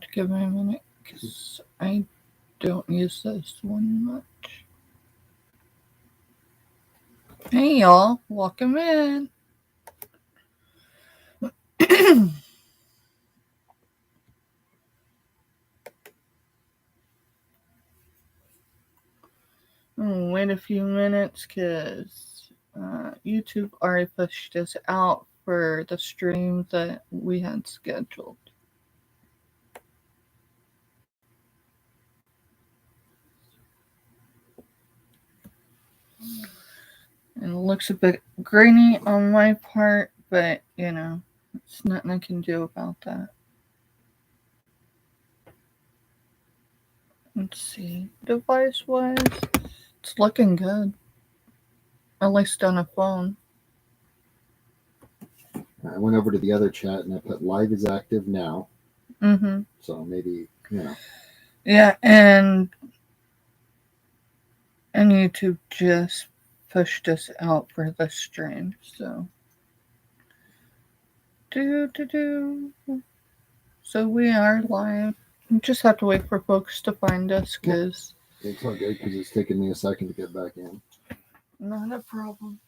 to give me a minute because I don't use this one much. Hey y'all, welcome in. Wait a few minutes because YouTube already pushed us out for the stream that we had scheduled. And it looks a bit grainy on my part, but it's nothing I can do about that. Let's see. Device-wise, it's looking good. At least on a phone. I went over to the other chat and I put live is active now. Mm-hmm. So maybe, Yeah, and YouTube just pushed us out for the stream, so. So we are live. We just have to wait for folks to find us, because... It's all good, because it's taken me a second to get back in. Not a problem.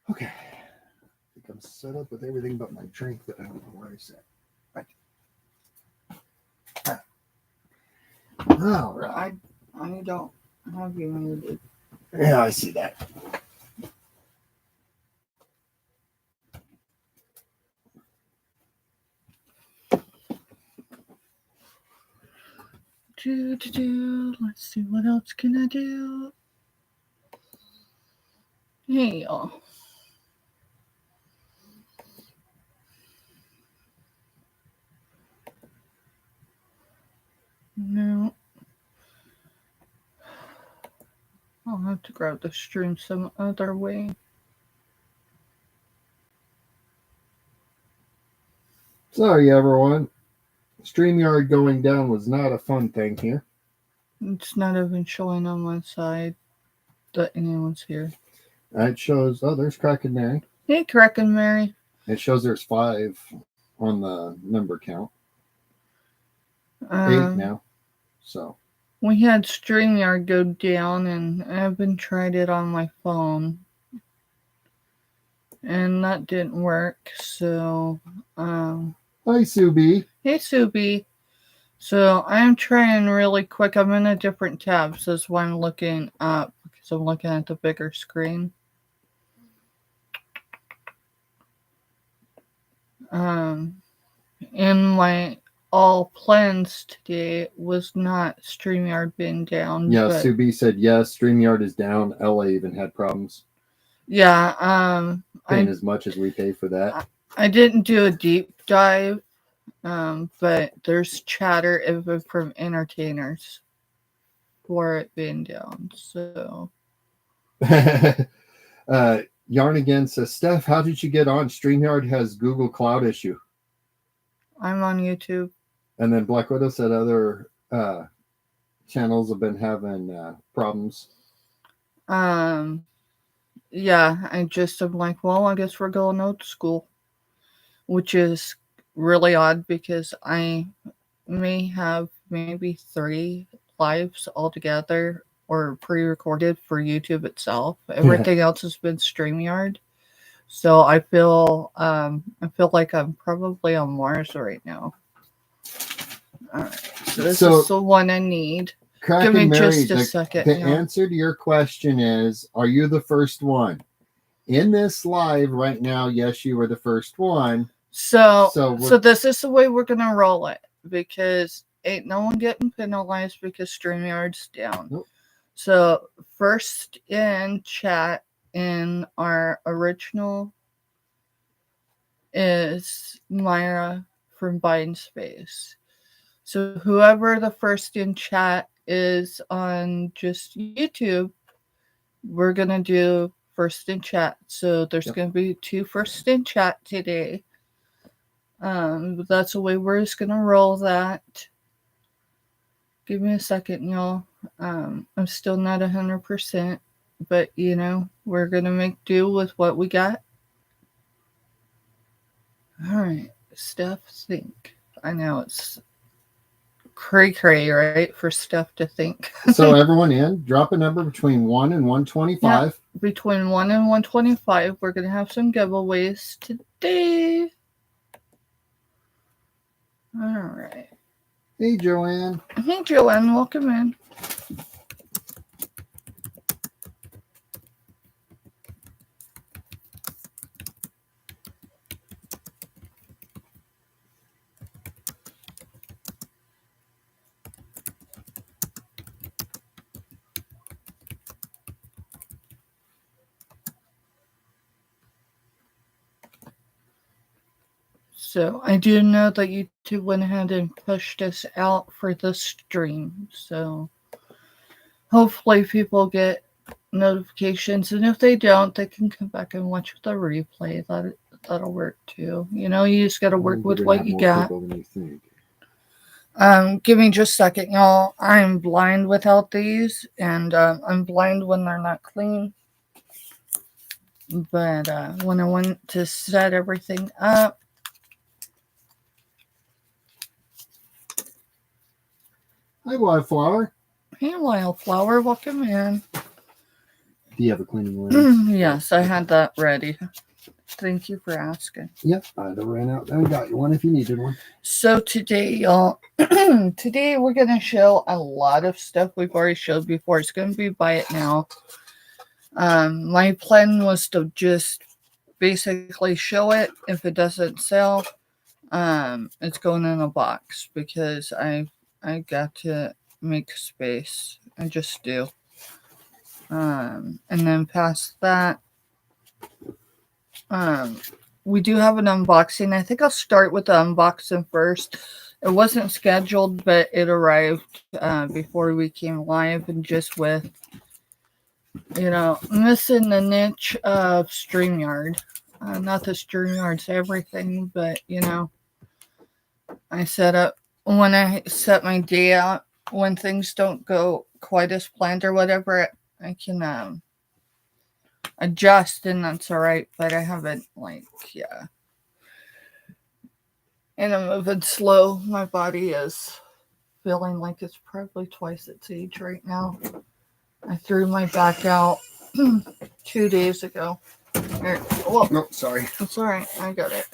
Okay. I think I'm set up with everything but my drink that I don't know where I set. Right. All right. I don't have you muted. Yeah, I see that. Let's see, what else can I do? Hey, y'all. No. I'll have to grab the stream some other way. Sorry, everyone. StreamYard going down was not a fun thing here. It's not even showing on my side that anyone's here. It shows, there's Kraken Mary. Hey, Kraken Mary. It shows there's 5 on the number count. 8 now. So. We had StreamYard go down, and I've been tried it on my phone. And that didn't work, so... Hi, Subi. Hey, Subi. So I'm trying really quick. I'm in a different tab, so that's why I'm looking up, because I'm looking at the bigger screen. In my all plans today was not StreamYard being down. Yeah, Subi said yes, StreamYard is down. LA even had problems. Yeah, paying as much as we pay for that. I didn't do a deep dive, but there's chatter from entertainers for it being down. So, Yarn again says, Steph, how did you get on? StreamYard has Google Cloud issue. I'm on YouTube. And then Black Widow said other channels have been having problems. Yeah, I'm like, well, I guess we're going old school, which is really odd because I may have maybe 3 lives altogether or pre-recorded for YouTube itself. Everything else has been StreamYard. So I feel like I'm probably on Mars right now. All right, so this is the one I need. Give me just a second. The answer to your question is, are you the first one? In this live right now, yes, you were the first one. So this is the way we're going to roll it, because ain't no one getting penalized because StreamYard's down. Nope. So first in chat in our original is Myra from Buying Space. So whoever the first in chat is on just YouTube, we're going to do first in chat. So there's going to be 2 first in chat today. That's the way we're just going to roll that. Give me a second, y'all. I'm still not 100%, but we're gonna make do with what we got. All right, Steph, think. I know it's cray, right, for Steph to think. So everyone in, drop a number between 1 and 125. Yeah, between 1 and 125, we're gonna have some giveaways today. All right. Hey, Joanne. Hey, Joanne, welcome in. So I do know that YouTube went ahead and pushed us out for the stream. So hopefully people get notifications, and if they don't, they can come back and watch the replay. That'll work too. You just got to work with what you got. Give me just a second, y'all. I'm blind without these, and I'm blind when they're not clean. But when I went to set everything up, hi, Wildflower. Hey, Wildflower, welcome in. Do you have a cleaning lens? Yes, I had that ready. Thank you for asking. Yep, I'd have ran out and got you one if you needed one. So today, y'all, today we're going to show a lot of stuff we've already showed before. It's going to be buy it now. My plan was to just basically show it. If it doesn't sell, it's going in a box because I got to make space. I just do. And then past that, we do have an unboxing. I think I'll start with the unboxing first. It wasn't scheduled, but it arrived before we came live, and just with missing the niche of StreamYard. Not that StreamYard's everything, but I when I set my day out, when things don't go quite as planned or whatever, I can adjust, and that's all right. But I haven't and I'm moving slow. My body is feeling like it's probably twice its age right now. I threw my back out 2 days ago. No, sorry. It's all right. I got it.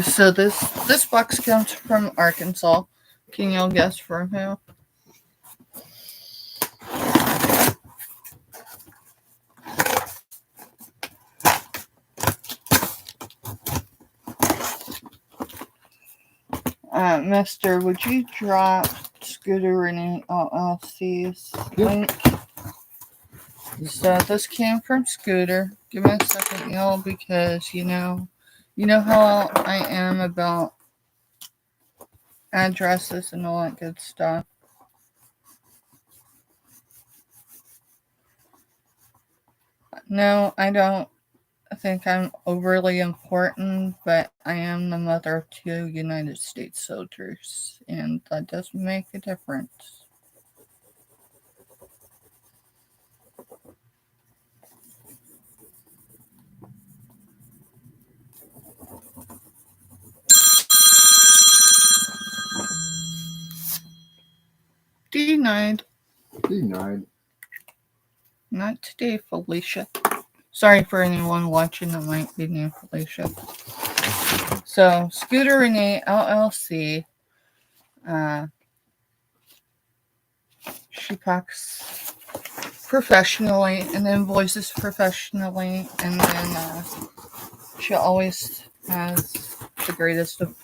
So this box comes from Arkansas. Can y'all guess from who? Mister, would you drop Scooter Renee LLC's link? So this came from Scooter. Give me a second, y'all, because you know how I am about addresses and all that good stuff. No, I don't think I'm overly important, but I am the mother of 2 United States soldiers, and that does make a difference. Denied. Not today, Felicia. Sorry for anyone watching that might be named Felicia. So, Scooter Renee LLC. She packs professionally and invoices professionally, and then she always has the greatest of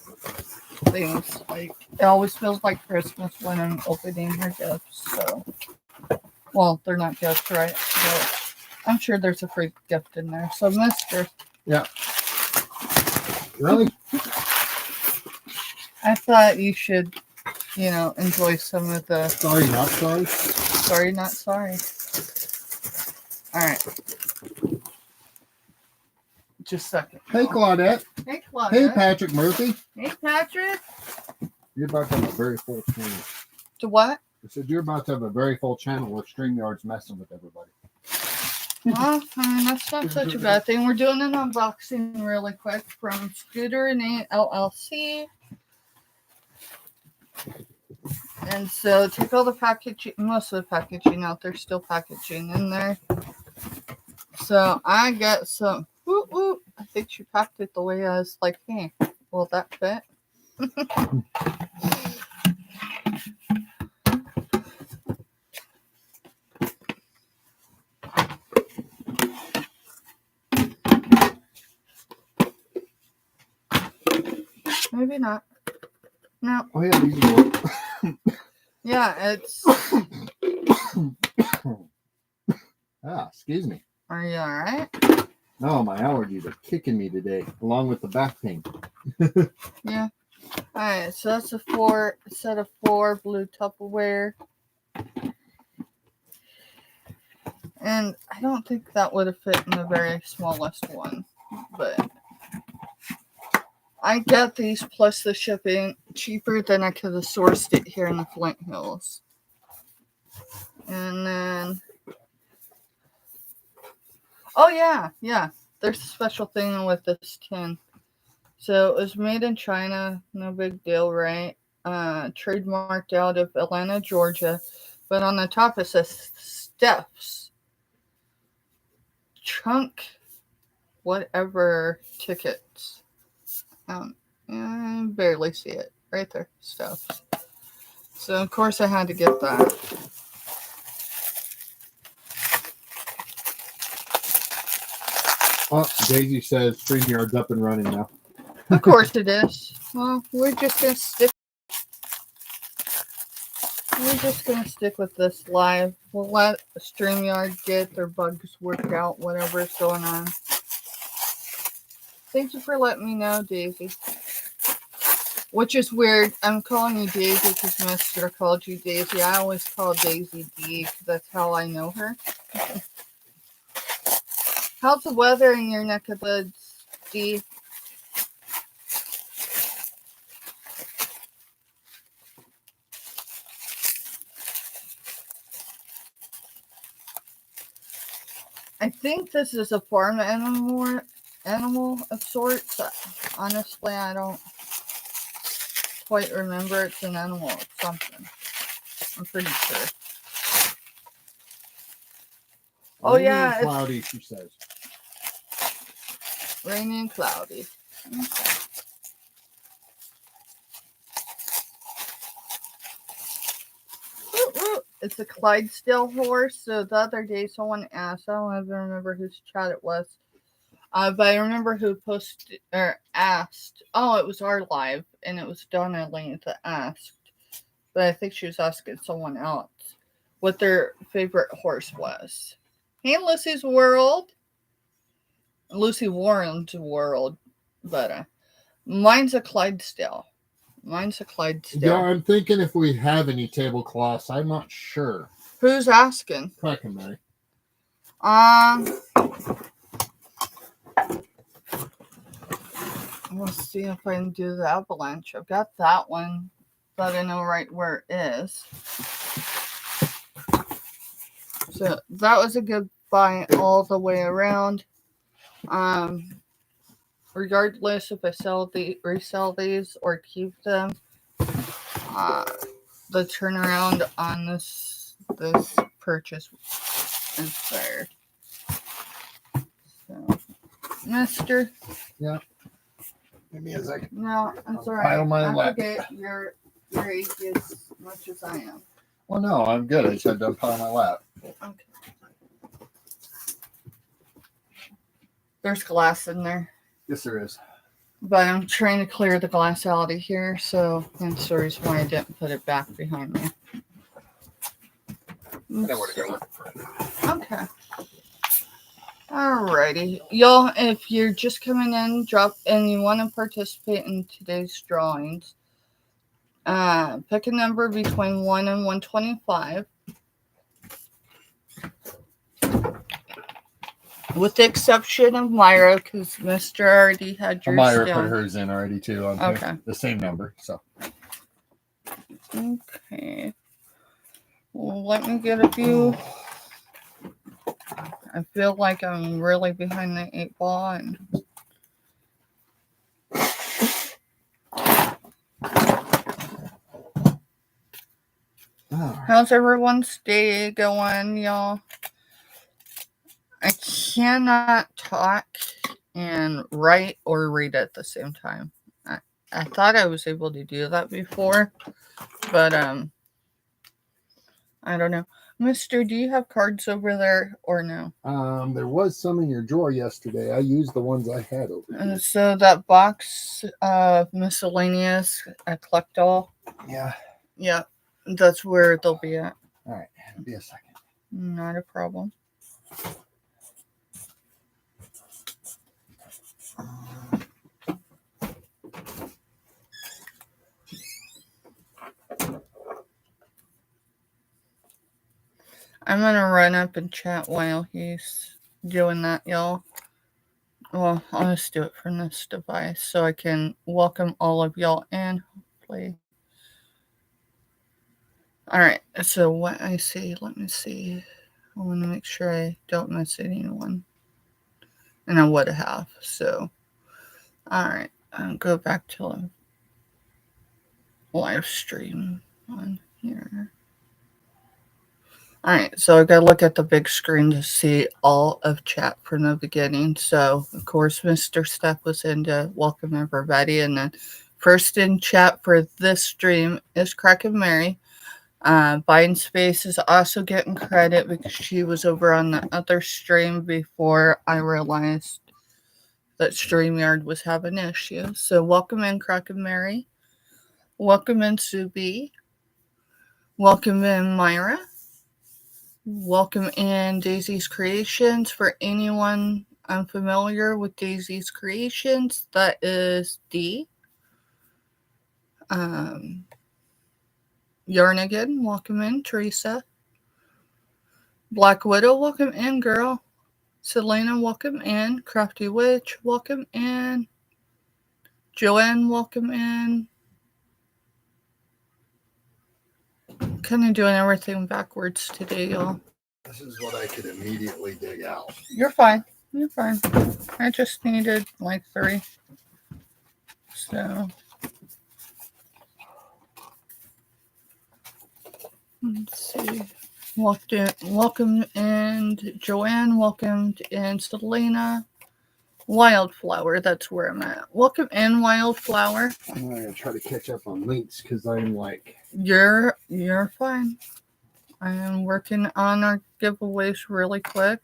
things. Like, it always feels like Christmas when I'm opening her gifts. So, well, they're not gifts, right? But I'm sure there's a free gift in there. So, Mister. Yeah. Really? I thought you should, enjoy some of the. Sorry, not sorry. Sorry, not sorry. All right. Just a second. Hey, Claudette. Hey, Claudette. Hey, Patrick Murphy. Hey, Patrick. You're about to have a very full channel. To what? I said you're about to have a very full channel where StreamYard's messing with everybody. Well, that's not such a bad thing. We're doing an unboxing really quick from Scooter and A LLC. And so take all the packaging, most of the packaging out. There's still packaging in there. So I got some. I think she packed it the way I was like, hey, will that fit? Maybe not. No. Oh yeah, these work. Yeah, it's. Excuse me. Are you all right? No, my allergies are kicking me today, along with the back pain. Yeah. All right, so that's a set of 4 blue Tupperware. And I don't think that would have fit in the very smallest one, but I got these plus the shipping cheaper than I could have sourced it here in the Flint Hills. And then, oh yeah, there's a special thing with this tin. So it was made in China, no big deal, right? Trademarked out of Atlanta, Georgia. But on the top it says Steph's Chunk whatever tickets. I barely see it. Right there. Stuff. So of course I had to get that. Oh, Daisy says StreamYard's up and running now. Of course it is. Well, we're just gonna stick with this live. We'll let StreamYard get their bugs worked out, whatever's going on. Thank you for letting me know, Daisy. Which is weird. I'm calling you Daisy because Mister called you Daisy. I always call Daisy D because that's how I know her. How's the weather in your neck of the woods, D? I think this is a farm animal of sorts. Honestly, I don't quite remember. It's an animal of something. I'm pretty sure. Oh yeah, it's cloudy. She says. Rainy and cloudy. Okay. It's a Clydesdale horse. So the other day someone asked, I don't even remember whose chat it was. But I remember who posted or asked. Oh, it was our live, and it was Donna Lane that asked. But I think she was asking someone else what their favorite horse was. Hey, Lucy's World. Lucy Warren's World. But mine's a Clydesdale. Yeah, I'm thinking if we have any tablecloths. I'm not sure. Who's asking? Cracking, Mary. Let's see if I can do the avalanche. I've got that one, but I know right where it is. So that was a good buy all the way around. Regardless if I resell these or keep them, the turnaround on this purchase is fair. So, Mister. Yeah. Give me a second. No, that's all right. I forget your age as much as I am. Well, no, I'm good. I just had to pile my lap. Okay. There's glass in there. Yes, there is. But I'm trying to clear the glass out of here, so that's the reason why I didn't put it back behind me. Okay. Alrighty. Y'all, if you're just coming in, and you want to participate in today's drawings, pick a number between 1 and 125. With the exception of Myra, because Mr. already had yours Myra down. put hers in already too. On okay. The same number. So. Okay. Well, let me get a few. I feel like I'm really behind the 8 ball. And how's everyone's day going, y'all? I cannot talk and write or read at the same time. I thought I was able to do that before, but I don't know. Mister, do you have cards over there or no? There was some in your drawer yesterday. I used the ones I had over here. So that box of miscellaneous, I collect all. Yeah. Yeah, that's where they'll be at. All right, it'll be a second. Not a problem. I'm gonna run up and chat while he's doing that, y'all. Well, I'll just do it from this device so I can welcome all of y'all in, hopefully. Alright, so what I see, let me see. I want to make sure I don't miss anyone. And I would have, so. Alright, I'll go back to a live stream on here. Alright, so I gotta look at the big screen to see all of chat from the beginning. So, of course, Mr. Steph was in to welcome everybody. And then first in chat for this stream is Crack and Mary. Buying Space is also getting credit because she was over on the other stream before I realized that StreamYard was having issues. So, welcome in, Crack and Mary. Welcome in, Subi. Welcome in, Myra. Welcome in Daisy's Creations. For anyone unfamiliar with Daisy's Creations, that is D. Yarnigan, welcome in. Teresa. Black Widow, welcome in, girl. Selena, welcome in. Crafty Witch, welcome in. Joanne, welcome in. Kind of doing everything backwards today, y'all. This is what I could immediately dig out. You're fine. You're fine. I just needed like 3. So, let's see. Welcome in Joanne. Welcome in Selena. Wildflower, that's where I'm at. Welcome in, Wildflower. I'm going to try to catch up on links because I'm like... You're fine. I am working on our giveaways really quick.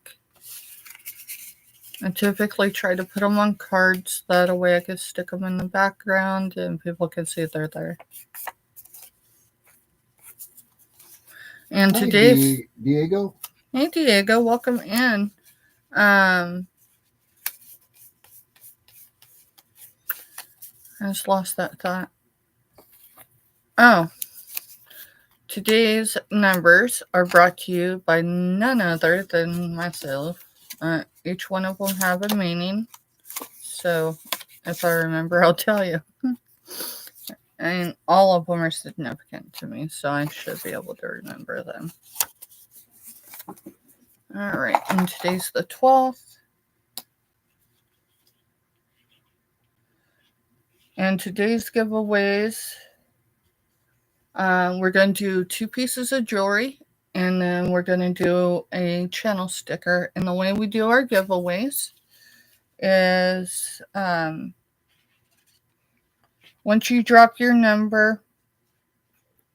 I typically try to put them on cards. That way I can stick them in the background and people can see they're there. And hi, today's... Diego. Hey, Diego. Welcome in. I just lost that thought. Oh. Today's numbers are brought to you by none other than myself. Each one of them have a meaning. So, if I remember, I'll tell you. And all of them are significant to me, so I should be able to remember them. Alright, and today's the 12th. And today's giveaways, we're going to do 2 pieces of jewelry, and then we're going to do a channel sticker. And the way we do our giveaways is once you drop your number,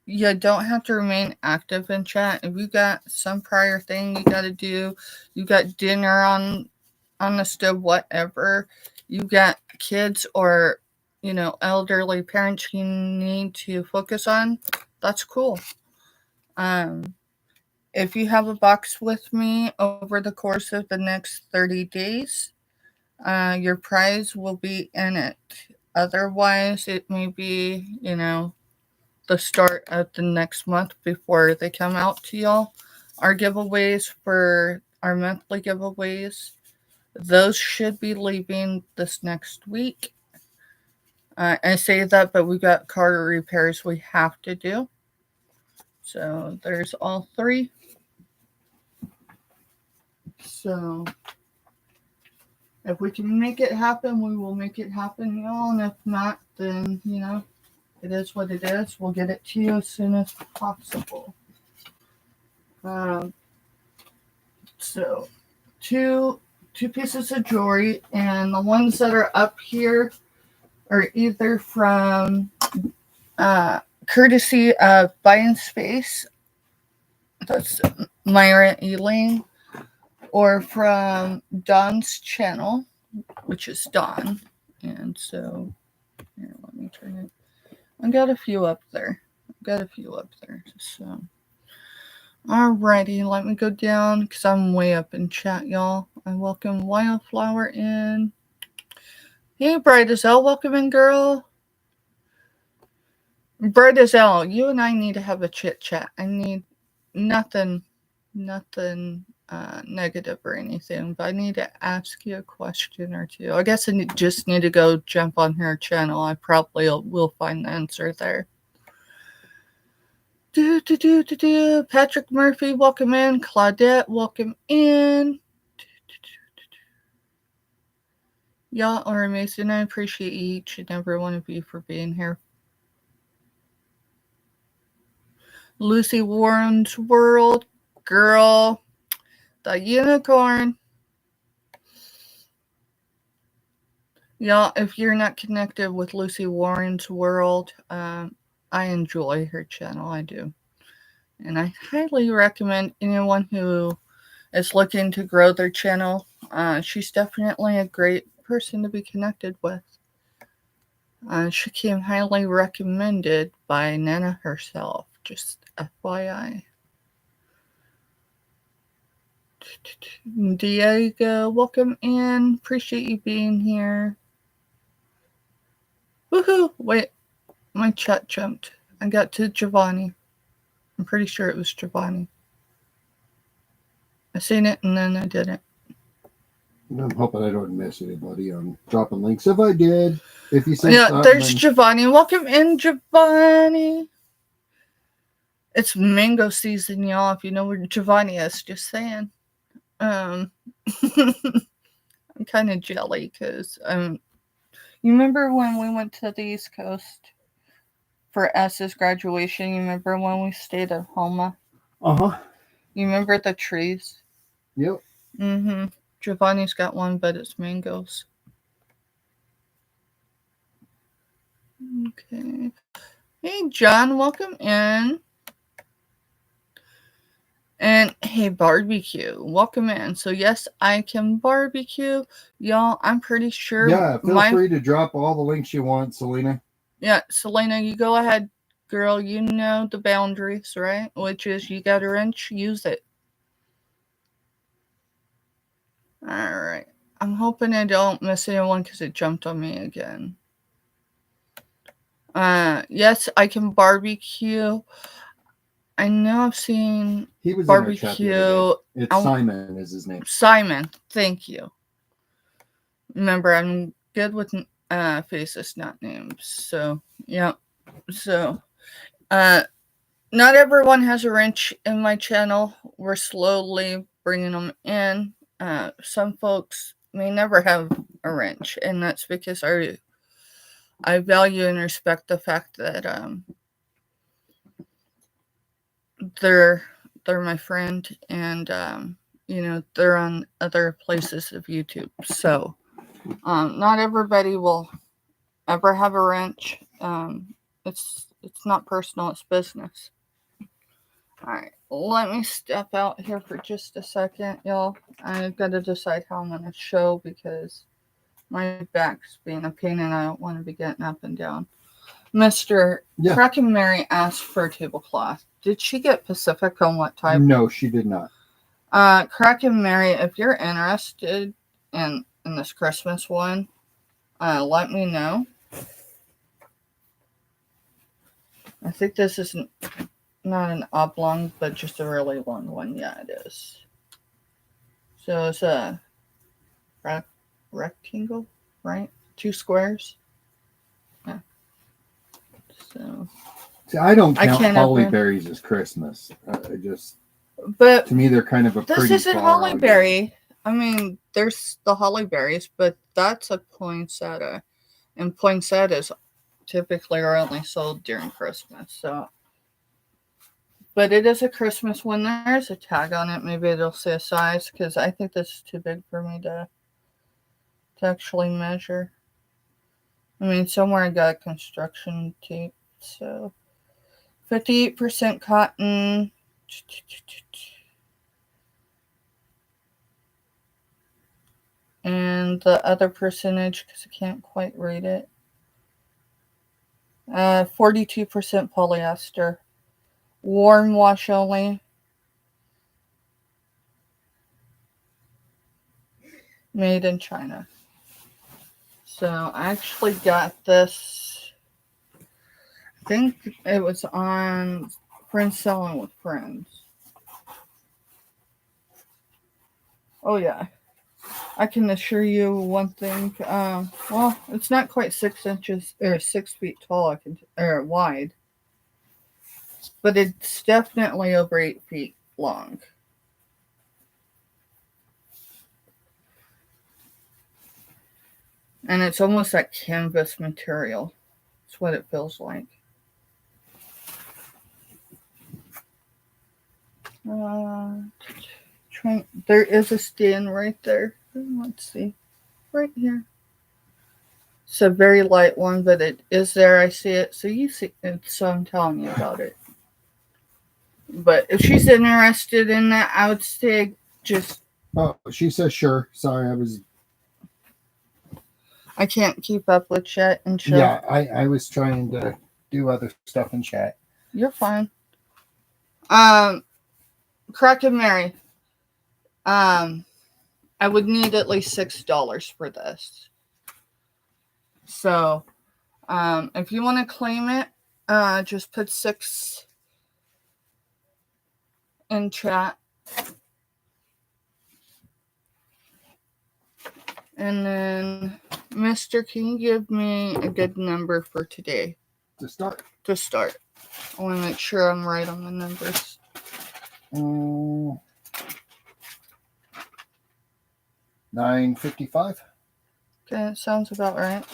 you don't have to remain active in chat. If you got some prior thing you got to do, you got dinner on the stove, whatever, you got kids or elderly parents you need to focus on, that's cool. If you have a box with me over the course of the next 30 days, your prize will be in it. Otherwise, it may be, the start of the next month before they come out to y'all. Our giveaways for our monthly giveaways, those should be leaving this next week. I say that, but we got car repairs we have to do. So there's all three. So if we can make it happen, we will make it happen, y'all. And if not, then, it is what it is. We'll get it to you as soon as possible. So two pieces of jewelry, and the ones that are up here are either from courtesy of Buying Space, that's Myra Elaine, or from Dawn's channel, which is Dawn. And so, here, let me turn it. I got a few up there. So, alrighty, let me go down because I'm way up in chat, y'all. I welcome Wildflower in. Hey, Bright as L, welcome in, girl. Bright as L, you and I need to have a chit chat. I need nothing negative or anything, but I need to ask you a question or two. I guess I just need to go jump on her channel. I probably will find the answer there. Patrick Murphy, welcome in. Claudette, welcome in. Y'all are amazing. I appreciate each and every one of you for being here. Lucy Warren's World, girl, the unicorn. Y'all, if you're not connected with Lucy Warren's World, I enjoy her channel. I do. And I highly recommend anyone who is looking to grow their channel. She's definitely a great person to be connected with. She came highly recommended by Nana herself. Just FYI. Diego, welcome in. Appreciate you being here. Woohoo! Wait, my chat jumped. I got to Giovanni. I'm pretty sure it was Giovanni. I seen it and then I didn't. I'm hoping I don't miss anybody. I'm dropping links. If I did, if you say there's Giovanni. Welcome in, Giovanni. It's mango season, y'all. If you know where Giovanni is, just saying. I'm kind of jelly because you remember when we went to the East Coast for S's graduation? You remember when we stayed at Homa? Uh-huh. You remember the trees? Yep. Mm-hmm. Giovanni's got one, but it's mangoes. Okay. Hey, John, welcome in. And hey, barbecue, welcome in. So yes, I can barbecue. Y'all, I'm pretty sure. Yeah, feel free to drop all the links you want, Selena. Yeah, Selena, you go ahead, girl. You know the boundaries, right? Which is you got a wrench, use it. Alright. I'm hoping I don't miss anyone because it jumped on me again. Yes, I can barbecue. I know I've seen barbecue. It's Simon is his name. Simon, thank you. Remember, I'm good with faces, not names. So, yeah. So, not everyone has a wrench in my channel. We're slowly bringing them in. Some folks may never have a wrench, and that's because I value and respect the fact that they're my friend, and they're on other places of YouTube. So not everybody will ever have a wrench. It's not personal, it's business. Alright, let me step out here for just a second, y'all. I've got to decide how I'm going to show because my back's being a pain and I don't want to be getting up and down. Mr. Crack and Mary asked for a tablecloth. Did she get Pacific on what type? No, she did not. Crack and Mary, if you're interested in this Christmas one, let me know. I think this is not an oblong, but just a really long one. Yeah, it is. So it's a rectangle, right? 2 squares. Yeah. So See, I don't count holly berries as Christmas. But to me, they're kind of a this isn't holly berry. I mean, there's the holly berries, but that's a poinsettia, and poinsettias typically are only sold during Christmas. So, but it is a Christmas one. There's a tag on it. Maybe it'll say a size, because I think this is too big for me to actually measure. I mean, somewhere I got construction tape. So 58% cotton. And the other percentage, because I can't quite read it. 42% polyester. Warm wash only. Made in China. So I actually got this. I think it was on Friends Selling with Friends. Oh yeah. I can assure you one thing. Well, it's not quite 6 inches or 6 feet tall. Or wide, but it's definitely over 8 feet long. And it's almost like canvas material. That's what it feels like. There is a stand right there. Let's see. Right here. It's a very light one, but it is there. I see it. So you see it. So I'm telling you about it. But if she's interested in that, I would say just... Oh, she says sure. Sorry, I can't keep up with chat and show. Yeah, I was trying to do other stuff in chat. You're fine. Crack and Mary. I would need at least $6 for this. So, if you want to claim it, just put 6 in chat. And then, Mister, can you give me a good number for today? To start. I want to make sure I'm right on the numbers. 9:55. Okay, that sounds about right.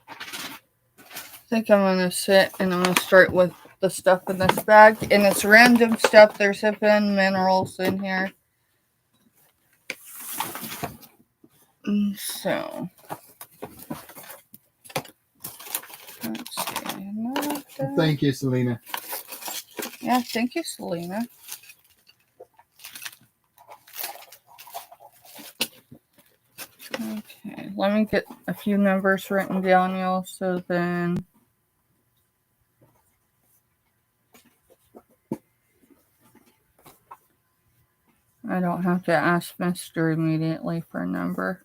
I think I'm going to sit and I'm going to start with the stuff in this bag. And it's random stuff. There's even minerals in here. So, let's see. Thank you, Selena. Yeah, thank you, Selena. Okay, let me get a few numbers written down, y'all, so then I don't have to ask Mister immediately for a number.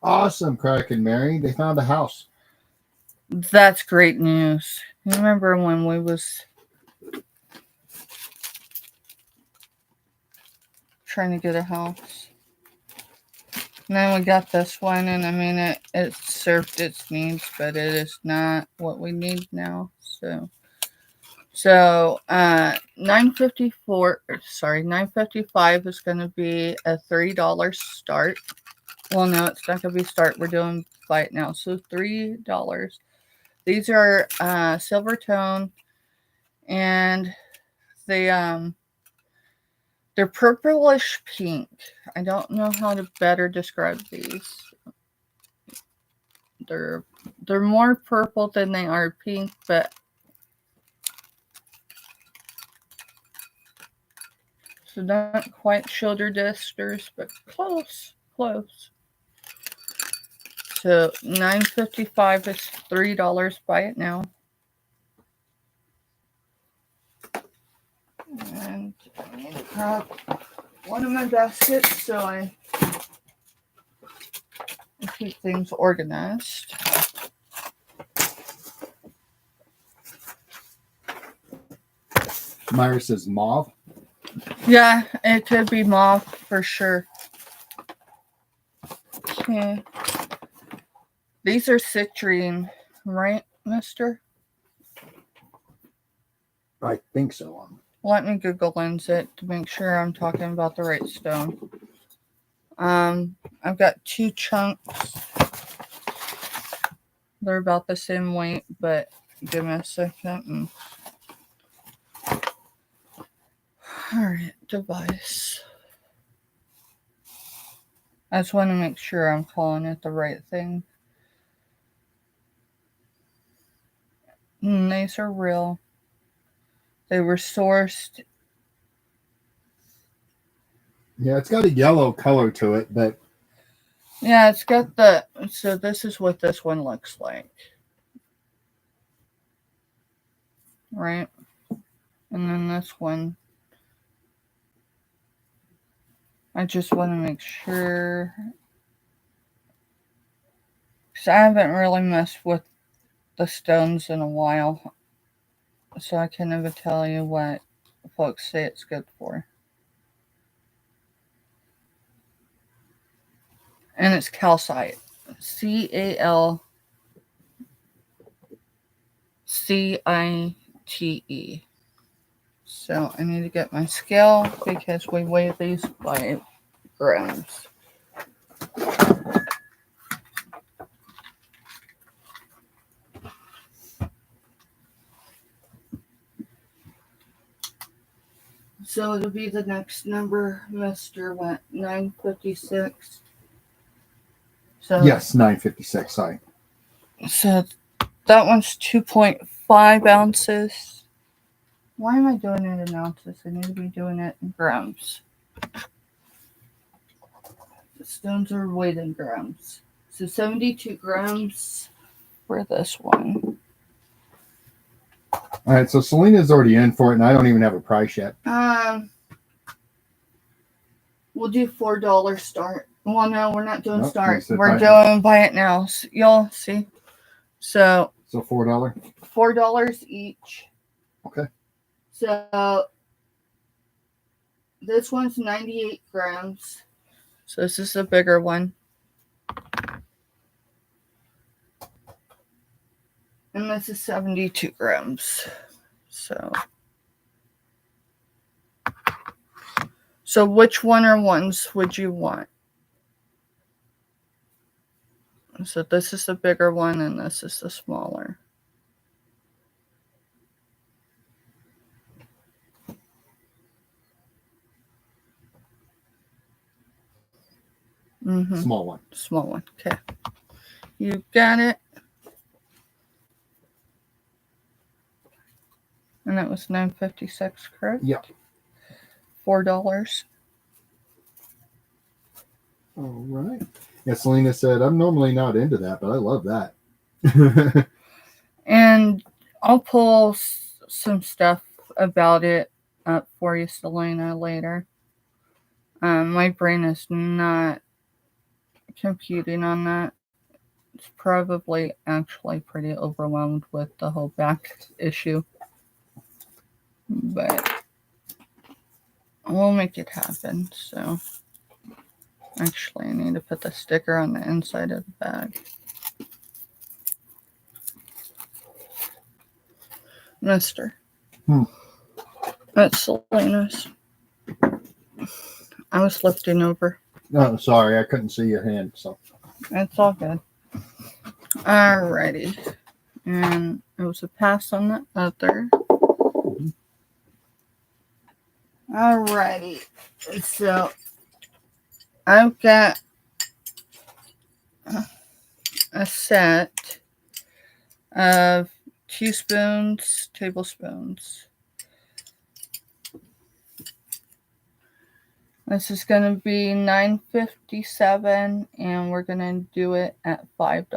Awesome, Crack and Mary. They found a house. That's great news. You remember when we was trying to get a house? And then we got this one, and I mean, it served its needs, but it is not what we need now. So 955 is going to be a $3 start. Well, no, it's not going to be start. We're doing buy it now. So $3. These are silver tone, and they're purplish pink. I don't know how to better describe these. They're more purple than they are pink, but so not quite shoulder dusters, but close. So $9.55 is $3. Buy it now. And I need to grab one of my baskets so I keep things organized. Myra says mauve. Yeah, it could be mauve for sure. Okay. These are citrine, right? mister? I think so. Let me Google Lens it to make sure I'm talking about the right stone. I've got 2 chunks. They're about the same weight, but give me a second. Alright, device. I just want to make sure I'm calling it the right thing. These are real. They were sourced. Yeah, it's got a yellow color to it, but Yeah, it's got the. So this is what this one looks like. Right? And then this one. I just want to make sure. Because I haven't really messed with the stones in a while. So I can't even tell you what folks say it's good for. And it's calcite. CALCITE. So I need to get my scale because we weigh these by grams. So it'll be the next number, Mr. What, 956? So yes, 956, sorry. So that one's 2.5 ounces. Why am I doing it in ounces? I need to be doing it in grams. The stones are weighed in grams. So 72 grams for this one. All right, so Selena's already in for it, and I don't even have a price yet. We'll do $4 start. Well, no, we're not doing start. We're doing buy it now. So, y'all see? So $4. $4 each. Okay. So this one's 98 grams. So this is a bigger one. And this is 72 grams. So which one or ones would you want? So this is the bigger one and this is the smaller. Mm-hmm. Small one. Small one. Okay. You got it. And that was $9.56, correct? Yep. $4. All right. Yeah, Selena said, I'm normally not into that, but I love that. And I'll pull some stuff about it up for you, Selena, later. My brain is not computing on that. It's probably actually pretty overwhelmed with the whole back issue. But we'll make it happen. So actually I need to put the sticker on the inside of the bag. Mister. That's Selena's. I was lifting over. No, sorry, I couldn't see your hand, so It's all good. Alrighty. And it was a pass on the other. Alrighty. So I've got a set of teaspoons, tablespoons. This is going to be $9.57 and we're going to do it at $5.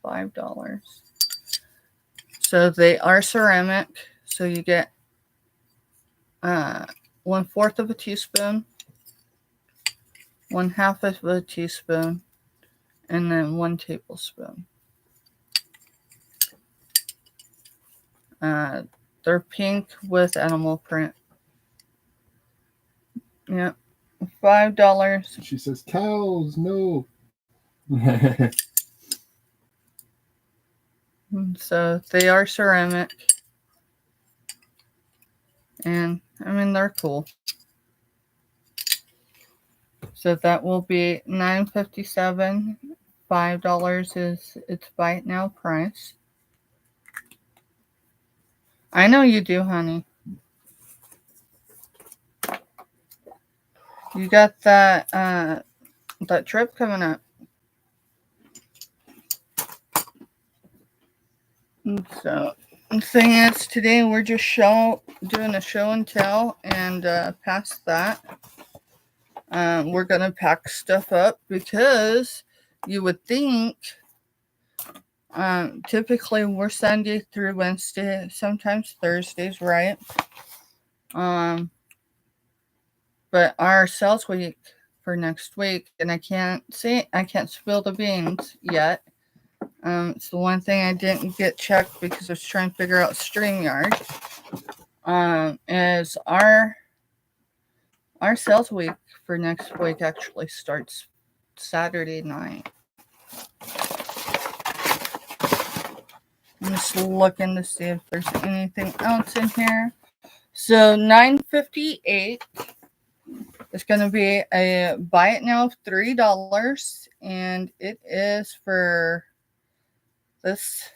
$5. So they are ceramic. So you get 1/4 of a teaspoon, 1/2 of a teaspoon, and then 1 tablespoon. They're pink with animal print. Yep. $5. She says, cows, no. So they are ceramic. And I mean, they're cool. So that will be $9.57. $5 is its buy it now price. I know you do, honey. You got that trip coming up. So the thing is, today we're just doing a show and tell, and past that, we're gonna pack stuff up because you would think. Typically we're Sunday through Wednesday, sometimes Thursdays, right? But our sales week for next week, and I can't spill the beans yet. It's the one thing I didn't get checked because I was trying to figure out StreamYard. Is our sales week for next week actually starts Saturday night. I'm just looking to see if there's anything else in here. So $9.58 is going to be a buy it now of $3, and it is for this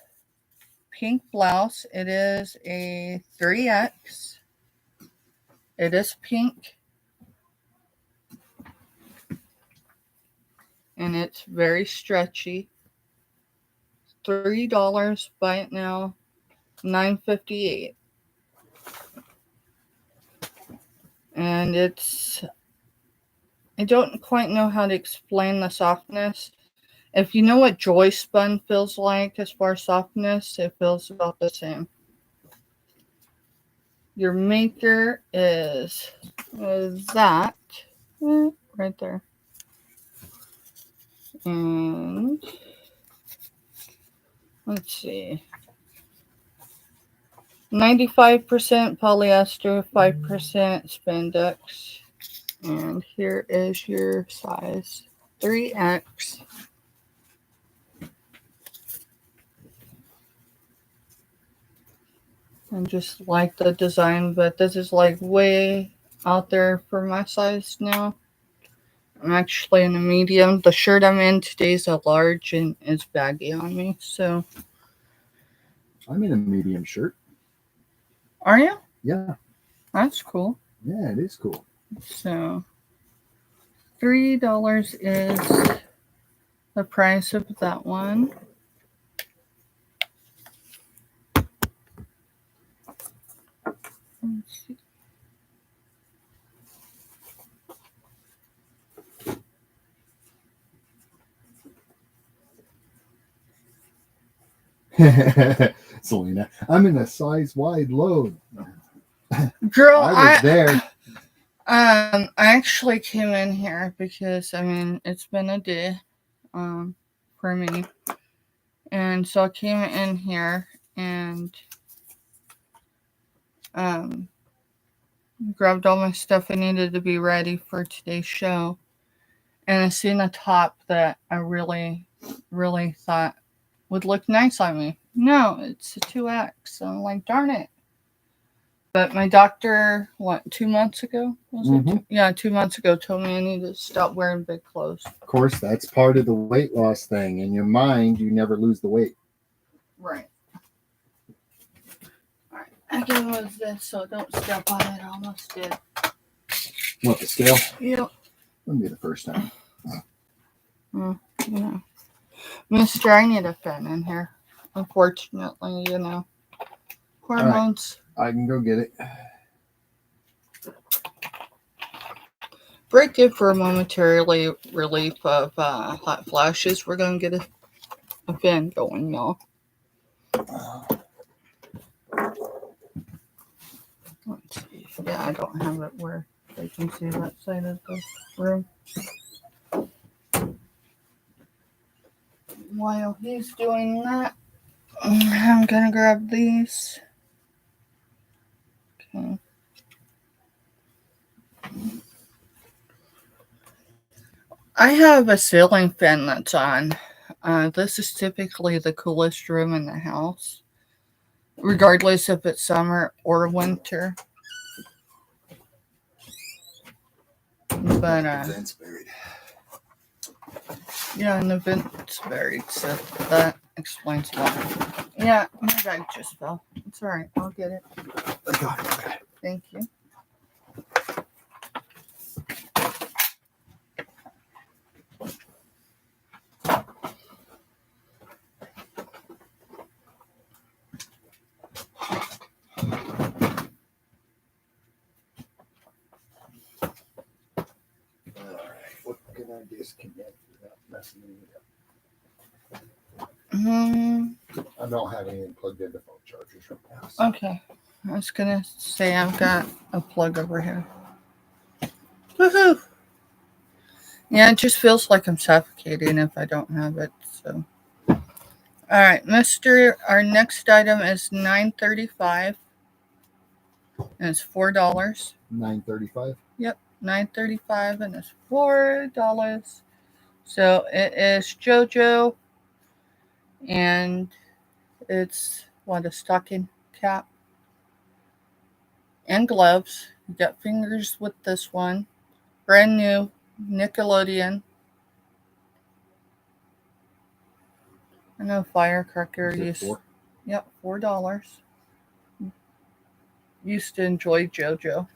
pink blouse. It is a 3X. It is pink, and it's very stretchy. $3, buy it now, $9.58. And I don't quite know how to explain the softness. If you know what Joy Spun feels like as far as softness, it feels about the same. Your maker is that right there. And let's see. 95% polyester, 5% spandex. And here is your size, 3X. I just like the design, but this is like way out there for my size now. I'm actually in a medium. The shirt I'm in today is a large and it's baggy on me, so. I'm in a medium shirt. Are you? Yeah. That's cool. Yeah, it is cool. So, $3 is the price of that one. Let's see. Selena, I'm in a size wide load. Girl, I was there. I actually came in here because I mean it's been a day, for me, and so I came in here and grabbed all my stuff I needed to be ready for today's show, and I seen a top that I really, really thought would look nice on me. No, it's a 2X. So I'm like, darn it. But my doctor, 2 months ago? Was it? Yeah, 2 months ago told me I need to stop wearing big clothes. Of course, that's part of the weight loss thing. In your mind, you never lose the weight. Right. All right. I can move this so don't step on it. I almost did. What, the scale? Yep. Wouldn't be the first time. Yeah. Mister, I need a fan in here. Unfortunately, hormones. Right. I can go get it. Break good for a momentary relief of hot flashes. We're going to get a fan going, y'all. Let's see. Yeah, I don't have it where they can see that side of the room. While he's doing that, I'm going to grab these. Okay. I have a ceiling fan that's on. This is typically the coolest room in the house, regardless if it's summer or winter. But Vent's buried. Yeah, and the vent's buried, so that explains why. Yeah, my bag just fell. It's alright, I'll get it. I got it. Okay. Thank you. What can I disconnect without messing it up? I don't have anything plugged into phone chargers right now. So. Okay. I was gonna say I've got a plug over here. Woohoo! Yeah, it just feels like I'm suffocating if I don't have it. So, all right, Mister. Our next item is $9.35, and it's $4. $9.35. Yep, $9.35, and it's $4. So it is JoJo, and it's a stocking cap and gloves. You got fingers with this one. Brand new Nickelodeon. I know firecracker used. Yep, $4. Used to enjoy JoJo.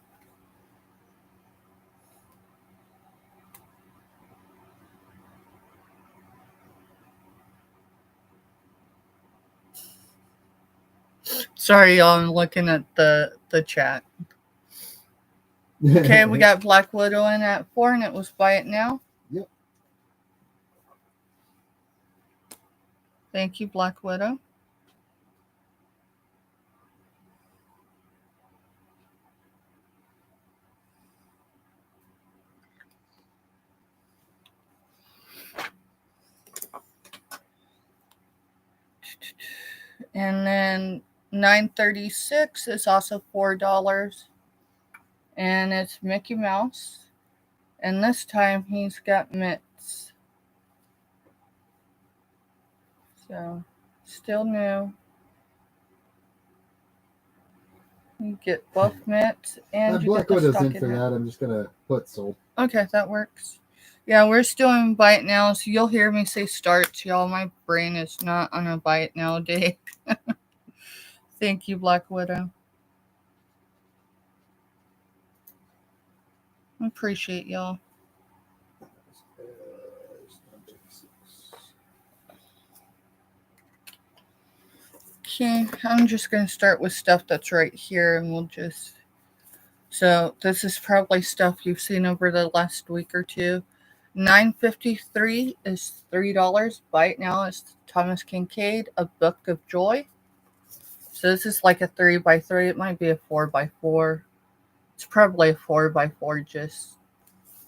Sorry, y'all. I'm looking at the chat. Okay, we got Black Widow in at 4, and it was buy it now. Yep. Thank you, Black Widow. And then $9.36 is also $4, and it's Mickey Mouse. And this time he's got mitts. So, still new. You get both mitts and you Black get the Widow's in stocking for hat. that. I'm just gonna put sold. Okay, that works. Yeah, we're still in buy it now, so you'll hear me say start, y'all. My brain is not on a buy it now day. Thank you, Black Widow. Appreciate y'all. Okay, I'm just going to start with stuff that's right here, and we'll just... So, this is probably stuff you've seen over the last week or two. $9.53 is $3. Buy it now is Thomas Kincaid, A Book of Joy. So, this is like a 3x3. It might be a 4x4. It's probably a 4x4 just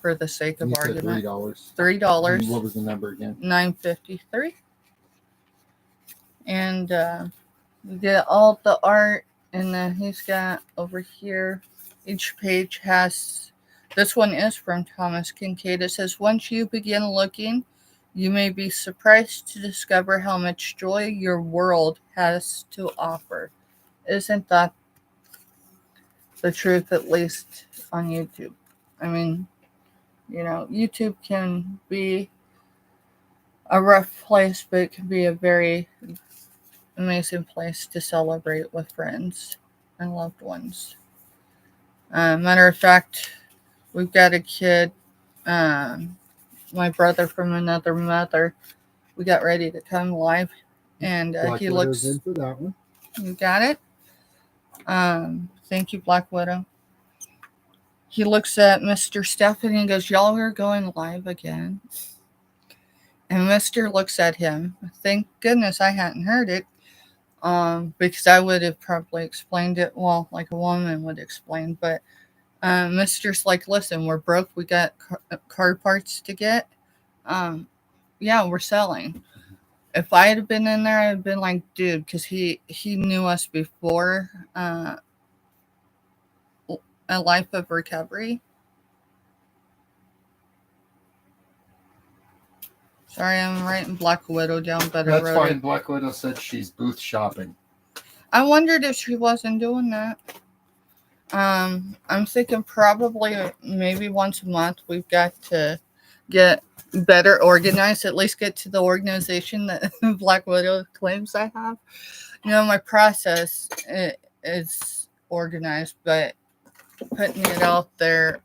for the sake of argument. $3. And what was the number again? $9.53. And you get all the art, and then he's got over here. Each page has. This one is from Thomas Kincaid. It says, "Once you begin looking, you may be surprised to discover how much joy your world has to offer." Isn't that the truth, at least on YouTube? I mean, YouTube can be a rough place, but it can be a very amazing place to celebrate with friends and loved ones. Matter of fact, we've got a kid, my brother from another mother. We got ready to come live, and he looks. In for that one. You got it. Thank you, Black Widow. He looks at Mr. Stephanie and goes, "Y'all are going live again." And Mr. looks at him. Thank goodness I hadn't heard it, because I would have probably explained it well, like a woman would explain. But Mr.'s like, "Listen, we're broke. We got car parts to get. Yeah, we're selling." If I had been in there, I'd been like, "Dude," because he knew us before a life of recovery. Sorry, I'm writing Black Widow down, but That's fine. Black Widow said she's booth shopping. I wondered if she wasn't doing that. I'm thinking probably maybe once a month we've got to get better organized, at least get to the organization that Black Widow claims I have. You know, my process is organized, but putting it out there,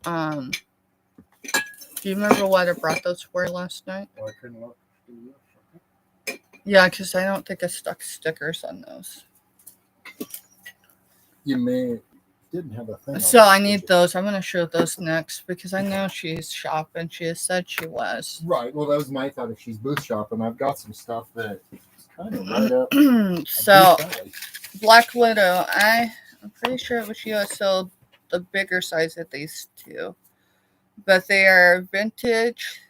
do you remember what I brought those for last night? Oh, I couldn't look. Yeah, because I don't think I stuck stickers on those. You may didn't have a thing. So I need those. I'm going to show those next because I know she's shopping. She has said she was. Right. Well, that was my thought. If she's booth shopping, I've got some stuff that is kind of right up. So, Black Widow, I'm pretty sure it was you. I sold the bigger size of these two, but they are vintage.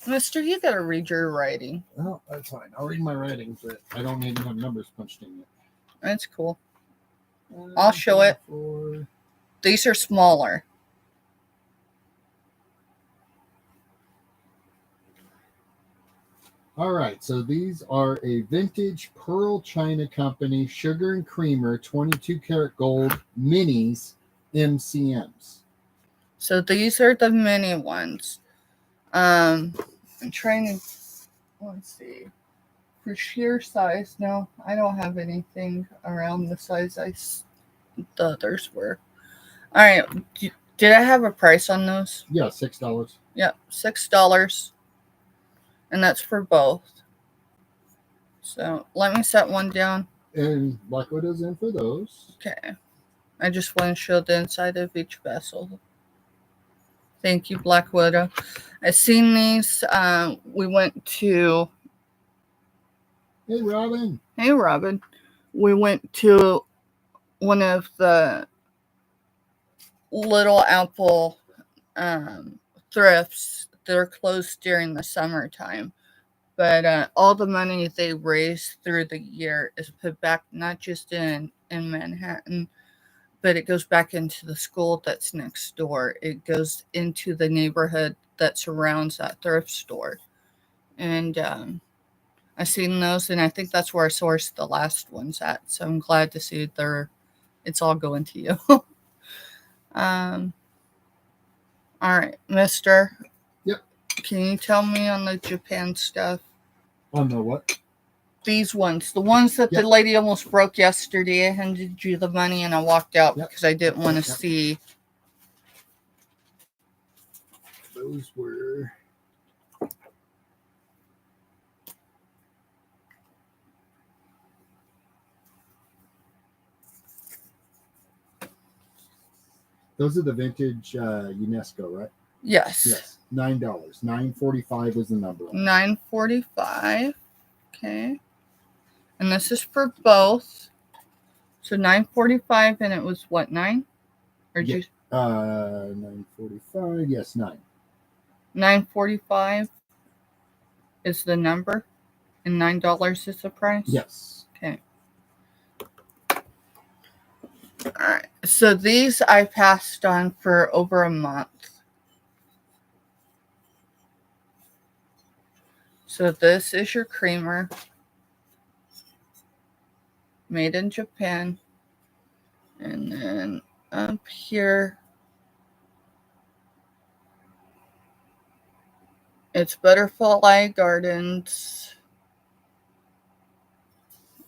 Mister, you got to read your writing. Oh, that's fine. I'll read my writing, but I don't need to have numbers punched in yet. That's cool. I'll show it. These are smaller. All right, so these are a vintage Pearl China Company sugar and creamer 22 karat gold minis MCMs. So these are the mini ones. I'm trying to, let's see, for sheer size. No, I don't have anything around the size the others were. All right, did I have a price on those? Yeah, $6. Yep, $6. And that's for both. So let me set one down. And Black Widow's in for those. Okay. I just want to show the inside of each vessel. Thank you, Black Widow. I've seen these. We went to... Hey, Robin. Hey, Robin. We went to one of the Little Apple thrifts. They're closed during the summertime. But all the money they raise through the year is put back not just in Manhattan, but it goes back into the school that's next door. It goes into the neighborhood that surrounds that thrift store. And I've seen those, and I think that's where I sourced the last ones at. So I'm glad to see it's all going to you. All right, Mister. Yep. Can you tell me on the Japan stuff? On the what? These ones. The ones that the lady almost broke yesterday. I handed you the money and I walked out because I didn't want to see. Those were... Those are the vintage UNESCO, right? Yes. Yes. $9. $9.45 was the number. $9.45. Okay. And this is for both. So $9.45, and it was what, 9? Or yeah. $9.45. Yes, 9. $9.45 is the number, and $9 is the price. Yes. Okay. All right. So these I passed on for over a month. So this is your creamer, made in Japan. And then up here, it's Butterfly Gardens.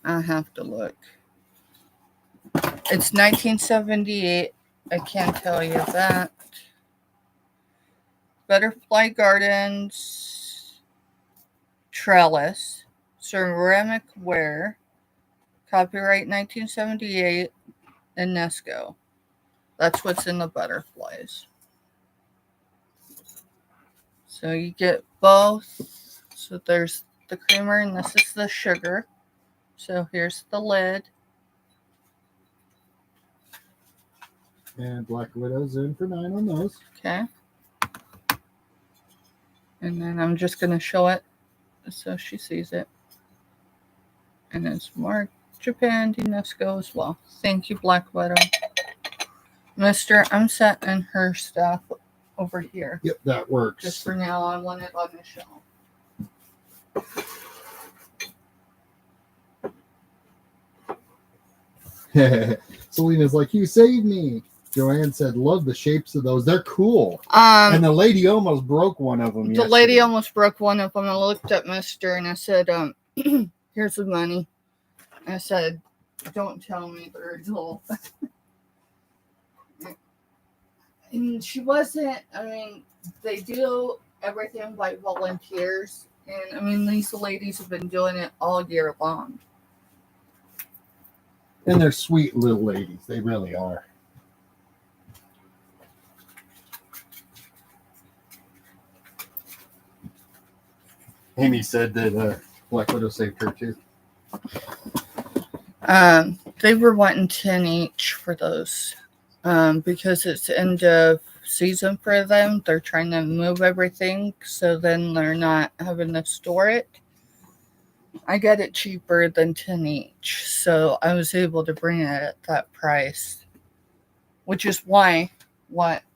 I have to look. It's 1978. I can't tell you that. Butterfly Gardens trellis, ceramic ware, copyright 1978, UNESCO. That's what's in the butterflies. So you get both. So there's the creamer and this is the sugar. So here's the lid. And Black Widow's in for 9 on those. Okay. And then I'm just going to show it so she sees it. And it's marked Japan UNESCO as well. Thank you, Black Widow. Mister, I'm setting her stuff over here. Yep, that works. Just for now, I want it on the shelf. Selena's like, you saved me. Joanne said, love the shapes of those. They're cool. And the lady almost broke one of them. The lady almost broke one of them. I looked at Mister and I said, here's the money. I said, don't tell me they're dull. And she wasn't, I mean, they do everything by volunteers. And I mean, these ladies have been doing it all year long. And they're sweet little ladies. They really are. Amy said that Black Widow saved her too. They were wanting 10 each for those. Because it's end of season for them. They're trying to move everything, so then they're not having to store it. I got it cheaper than 10 each, so I was able to bring it at that price, which is why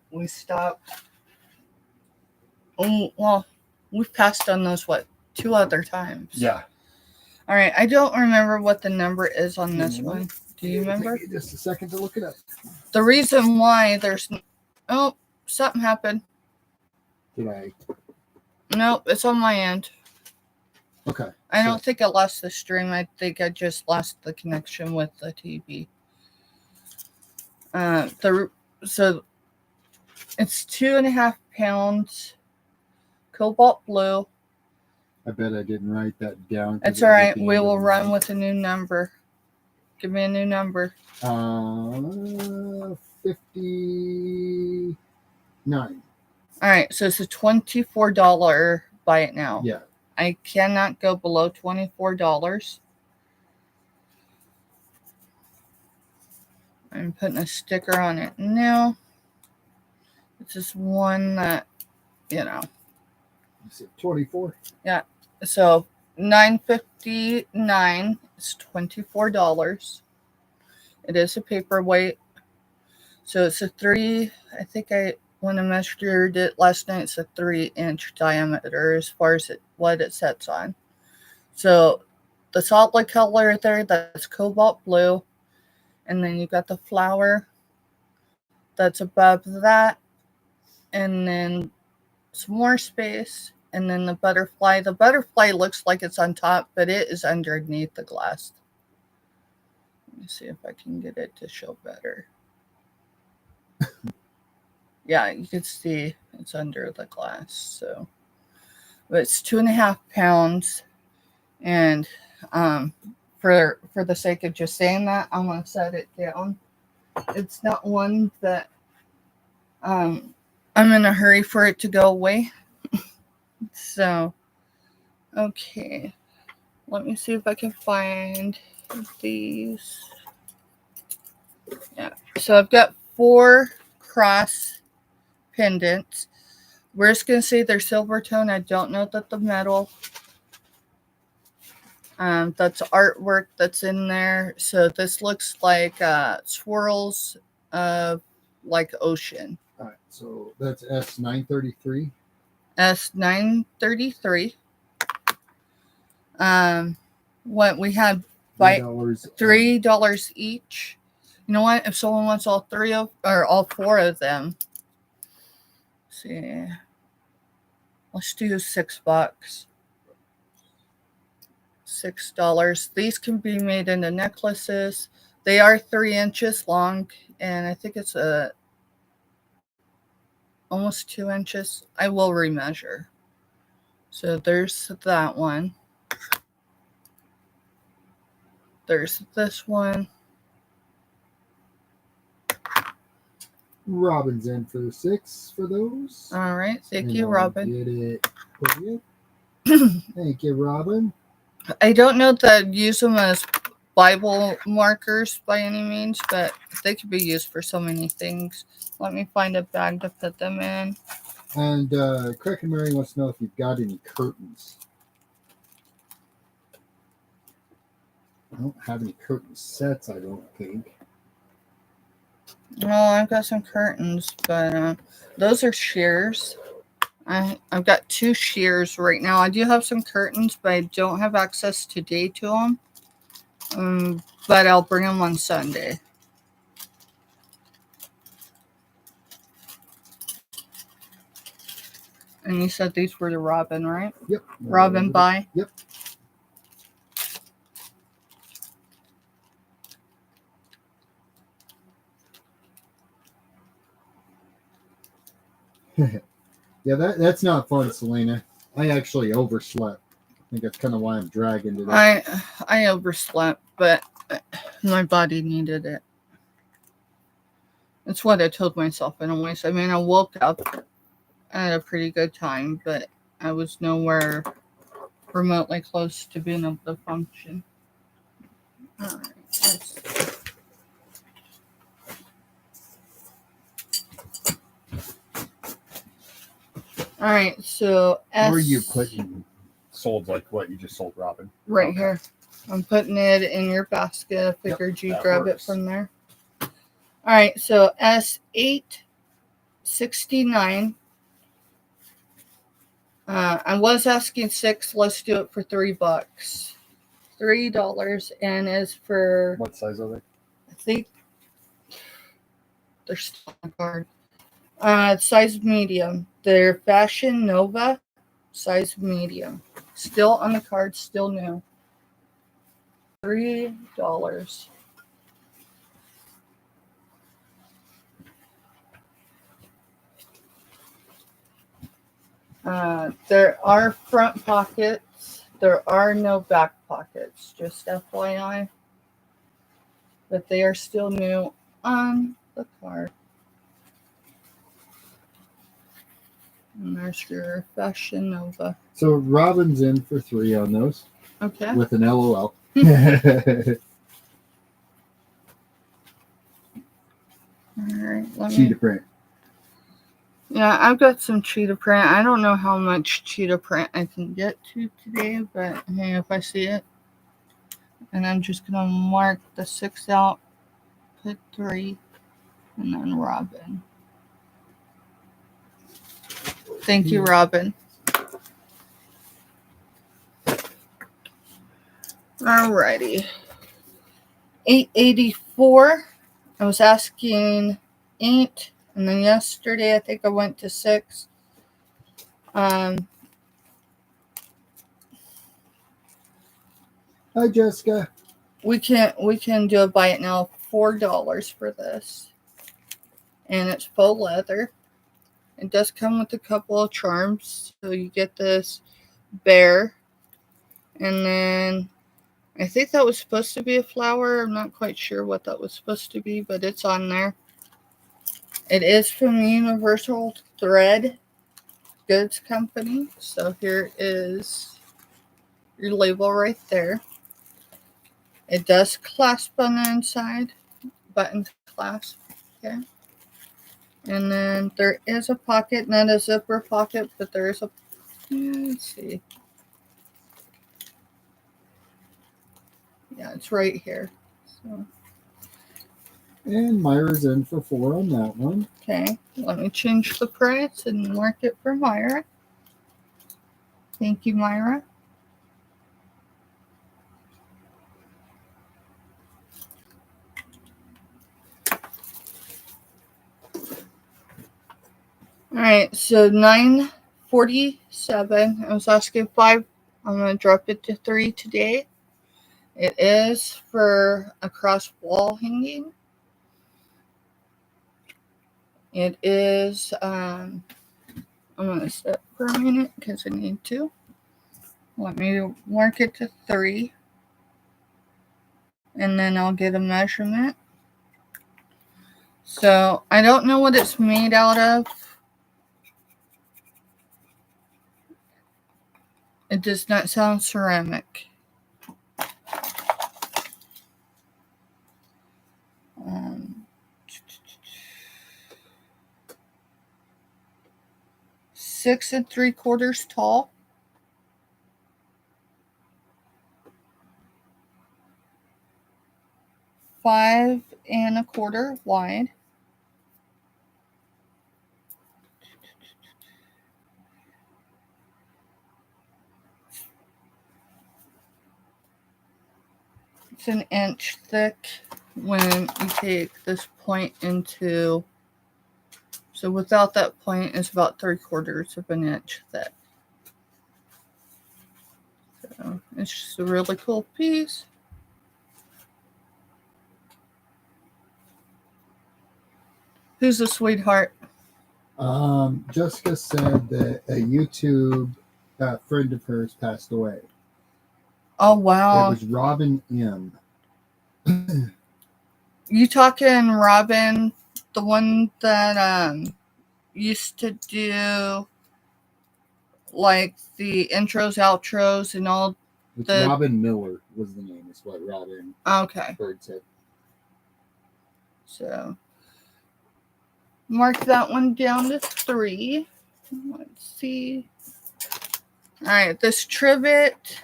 we stopped. Well, we've passed on those 2 other times. Yeah. All right, I don't remember what the number is on this one. Do you remember? Take me just a second to look it up. The reason why there's... Oh, something happened. Did I? Nope, it's on my end. Okay. I don't think I lost the stream. I think I just lost the connection with the TV. So it's 2.5 pounds. Cobalt blue. I bet I didn't write that down. It's all right. We will run with a new number. Give me a new number. 59. All right. So it's a $24 buy it now. Yeah. I cannot go below $24. I'm putting a sticker on it now. It's just one that, you know. You said 24? Yeah. So $9.59 is $24. It is a paperweight. So it's a 3, I think when I measured it last night, it's a 3-inch diameter as far as what it sets on. So the solid color there, that's cobalt blue. And then you got the flower that's above that. And then some more space. And then the butterfly. The butterfly looks like it's on top, but it is underneath the glass. Let me see if I can get it to show better. Yeah, you can see it's under the glass. So, but it's 2.5 pounds, and for the sake of just saying that, I'm gonna set it down. It's not one that I'm in a hurry for it to go away. So, okay, let me see if I can find these. Yeah, so I've got 4 cross pendants. We're just going to say they're silver tone. I don't know that the metal. That's artwork that's in there. So this looks like swirls of like ocean. All right, so that's S933. S933. What we had by $3 each. You know what? If someone wants all 4 of them, let's see. Let's do $6. $6. These can be made into necklaces. They are 3 inches long, and I think it's almost 2 inches. I will remeasure. So there's that one. There's this one. Robin's in for the 6 for those. All right. Thank you, Robin. Get it. Thank you, Robin. I don't know that I'd use them as Bible markers by any means, but they could be used for so many things. Let me find a bag to put them in. And Craig and Mary wants to know if you've got any curtains. I don't have any curtain sets, I don't think. Well, I've got some curtains, but those are shears. I've got 2 shears right now. I do have some curtains, but I don't have access today to them. But I'll bring them on Sunday. And you said these were the Robin, right? Yep. Robin buy? Yep. Yeah, that's not fun, Selena. I actually overslept. I think that's kind of why I'm dragging today. I overslept, but my body needed it. That's what I told myself anyways. I mean, I woke up at a pretty good time, but I was nowhere remotely close to being able to function. All right, so Where are you putting sold, like what you just sold, Robin? Right here. I'm putting it in your basket. I figured you'd grab it from there. All right, so S869. I was asking 6. Let's do it for $3. $3, and is for what size are they? I think they're still on the card. Size medium. They're Fashion Nova, size medium. Still on the card, still new. $3. There are front pockets. There are no back pockets, just FYI. But they are still new on the card. And there's your Fashion Nova. So Robin's in for 3 on those. Okay. With an LOL. All right. Cheetah print. Yeah, I've got some cheetah print. I don't know how much cheetah print I can get to today, but hey, if I see it. And I'm just going to mark the 6 out, put 3, and then Robin. Thank you, Robin. Alrighty. 884. I was asking 8, and then yesterday I think I went to 6. Hi, Jessica. We can do a buy it now, $4 for this, and it's faux leather. It does come with a couple of charms, so you get this bear, and then I think that was supposed to be a flower. I'm not quite sure what that was supposed to be, but it's on there. It is from Universal Thread Goods Company. So here is your label right there. It does clasp on the inside, button clasp. Okay. And then there is a pocket, not a zipper pocket, but there is a, let's see. Yeah, it's right here. So. And Myra's in for 4 on that one. Okay, let me change the price and mark it for Myra. Thank you, Myra. All right, so 947. I was asking 5. I'm going to drop it to 3 today. It is for a cross wall hanging. It is, I'm going to sit for a minute because I need to. Let me mark it to 3. And then I'll get a measurement. So I don't know what it's made out of. It does not sound ceramic. 6 3/4 tall. 5 1/4 wide. it's an inch thick when you take this point into, so without that point, it's about 3/4 of an inch thick. So it's just a really cool piece. Who's a sweetheart? Jessica said that a YouTube friend of hers passed away. Oh, wow. It was Robin M. You talking Robin, the one that used to do like the intros, outros, and all? It's Robin Miller was the name. Is what Robin Bird said. So mark that one down to 3. Let's see. All right, this trivet,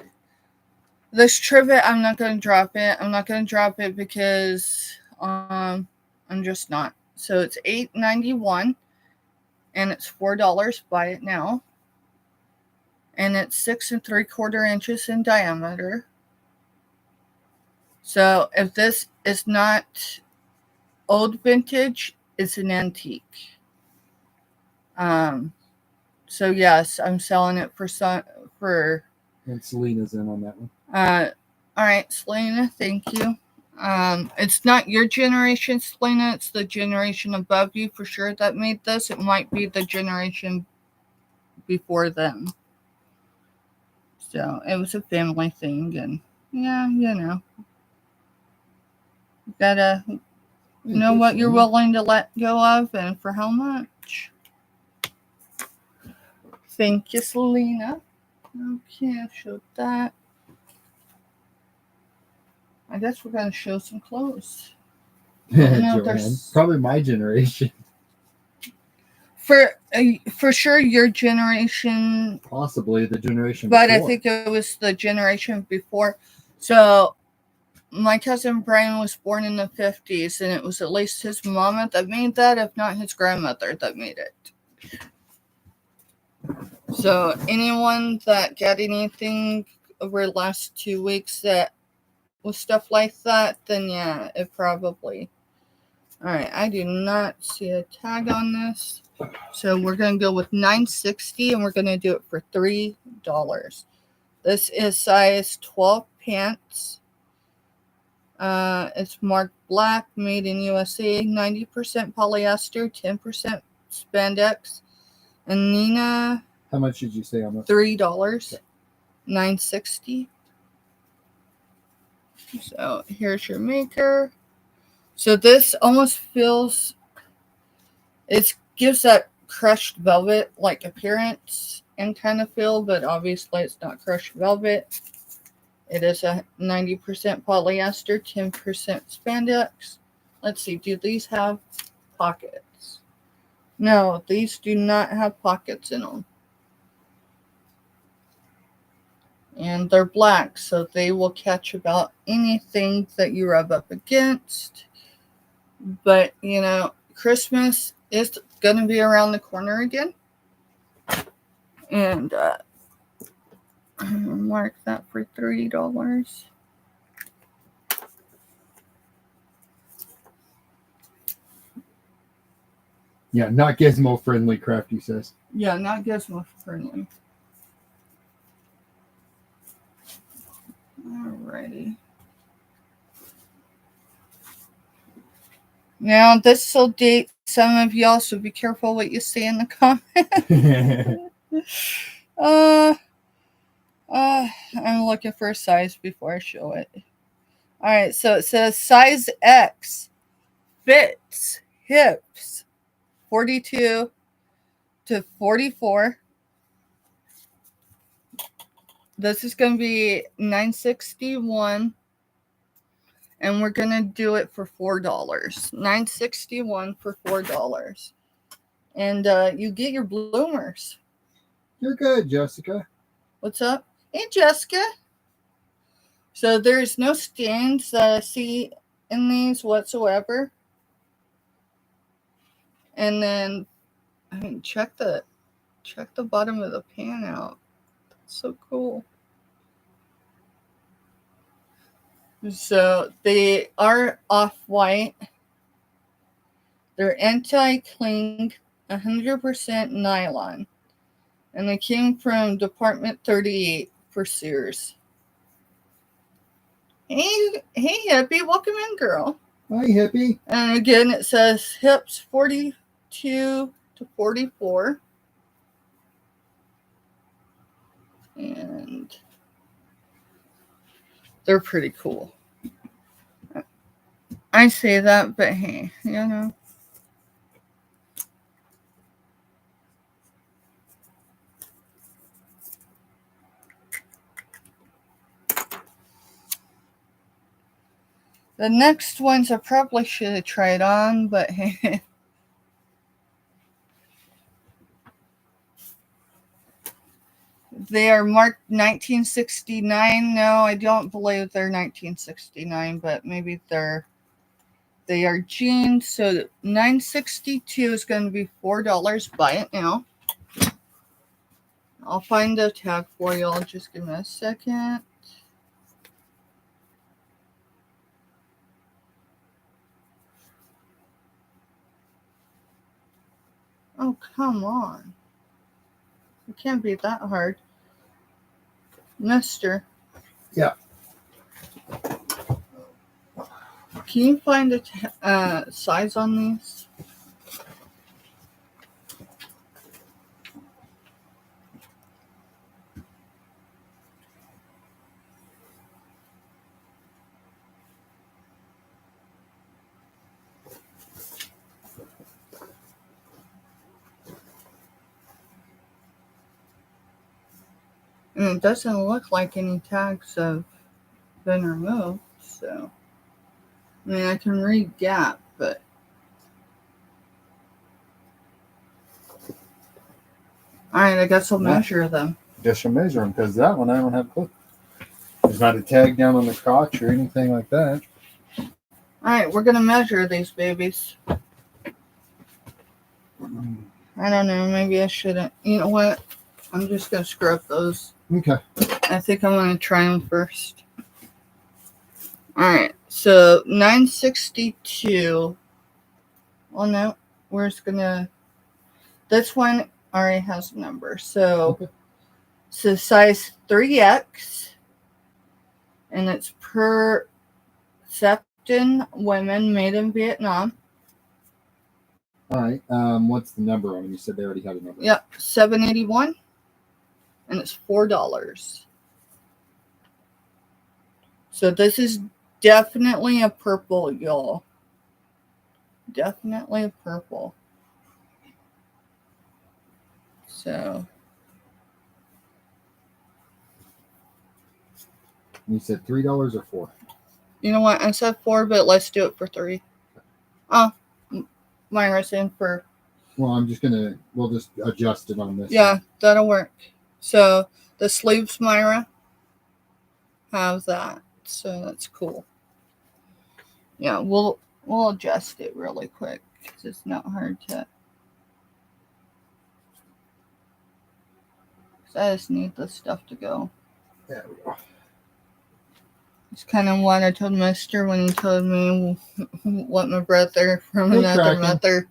I'm not going to drop it. I'm not going to drop it because I'm just not. So it's $8.91 and it's $4. Buy it now. And it's 6 3/4 inches in diameter. So if this is not old vintage, it's an antique. So yes, I'm selling it for. And Selena's in on that one. All right, Selena, thank you. It's not your generation, Selena. It's the generation above you for sure that made this. It might be the generation before them. So it was a family thing, and yeah, you know, you gotta know what you're willing to let go of and for how much. Thank you, Selena. Okay, I've showed that. I guess we're gonna show some clothes. Joanne, probably my generation. For sure, your generation. Possibly the generation but before. I think it was the generation before. So my cousin Brian was born in the 50s, and it was at least his mama that made that, if not his grandmother that made it. So anyone that got anything over the last 2 weeks that was stuff like that, then yeah, it probably. All right, I do not see a tag on this. So we're going to go with $9.60, and we're going to do it for $3. This is size 12 pants. It's marked black, made in USA, 90% polyester, 10% spandex. And Nina. How much did you say on this? $3. Okay. $9.60. So here's your maker. So this almost feels, it gives that crushed velvet like appearance and kind of feel, but obviously it's not crushed velvet. It is a 90% polyester, 10% spandex. Let's see, do these have pockets? No, these do not have pockets in them. And they're black, so they will catch about anything that you rub up against. But, you know, Christmas is going to be around the corner again. And mark that for $3. Yeah, not gizmo friendly, Crafty says. Yeah, not gizmo friendly. Alrighty. Now, this will date some of y'all, so be careful what you say in the comments. I'm looking for a size before I show it. Alright, so it says size X fits hips 42 to 44. This is going to be $9.61. And we're going to do it for $4. $9.61 for $4. And you get your bloomers. You're good, Jessica. What's up? Hey, Jessica. So there's no stains that I see in these whatsoever. And then, I mean, check the bottom of the pan out. That's so cool. So they are off-white. They're anti-cling, 100% nylon. And they came from Department 38 for Sears. Hey, hippie, welcome in, girl. Hi, hippie. And again, it says hips 42 to 44. And they're pretty cool. I say that, but hey, you know. The next ones I probably should have tried on, but hey. They are marked 1969. No, I don't believe they're 1969, but maybe they are jeans. So $9.62 is going to be $4. Buy it now. I'll find the tag for y'all. Just give me a second. Oh, come on. It can't be that hard. Mister. Yeah. Can you find the size on these? And it doesn't look like any tags have been removed, so I mean I can read Gap, but alright, I guess I'll measure them. Just to measure them, because that one I don't have a clue. There's not a tag down on the crotch or anything like that. Alright, we're gonna measure these babies. I don't know, maybe I shouldn't. You know what? I'm just gonna scrub those. Okay. I think I'm gonna try them first. Alright, so 962. Well, no, this one already has a number. So, so size 3X, and it's per Septon women made in Vietnam. All right. What's the number on them? You said they already had a number. Yep, 781, and it's $4. So this is definitely a purple, y'all. Definitely a purple. So. You said $3 or $4? You know what? I said 4, but let's do it for 3. Oh, Myra's in for. Well, we'll just adjust it on this. Yeah, one. That'll work. So the sleeves, Myra, have that. So that's cool. Yeah, we'll adjust it really quick because it's not hard to. I just need this stuff to go. There we go. It's kind of what I told Mister when he told me what my brother from another mother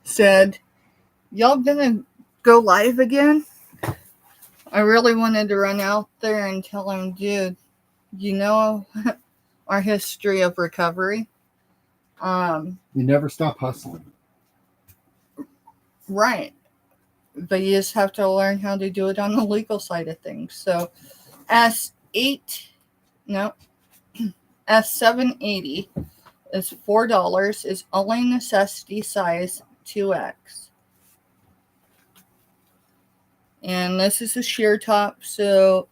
said. Y'all gonna go live again? I really wanted to run out there and tell him, dude, you know our history of recovery. You never stop hustling. Right. But you just have to learn how to do it on the legal side of things. So S780 is $4, is only necessity size 2X. And this is a sheer top, so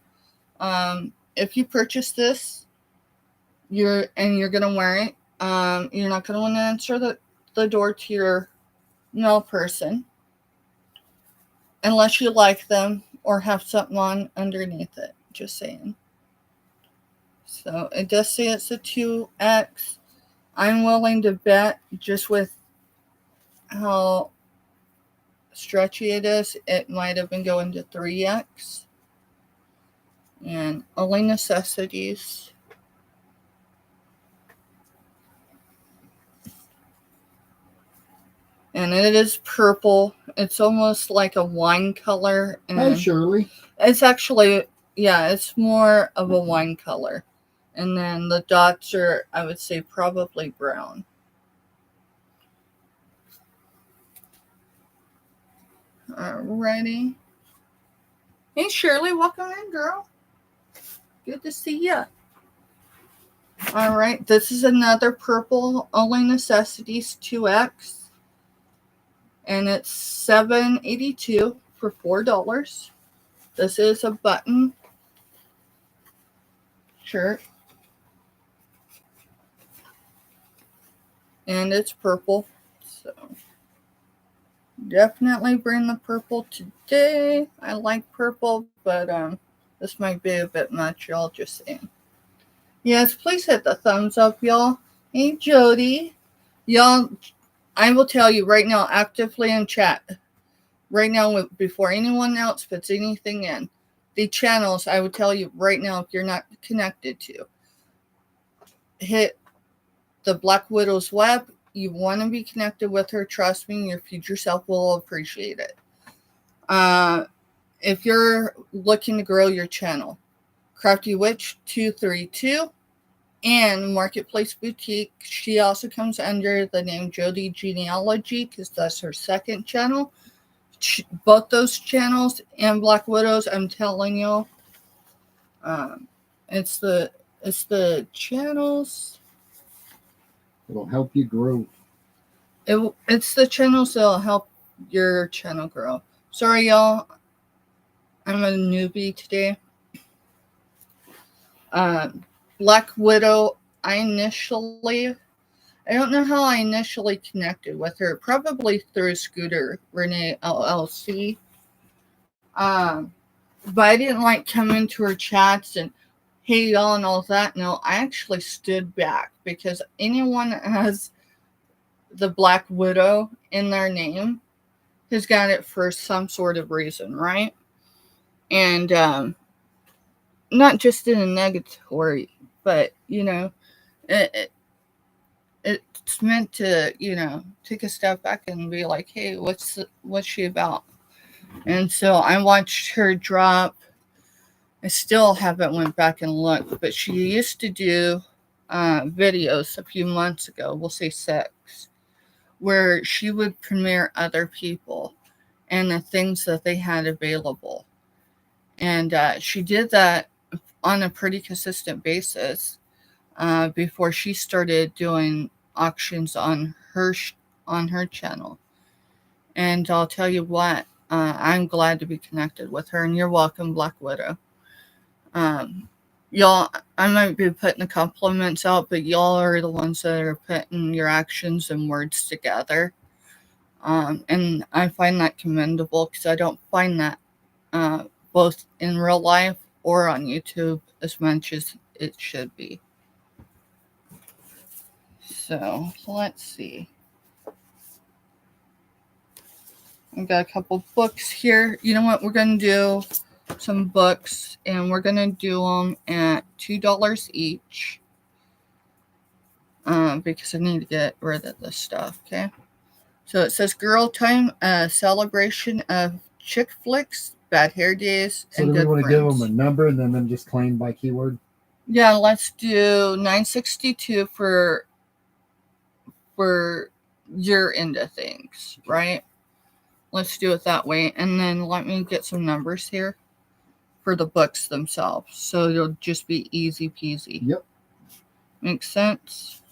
if you purchase this, you're gonna wear it. You're not gonna want to answer the door to your mail person unless you like them or have something on underneath it. Just saying. So it does say it's a 2X. I'm willing to bet, just with how stretchy it is, it might have been going to 3X. And only necessities. And it is purple. It's almost like a wine color. And Hi, Shirley. It's actually, yeah, it's more of a wine color. And then the dots are, I would say, probably brown. Alrighty. Hey, Shirley, welcome in, girl. Good to see ya. All right, this is another purple, Only Necessities 2X. And it's $7.82 for $4. This is a button shirt. And it's purple. So definitely bring the purple today. I like purple, but this might be a bit much, y'all, just saying. Yes, please hit the thumbs up, y'all. Hey, Jody. Y'all, I will tell you right now, actively in chat, right now, before anyone else puts anything in, the channels, I would tell you right now, if you're not connected to, hit the Black Widow's web. You want to be connected with her. Trust me, your future self will appreciate it. If you're looking to grow your channel, Crafty Witch 232 and Marketplace Boutique. She also comes under the name Jody Genealogy because that's her second channel. Both those channels and Black Widows, I'm telling you, it's the channels. It'll help you grow. It's the channels that'll help your channel grow. Sorry, y'all. I'm a newbie today. Black Widow, I don't know how I initially connected with her. Probably through Scooter Renee LLC. But I didn't like coming to her chats and hey y'all and all that. No, I actually stood back because anyone that has the Black Widow in their name has got it for some sort of reason, right? And not just in a negatory, but it's meant to take a step back and be like, hey, what's she about? And so I watched her drop. I still haven't went back and looked, but she used to do videos a few months ago, we'll say 6, where she would premiere other people and the things that they had available. And she did that on a pretty consistent basis before she started doing auctions on her channel. And I'll tell you what, I'm glad to be connected with her, and you're welcome, Black Widow. Y'all, I might be putting the compliments out, but y'all are the ones that are putting your actions and words together. And I find that commendable because I don't find that both in real life or on YouTube as much as it should be. So let's see. I've got a couple books here. You know what? We're going to do some books, and we're going to do them at $2 each because I need to get rid of this stuff, okay? So it says Girl Time, a celebration of chick flicks, bad hair days, and good friends. So do we want to give them a number and then just claim by keyword? Yeah, let's do 962 for you're into things, right? Let's do it that way. And then let me get some numbers here for the books themselves. So it'll just be easy peasy. Yep. Makes sense?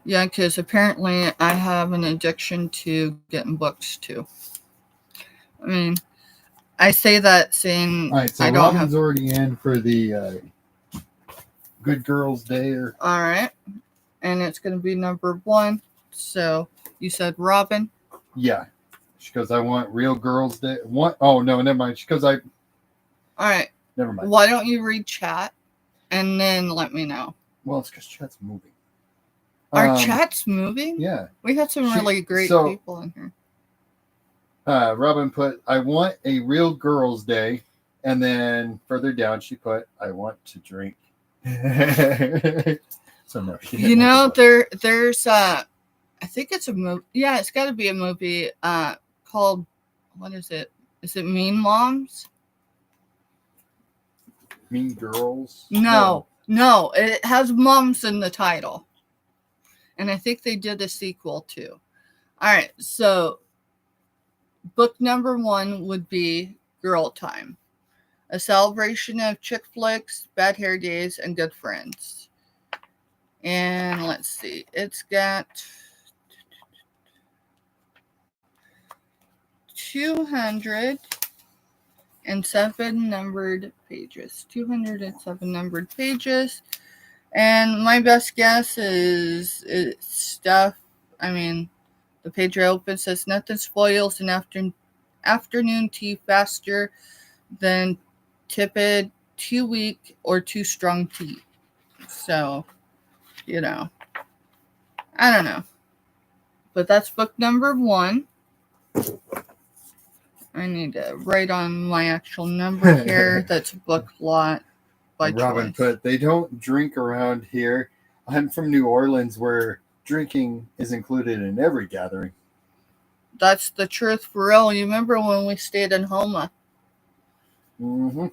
Yeah, because apparently I have an addiction to getting books too. I mean, I say that saying all right, so I don't Robin's already in for the Good Girls Day. All right. And it's going to be number 1. So you said Robin? Yeah. She goes, I want Real Girls Day. What? Oh, no, never mind. She goes, all right. Never mind. Why don't you read chat and then let me know? Well, it's because chat's moving. Our chat's moving? Yeah. We had some really great people in here. Robin put, I want a Real Girls Day. And then further down, she put, I want to drink. You know, there's I think it's a movie. Yeah, it's got to be a movie called, what is it? Is it Mean Moms? Mean Girls? No, it has moms in the title. And I think they did a sequel too. All right, so book number 1 would be Girl Time, a celebration of chick flicks, bad hair days, and good friends. And let's see, it's got 207 numbered pages. 207 numbered pages. And my best guess is it's stuff. I mean, the page I open says nothing spoils an afternoon tea faster than tepid, too weak, or too strong tea. So, you know, I don't know. But that's book number 1. I need to write on my actual number here. That's book lot by Robin choice. put, they don't drink around here. I'm from New Orleans, where drinking is included in every gathering. That's the truth for real. You remember when we stayed in Homa? Mm-hmm.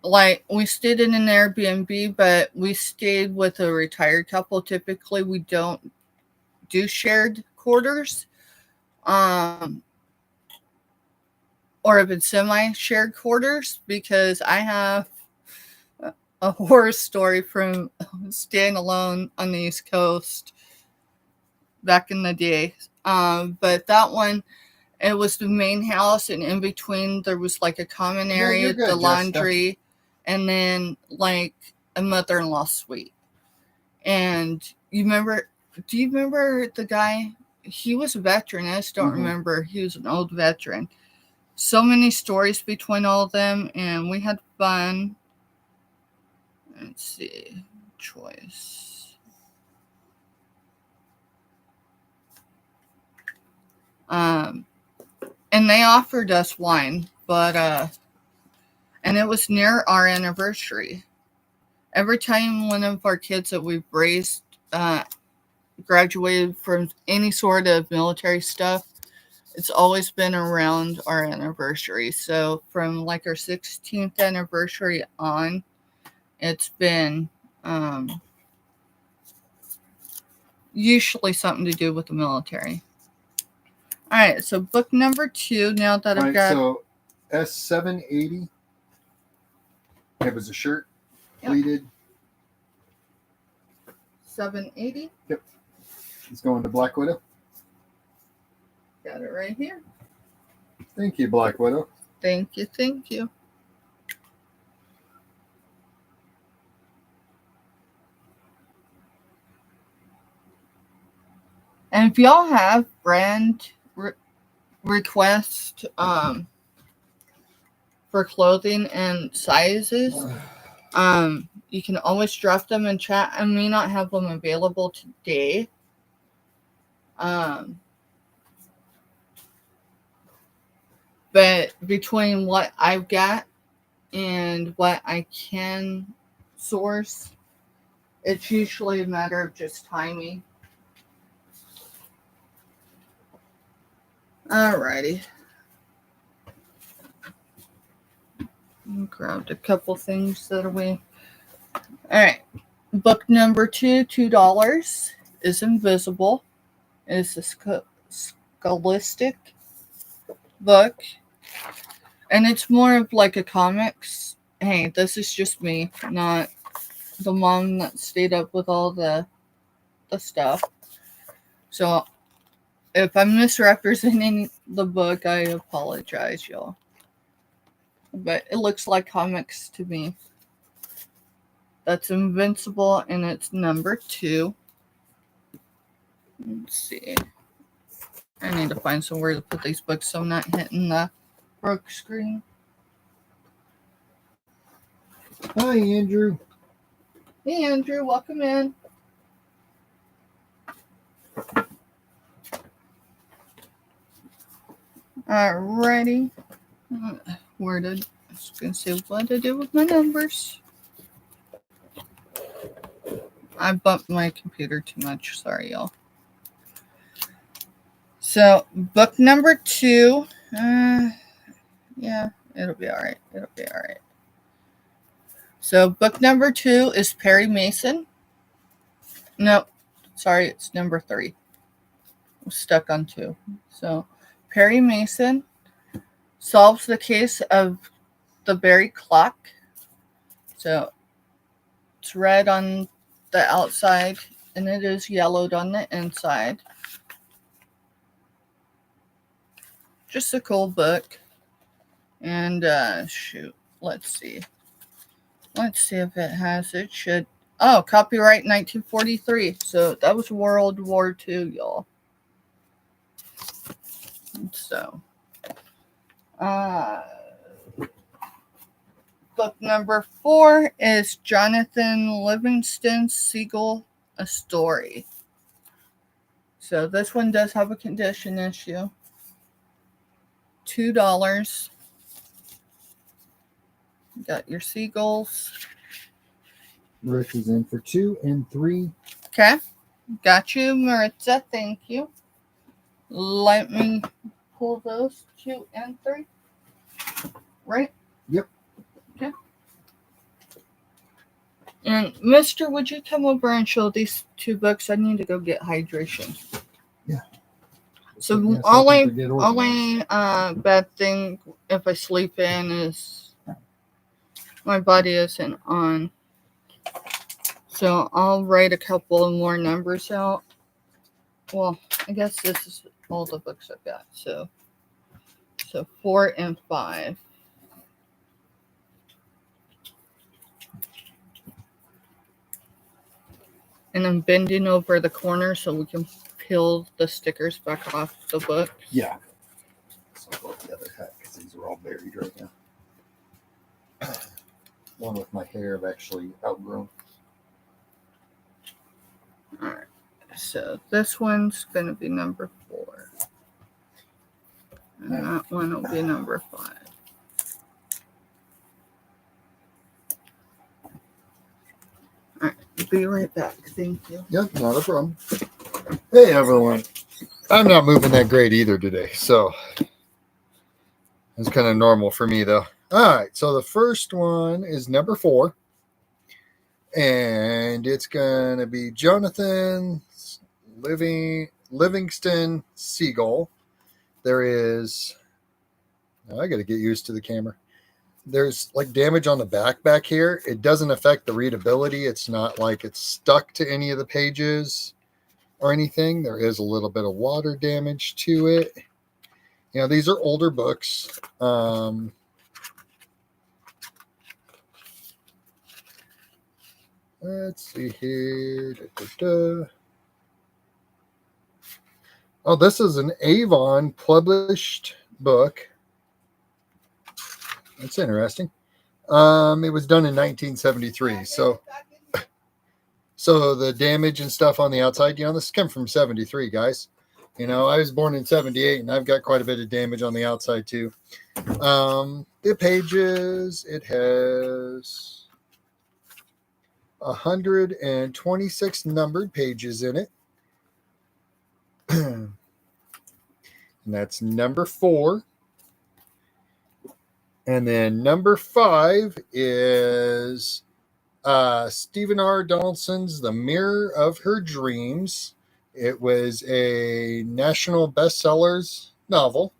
Like, we stayed in an Airbnb, but we stayed with a retired couple. Typically, we don't do shared quarters. Or even semi-shared quarters, because I have a horror story from staying alone on the East Coast back in the day. But that one, it was the main house, and in between there was like a common area, the laundry, and then like a mother-in-law suite. And do you remember the guy? He was a veteran. I just don't remember. He was an old veteran. So many stories between all of them, and we had fun. Let's see. Choice. And they offered us wine, but and it was near our anniversary. Every time one of our kids that we've raised graduated from any sort of military stuff, it's always been around our anniversary. So from like our 16th anniversary on, it's been usually something to do with the military. All right, so book number 2. Now that I've got. So S780. It was a shirt, pleated. 780. Yep. It's going to Black Widow. Got it right here. Thank you, Black Widow. Thank you. And if y'all have brand requests for clothing and sizes, you can always drop them in chat. I may not have them available today. But between what I've got and what I can source, it's usually a matter of just timing. Alrighty. I grabbed a couple things that we. Alright. Book number 2, $2, is Invisible. It's a scholastic book. And it's more of like a comics. Hey, this is just me, not the mom that stayed up with all the stuff. So if I'm misrepresenting the book, I apologize, y'all. But it looks like comics to me. That's Invincible, and it's number 2. Let's see. I need to find somewhere to put these books so I'm not hitting the broke screen. Hi, Andrew. Hey, Andrew. Welcome in. Alrighty. I was going to say what to do with my numbers. I bumped my computer too much. Sorry, y'all. So, book number 2. Yeah, it'll be alright. It'll be alright. So, book number 2 is Perry Mason. No, sorry, it's number 3. I'm stuck on 2. So, Perry Mason solves the case of the Berry clock. So, it's red on the outside and it is yellowed on the inside. Just a cool book. And shoot, let's see if it has. It should. Oh, copyright 1943. So that was World War II, y'all. So book number 4 is Jonathan Livingston Seagull, A Story. So this one does have a condition issue. $2. Got your seagulls. Rick is in for 2 and 3. Okay. Got you, Maritza. Thank you. Let me pull those 2 and 3. Right? Yep. Okay. And Mister, would you come over and show these 2 books? I need to go get hydration. Yeah. So only bad thing if I sleep in is my body isn't on. So I'll write a couple of more numbers out. Well, I guess this is all the books I've got. So 4 and 5. And I'm bending over the corner so we can peel the stickers back off the book. Yeah. So I'll go the other hat because these are all buried right now. One with my hair I've actually outgrown. Alright. So this one's going to be number 4. And that one will be number 5. Alright. Be right back. Thank you. Yep, not a problem. Hey, everyone. I'm not moving that great either today, so it's kind of normal for me, though. All right, so the first one is number 4, and it's going to be Jonathan Livingston Seagull. There is, I got to get used to the camera. There's like damage on the back here. It doesn't affect the readability. It's not like it's stuck to any of the pages or anything. There is a little bit of water damage to it. You know, these are older books. Let's see here. Oh, this is an Avon published book. That's interesting. It was done in 1973. So the damage and stuff on the outside, you know, this came from 73, guys. You know, I was born in 78 and I've got quite a bit of damage on the outside too. The pages, it has 126 numbered pages in it. And that's number 4. And then number 5 is Stephen R. Donaldson's The Mirror of Her Dreams. It was a national bestsellers novel.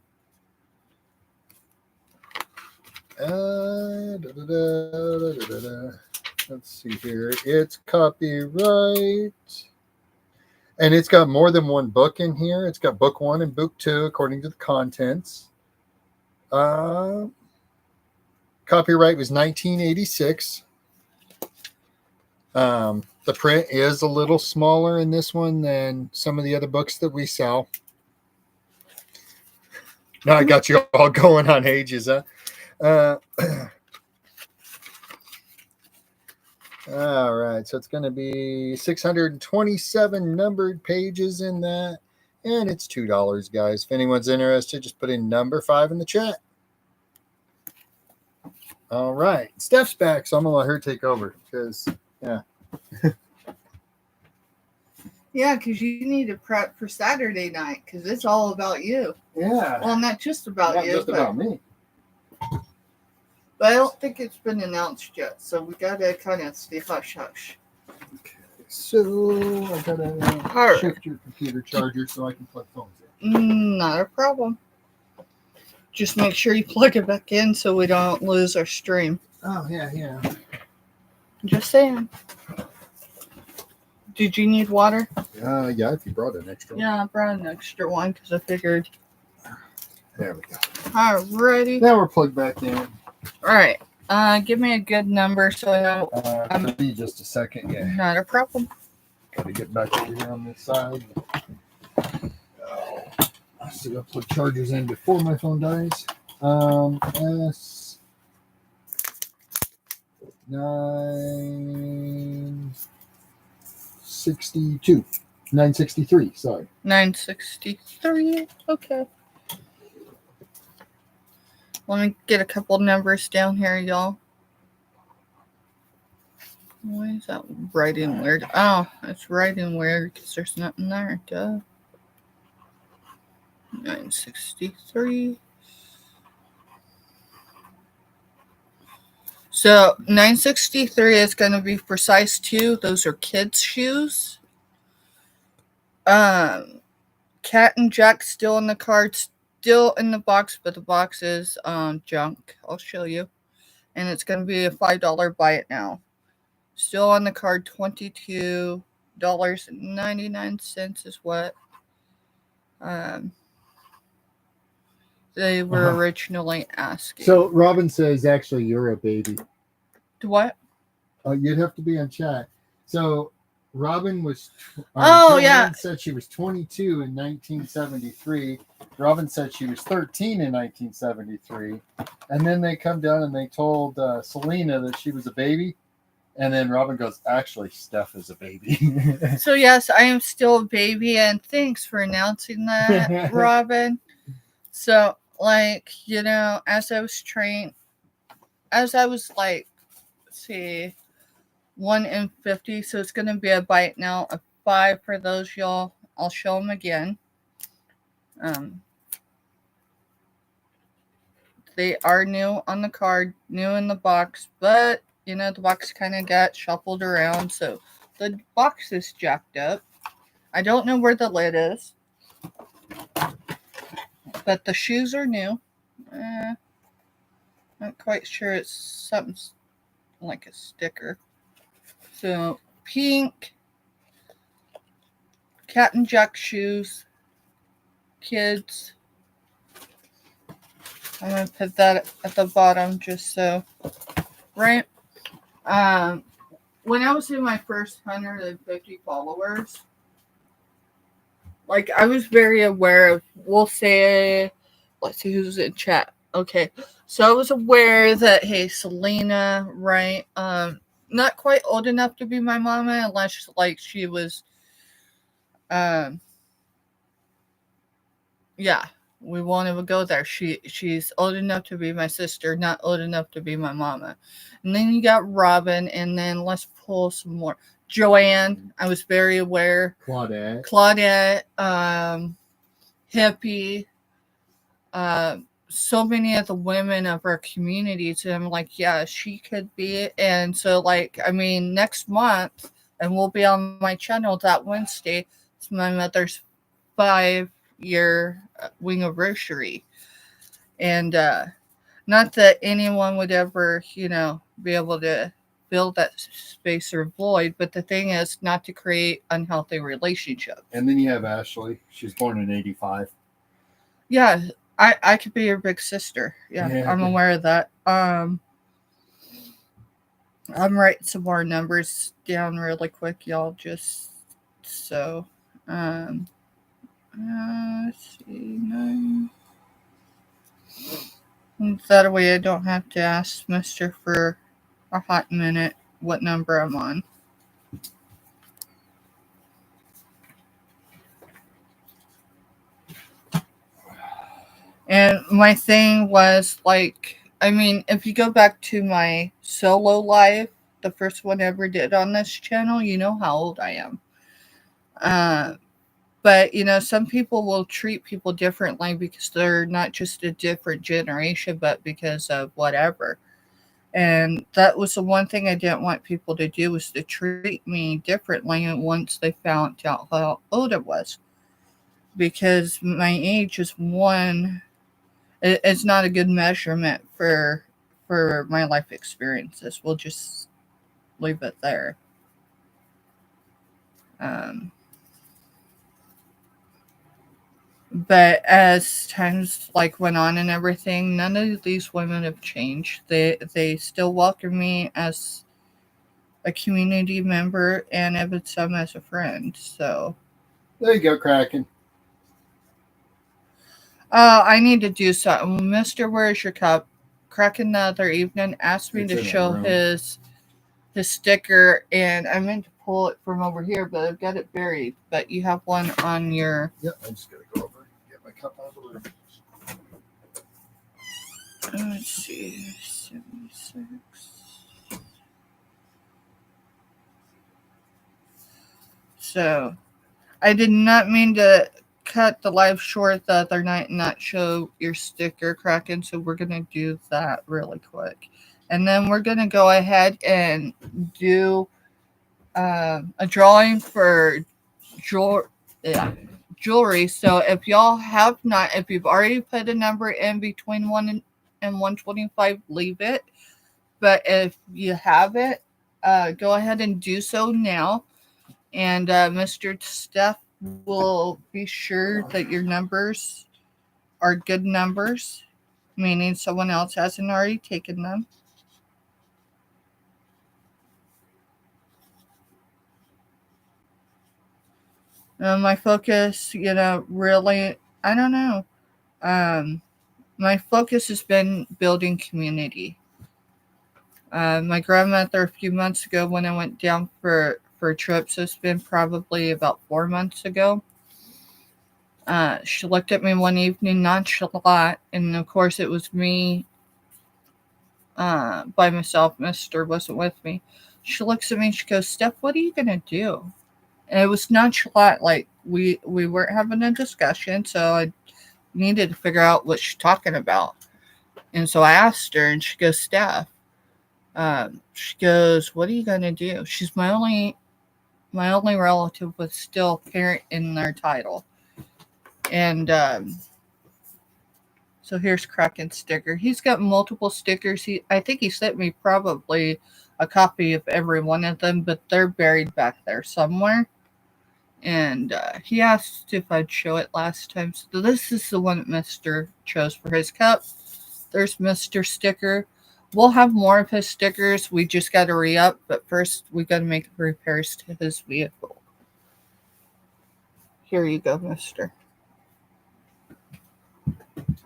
Let's see here. It's copyright. And it's got more than one book in here. It's got book 1 and book 2 according to the contents. Copyright was 1986. The print is a little smaller in this one than some of the other books that we sell. Now I got you all going on ages, huh? All right, so it's going to be 627 numbered pages in that, and it's $2, guys. If anyone's interested, just put in number 5 in the chat. All right, Steph's back, so I'm going to let her take over because, yeah. Yeah, because you need to prep for Saturday night because it's all about you. Yeah. Well, not just about Not you, just about me. but I don't think it's been announced yet, so we gotta kind of stay hush hush. Okay, so I gotta shift your computer charger so I can plug phones in. Not a problem. Just make sure you plug it back in so we don't lose our stream. Oh, yeah. Just saying. Did you need water? Yeah, if you brought an extra one. Yeah, I brought an extra one because I figured. There we go. Alrighty. Now we're plugged back in. Alright. Give me a good number so I know. It'll be just a second, yeah. Not a problem. Gotta get back over here on this side. I still gotta plug chargers in before my phone dies. S 962. 963, sorry. 963. Okay. Let me get a couple numbers down here, y'all. Why is that writing weird? Oh, it's writing weird because there's nothing there. Duh. 963. So 963 is going to be for size 2. Those are kids' shoes. Cat and Jack still in the card, still in the box, but the box is junk. I'll show you. And it's going to be a $5 buy it now. Still on the card, $22.99 is what they were originally asking. So Robin says, actually, you're a baby. What? You'd have to be on chat. So Robin was. Yeah. Said she was 22 in 1973. Robin said she was 13 in 1973, and then they come down and they told Selena that she was a baby, and then Robin goes, "Actually, Steph is a baby." So yes, I am still a baby, and thanks for announcing that, Robin. So as I was trained, as I was let's see, 1 in 50, so it's gonna be a bite now, a 5 for those y'all. I'll show them again. They are new on the card, new in the box, but the box kind of got shuffled around, so the box is jacked up. I don't know where the lid is, but the shoes are new. Not quite sure. It's something like a sticker. So pink Cat and Jack shoes, kids. I'm gonna put that at the bottom just so, right? When I was in my first 150 followers, I was very aware of, we'll say, let's see who's in chat. Okay, so I was aware that, hey, Selena, right? Not quite old enough to be my mama unless she was, yeah. We won't even go there. She's old enough to be my sister, not old enough to be my mama. And then you got Robin, and then let's pull some more. Joanne, I was very aware. Claudette, Hippie, so many of the women of our communities, and I'm like, yeah, she could be it. And so, next month, and we'll be on my channel that Wednesday, it's my mother's 5-year wing-anniversary. And not that anyone would ever, be able to fill that space or void, but the thing is not to create unhealthy relationships. And then you have Ashley. She was born in 85. Yeah, I could be your big sister. Yeah, I'm aware of that. I'm writing some more numbers down really quick, y'all, just so. Let's see, 9. That way I don't have to ask Mister for a hot minute what number I'm on. And my thing was if you go back to my solo live, the first one I ever did on this channel, you know how old I am. Uh, but some people will treat people differently because they're not just a different generation, but because of whatever. And that was the one thing I didn't want people to do, was to treat me differently once they found out how old I was. Because my age is it's not a good measurement for my life experiences. We'll just leave it there. Um, but as times went on and everything, none of these women have changed. They still welcome me as a community member and even some as a friend. So There you go, Kraken. I need to do something. Mister, where's your cup? Kraken the other evening asked me It's to in that show room. his sticker, and I meant to pull it from over here, but I've got it buried. But you have one on your. Yep, I'm just gonna go over and get my cup out of the room. Let's see, 76. So I did not mean to cut the live short the other night and not show your sticker, Kraken. So we're gonna do that really quick, and then we're gonna go ahead and do a drawing for jewel, yeah, jewelry. So if you've already put a number in between 1 and 125, leave it. But if you haven't, go ahead and do so now. And Mr. Steph will be sure that your numbers are good numbers, meaning someone else hasn't already taken them. My focus, really, I don't know. Um, my focus has been building community. My grandmother, a few months ago, when I went down for a trip, so it's been probably about 4 months ago. She looked at me one evening nonchalant, and of course it was me by myself. Mister wasn't with me. She looks at me and she goes, "Steph, what are you gonna do?" And it was nonchalant, like we weren't having a discussion, so I needed to figure out what she's talking about. And so I asked her, and she goes, "Steph." She goes, "What are you gonna do?" She's my only relative with still parent in their title, and so here's Kraken's sticker. He's got multiple stickers. I think he sent me probably a copy of every one of them, but they're buried back there somewhere. And he asked if I'd show it last time. So this is the one that Mister chose for his cup. There's Mr. Sticker. We'll have more of his stickers. We just got to re up, but first we got to make repairs to his vehicle. Here you go, Mister.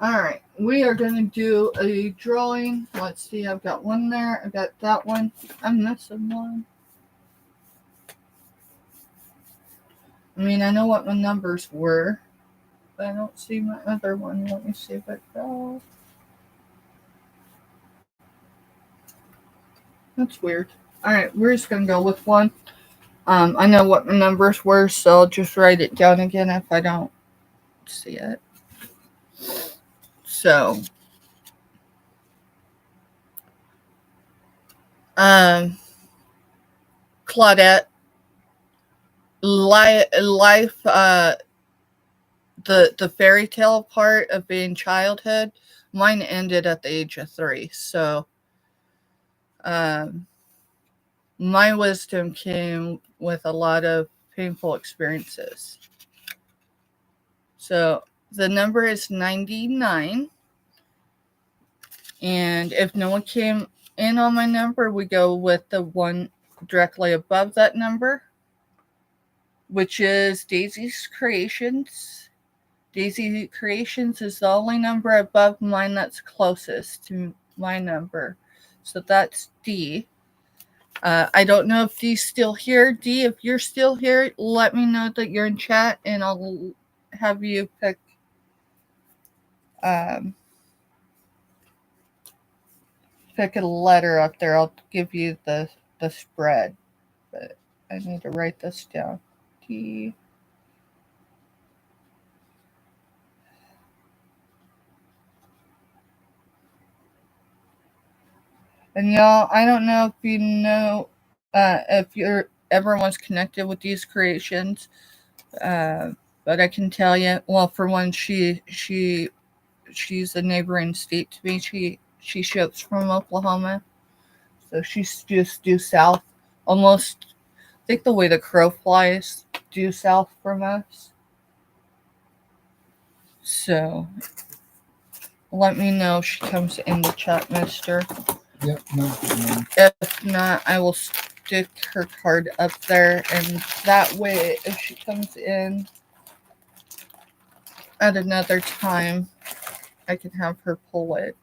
All right, we are going to do a drawing. Let's see, I've got one there. I got that one. I'm missing one. I mean, I know what my numbers were, but I don't see my other one. Let me see if I got. That's weird. All right, we're just going to go with one. I know what my numbers were, so I'll just write it down again if I don't see it. So, um, Claudette, life, the fairy tale part of being childhood, mine ended at the age of 3. So, um, my wisdom came with a lot of painful experiences. So, the number is 99. And if no one came in on my number, we go with the one directly above that number, which is Daisy's Creations. Daisy Creations is the only number above mine that's closest to my number. So that's D. I don't know if D's still here. D, if you're still here, let me know that you're in chat, and I'll have you um, pick a letter up there. I'll give you the spread, but I need to write this down. D. And y'all, I don't know if you know, if you're everyone's connected with these creations, uh, but I can tell you. Well, for one, she's a neighboring state to me. She ships from Oklahoma, so she's just due south, almost. I think the way the crow flies, due south from us. So let me know if she comes in the chat, Mister. Yep, no problem. If not, I will stick her card up there, and that way, if she comes in at another time, I can have her pull it.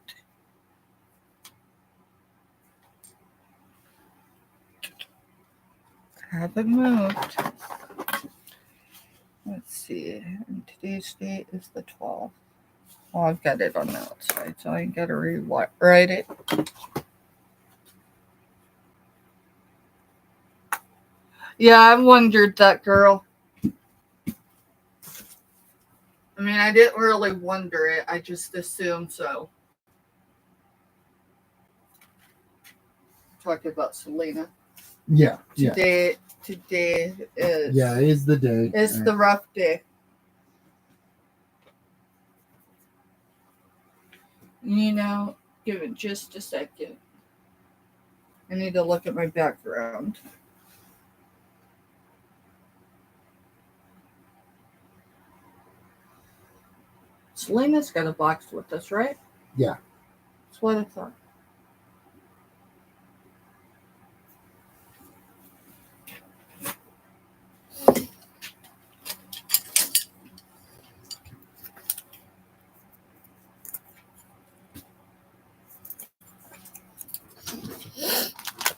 Haven't moved. Let's see. And today's date is the 12th. Oh, I've got it on the outside, so I gotta rewrite it. Yeah, I wondered that, girl. I mean, I didn't really wonder it. I just assumed so. Talking about Selena. Yeah. Today is. Yeah, it is the day. It's the rough day. You know, give it just a second. I need to look at my background. Selena's got a box with us, right? Yeah. That's what I thought.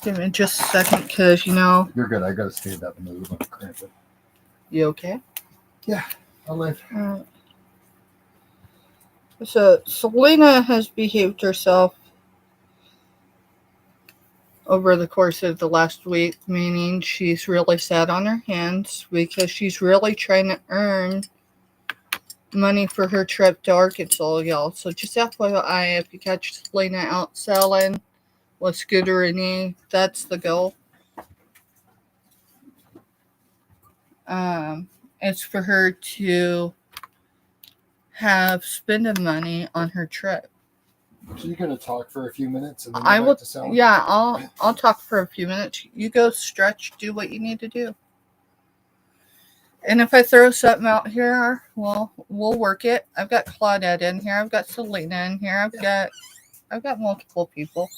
Give me just a second, because, you know. You're good. I got to stand up and move. I'm cramping. You okay? Yeah, I'll live. So, Selena has behaved herself over the course of the last week, meaning she's really sat on her hands because she's really trying to earn money for her trip to Arkansas, y'all. So just FYI, if you catch Selena out selling with Scooter and E, that's the goal. It's for her to have spending money on her trip. So you're gonna talk for a few minutes and then I will. to sell? Yeah, I'll talk for a few minutes. You go stretch, do what you need to do. And if I throw something out here, well, we'll work it. I've got Claudette in here. I've got Selena in here. I've got multiple people.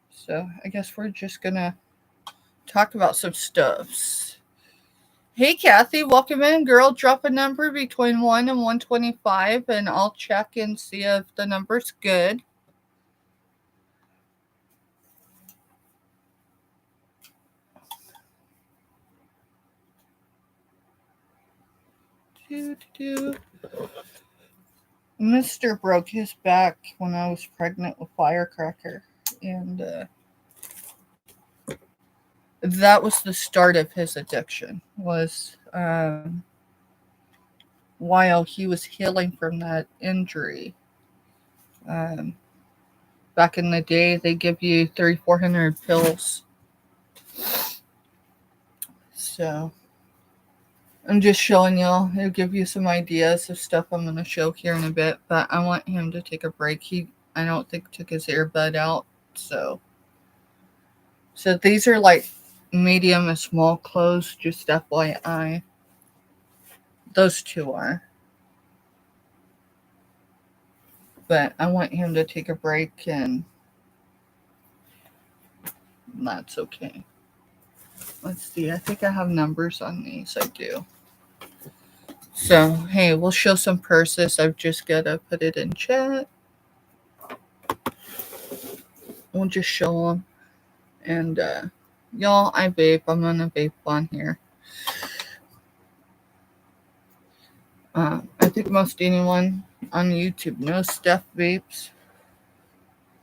So I guess we're just gonna talk about some stuffs. Hey Kathy, welcome in, girl. Drop a number between 1 and 125 and I'll check and see if the number's good. Mr. broke his back when I was pregnant with Firecracker, and that was the start of his addiction. Was while he was healing from that injury. Back in the day, they give you 300-400 pills. So I'm just showing y'all. It'll give you some ideas of stuff I'm going to show here in a bit. But I want him to take a break. I don't think, took his earbud out. So these are like medium and small clothes, just FYI. Those two are. But I want him to take a break, and that's okay. Let's see. I think I have numbers on these. I do. So, hey, we'll show some purses. I've just got to put it in chat. We'll just show them. And, y'all, I vape. I'm going to vape on here. I think most anyone on YouTube knows Steph vapes.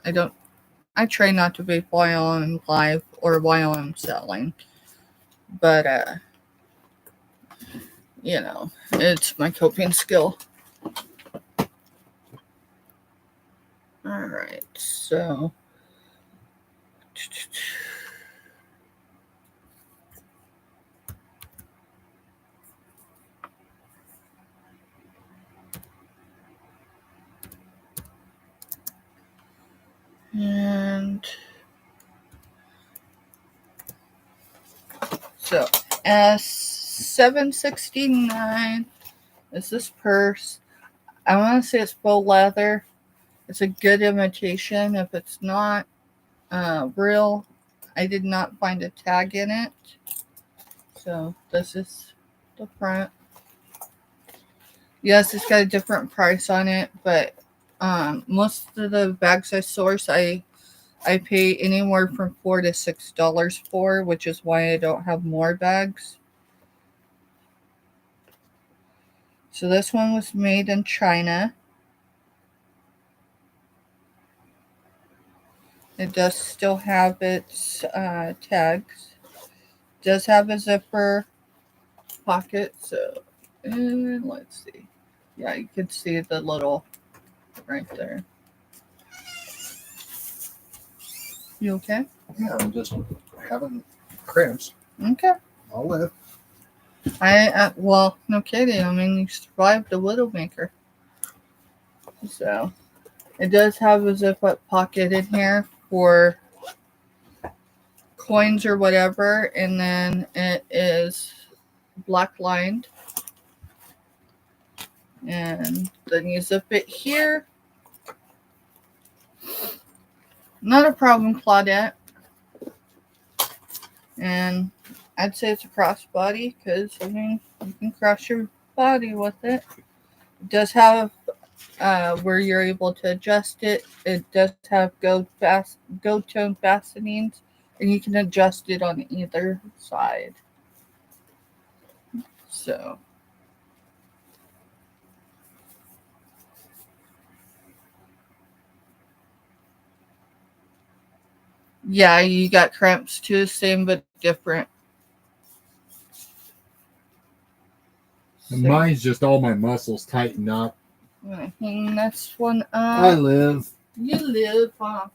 I try not to vape while I'm live or while I'm selling. But, you know, it's my coping skill. All right, so and so S769 is this purse. I want to say it's faux leather. It's a good imitation. If it's not real, I did not find a tag in it. So this is the front. Yes, it's got a different price on it, but most of the bags I source, I pay anywhere from $4 to $6 for, which is why I don't have more bags. So this one was made in China. It does still have its tags. It does have a zipper pocket. So, and let's see. Yeah, you can see the little right there. You okay? Yeah, I'm just having cramps. Okay. I'll live. Well, no kidding. I mean, you survived the Widowmaker. So, it does have a zip up pocket in here for coins or whatever, and then it is black lined. And then you zip it here. Not a problem, Claudette. And I'd say it's a crossbody because, I mean, you can cross your body with it. It does have where you're able to adjust it. It does have gold tone fastenings, and you can adjust it on either side. So, yeah, you got cramps too, same but different. And mine's just all my muscles tighten up. I'm gonna hang this one I up. live. You live, huh?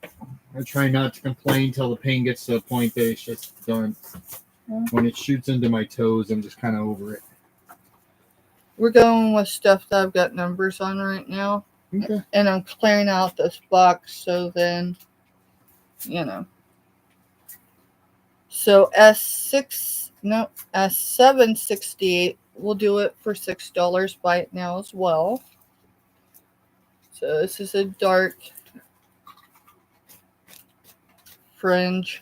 I try not to complain till the pain gets to a point that it's just done. When it shoots into my toes, I'm just kind of over it. We're going with stuff that I've got numbers on right now. Okay. And I'm clearing out this box so then, you know. So S768, we'll do it for $6. Buy it now as well. So this is a dark fringe.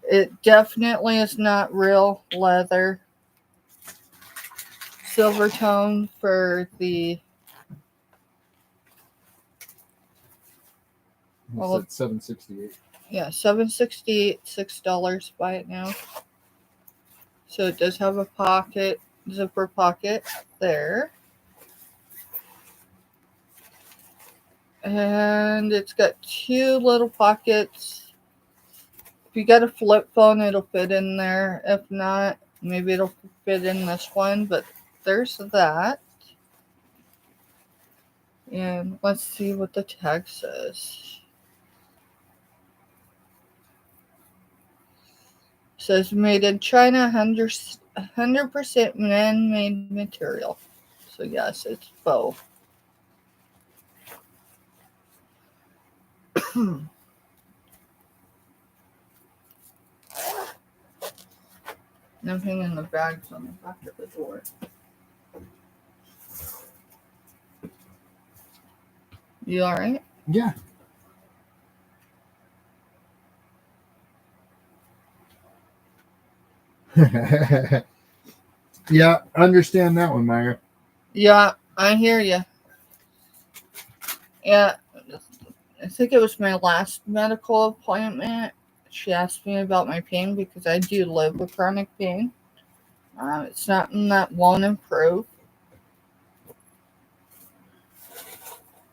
It definitely is not real leather. Silver tone for the Well, it's at $7.68. Yeah, $7.68, $6. Buy it now. So it does have a pocket, zipper pocket there. And it's got two little pockets. If you got a flip phone, it'll fit in there. If not, maybe it'll fit in this one, but there's that. And let's see what the tag says. It says made in China, 100% man-made material. So yes, it's faux. Nothing in the bags on the back of the door. You alright? Yeah. Yeah, I understand that one, Myra. Yeah, I hear you. Yeah, I think it was my last medical appointment. She asked me about my pain because I do live with chronic pain. It's nothing that won't improve.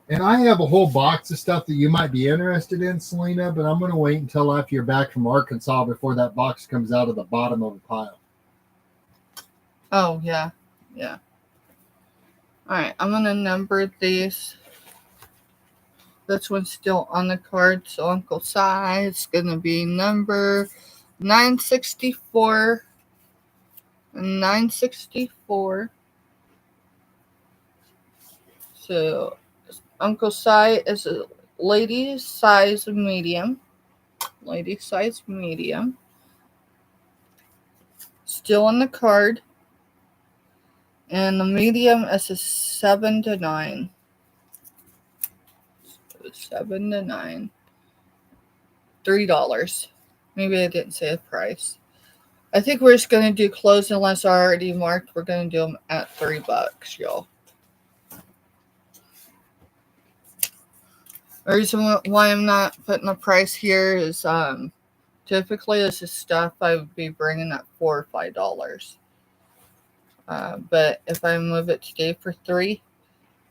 And I have a whole box of stuff that you might be interested in, Selena, but I'm going to wait until after you're back from Arkansas before that box comes out of the bottom of the pile. Oh, yeah. Yeah. Alright, I'm going to number these. This one's still on the card, so Uncle Si is going to be number 964. 964. So Uncle Si is a lady size medium. Lady size medium. Still on the card. And the medium is a 7 to 9. 7 to 9. $3. Maybe I didn't say the price. I think we're just going to do clothes unless I already marked. We're going to do them at $3, y'all. The reason why I'm not putting the price here is typically this is stuff I would be bringing at $4 or $5. But if I move it today for $3,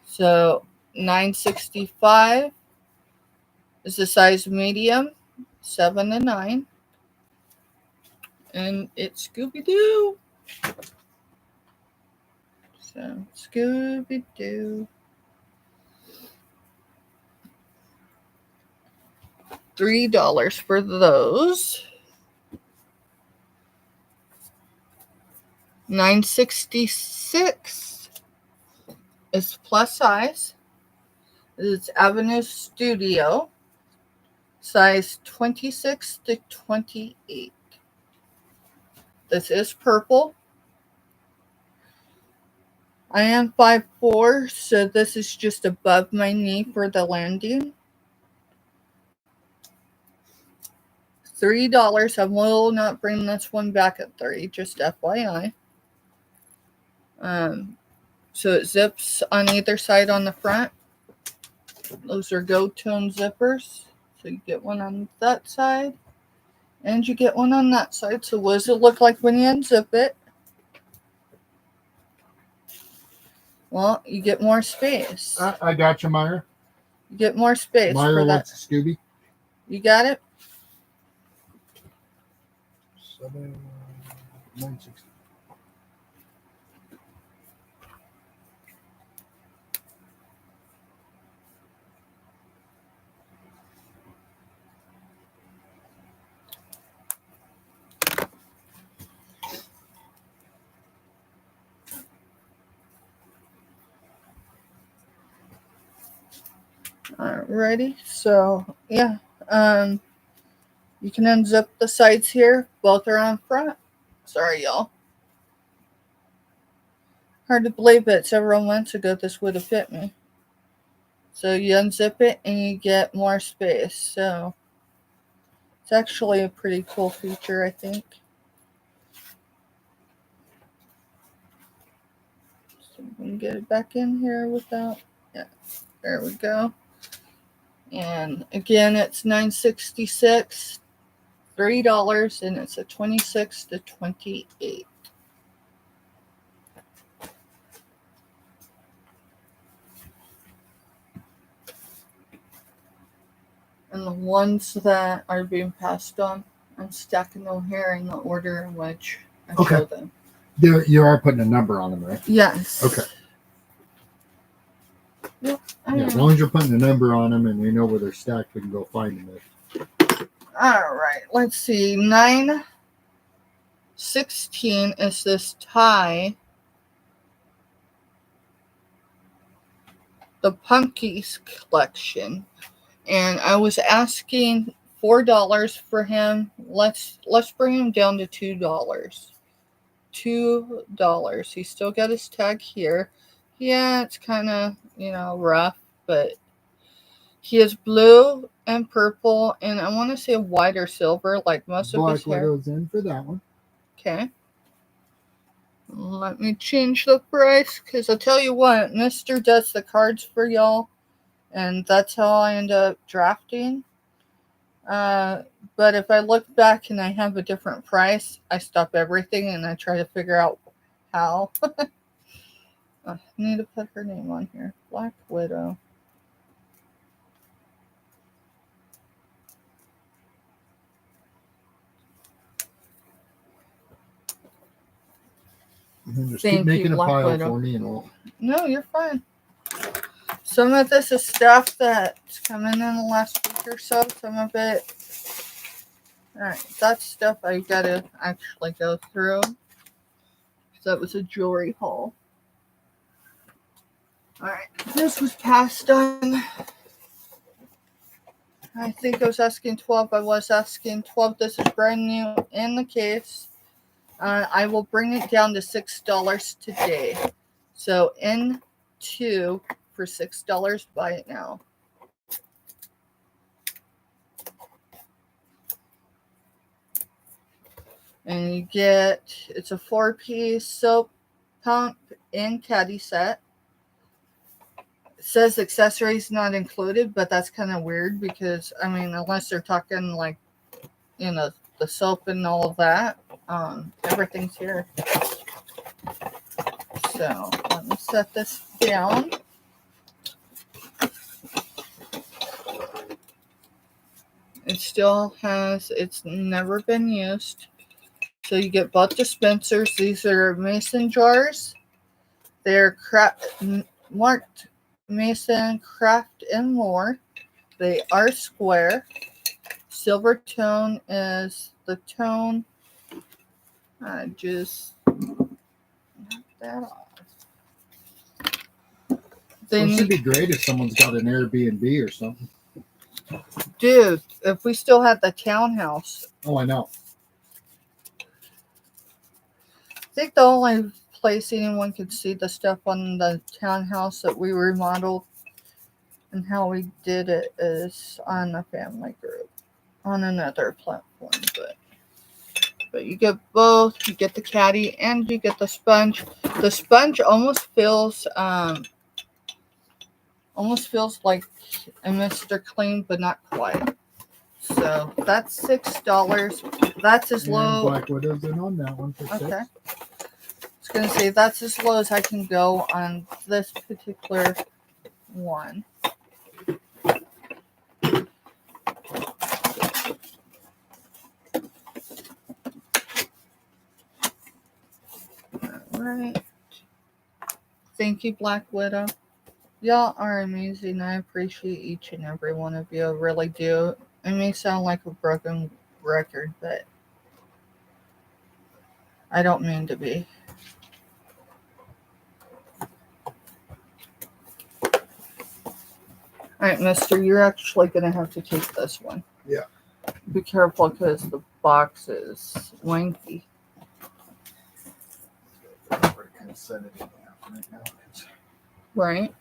so $9.65 is the size medium, 7 to 9, and it's Scooby-Doo. So Scooby-Doo. $3 for those. $9.66 is plus size. It's Avenue Studio, size 26 to 28. This is purple. I am 5'4", so this is just above my knee for the landing. $3. I will not bring this one back at $3, just FYI. So it zips on either side on the front. Those are go-tone zippers. So you get one on that side, and you get one on that side. So what does it look like when you unzip it? Well, you get more space. I got you, Meyer. You get more space. Meyer for that. wants a Scooby. You got it? 960. Alrighty, so yeah, you can unzip the sides here. Both are on front. Sorry, y'all. Hard to believe it. Several months ago, this would have fit me. So you unzip it and you get more space. So it's actually a pretty cool feature, I think. So we can get it back in here without. Yeah, there we go. And again, it's $9.66, $3, and it's a 26 to 28. And the ones that are being passed on, I'm stacking them here in the order in which I show them. You are putting a number on them, right? Yes. Okay. Yep. Yeah, as long as you're putting a number on them and we know where they're stacked, we can go find them. All right. Let's see. 916 is this tie. The Punkies collection. And I was asking $4 for him. Let's bring him down to $2. $2. He's still got his tag here. Yeah, it's kind of, rough, but he is blue and purple, and I want to say white or silver, like most of his hair. Black Widow's in for that one. Okay. Let me change the price, because I'll tell you what, Mr. does the cards for y'all, and that's how I end up drafting. But if I look back and I have a different price, I stop everything and I try to figure out how. I need to put her name on here. Black Widow. Just keep making a pile for me and all. No, you're fine. Some of this is stuff that's coming in the last week or so. Some of it, alright, that's stuff I gotta actually go through. That was a jewelry haul. Alright, this was passed on. I think I was asking 12. I was asking 12. This is brand new in the case. I will bring it down to $6 today. So in 2 for $6. Buy it now. And you get, it's a 4-piece soap, pump, and caddy set. It says accessories not included, but that's kind of weird because, I mean, unless they're talking like, you know, the soap and all of that, everything's here. So let me set this down. It still has, it's never been used. So you get both dispensers. These are mason jars. They're marked Mason, Craft, and More. They are square. Silver tone is the tone. I just knocked that off. It would be great if someone's got an Airbnb or something. Dude, if we still had the townhouse. Oh, I know. I think the only place anyone could see the stuff on the townhouse that we remodeled and how we did it is on the family group on another platform. But you get both. You get the caddy and you get the sponge. The sponge almost feels like a Mr. Clean, but not quite. So that's $6. That's as low. Black Widow's in on that one for $6. Okay. I was gonna say that's as low as I can go on this particular one. Alright. Thank you, Black Widow. Y'all are amazing. I appreciate each and every one of you. I really do. It may sound like a broken record, but I don't mean to be. Alright, mister, you're actually going to have to take this one. Yeah. Be careful because the box is wanky. Right.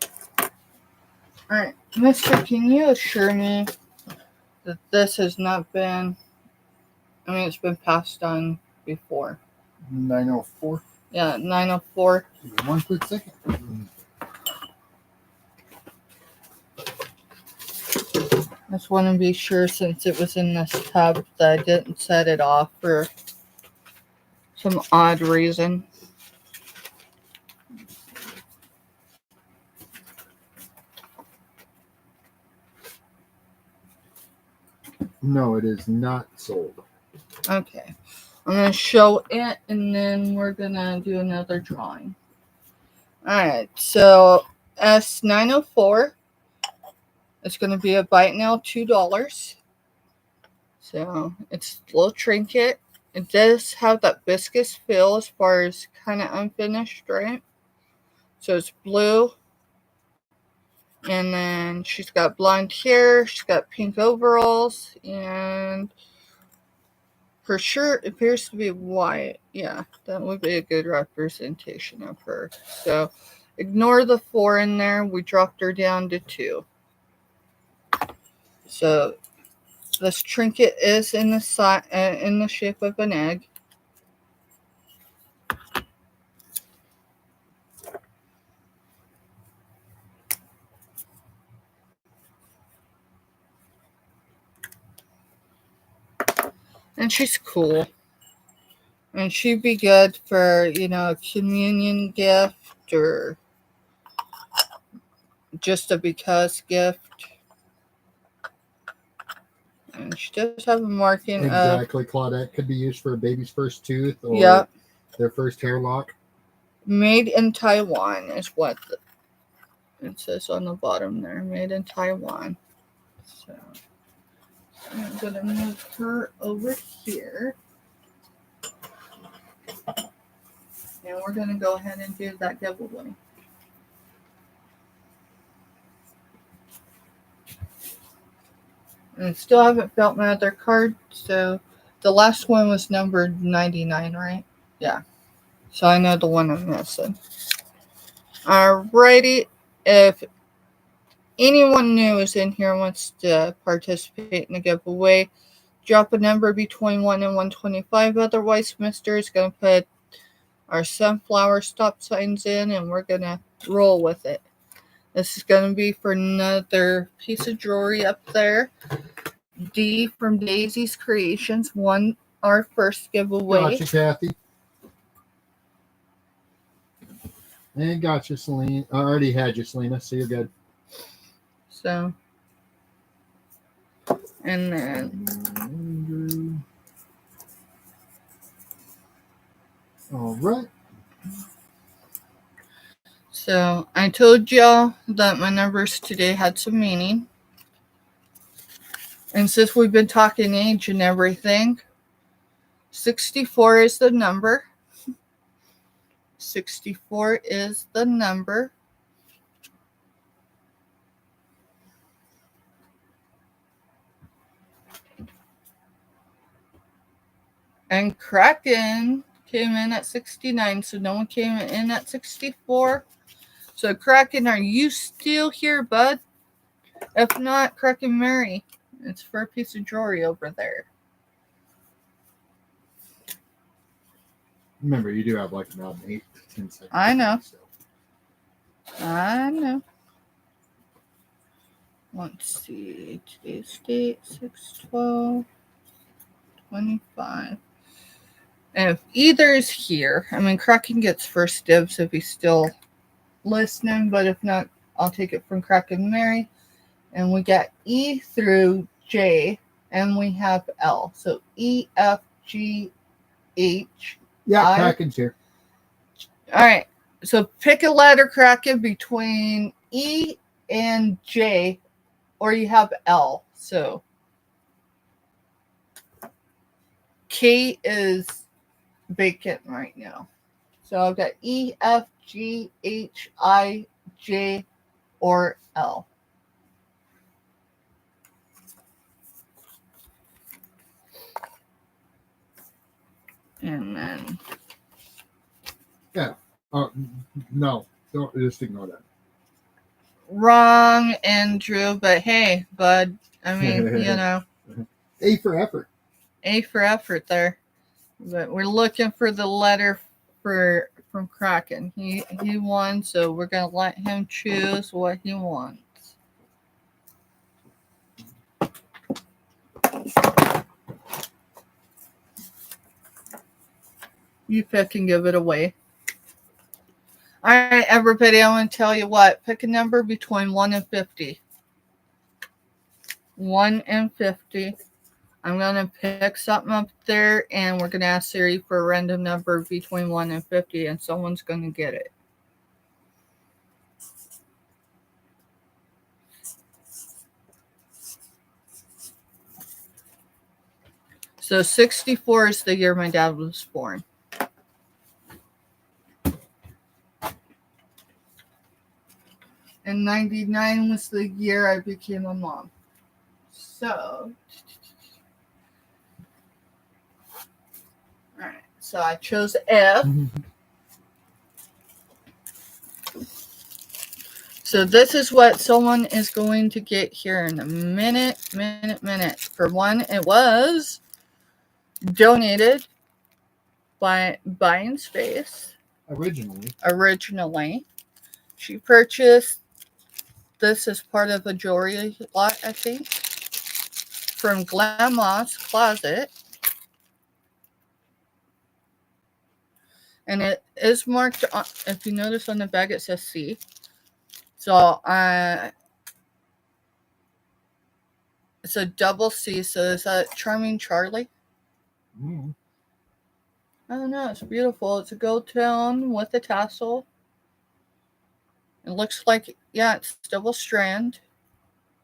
Alright, mister, can you assure me that this has not been, I mean, it's been passed on before? 904. Yeah, 904. One quick second. I just want to be sure, since it was in this tub, that I didn't set it off for some odd reason. No, it is not sold. Okay. I'm going to show it, and then we're going to do another drawing. Alright, so S904. It's going to be a bite now, $2. So it's a little trinket. It does have that viscous feel as far as kind of unfinished, right? So it's blue. And then she's got blonde hair. She's got pink overalls. And her shirt appears to be white. Yeah, that would be a good representation of her. So ignore the 4 in there. We dropped her down to 2. So this trinket is in the shape of an egg. And she's cool. And she'd be good for, you know, a communion gift or just a because gift. And she does have a marking exactly, Claudette. Could be used for a baby's first tooth or their first hair lock. Made in Taiwan is what It says on the bottom there, made in Taiwan. So I'm going to move her over here. And we're going to go ahead and do that giveaway. And I still haven't felt my other card, so the last one was numbered 99, right? Yeah. So I know the one I'm missing. Alrighty. If anyone new is in here and wants to participate in the giveaway, drop a number between 1 and 125. Otherwise, Mr. is going to put our sunflower stop signs in and we're going to roll with it. This is going to be for another piece of jewelry up there. D from Daisy's Creations won our first giveaway. Gotcha, Kathy. And gotcha, Selena. I already had you, Selena, so you're good. So, and then all right. So I told y'all that my numbers today had some meaning. And since we've been talking age and everything, 64 is the number. 64 is the number. And Kraken came in at 69, so no one came in at 64. So Kraken, are you still here, bud? If not, Kraken Mary, it's for a piece of jewelry over there. Remember, you do have like about 8 to 10 seconds. I know. So. I know. Let's see. Today's date, 6/12/25. And if either is here, I mean, Kraken gets first dibs if he's still listening, but if not, I'll take it from Kraken Mary. And we got E through J, and we have L. So E, F, G, H. Yeah, Kraken's here. All right. So pick a letter, Kraken, between E and J, or you have L. So K is vacant right now. So I've got E, F, G, H, I, J, or L. And then... Yeah. No, don't just ignore that. Wrong, Andrew, but hey, bud. I mean, you know. A for effort. A for effort there. But we're looking for the letter from Kraken. He won, so we're going to let him choose what he wants. You pick and give it away. All right, everybody, I want to tell you what. Pick a number between 1 and 50. 1 and 50. I'm going to pick something up there, and we're going to ask Siri for a random number between 1 and 50, and someone's going to get it. So 64 is the year my dad was born. And 99 was the year I became a mom. So, all right. So I chose F. So this is what someone is going to get here in a minute. For one, it was donated by Buying Space. Originally. She purchased this as part of a jewelry lot, I think, from Grandma's Closet. And it is marked, if you notice on the bag, it says C. So it's a double C. So is that Charming Charlie? Mm. I don't know. It's beautiful. It's a gold tone with a tassel. It looks like, yeah, it's double strand.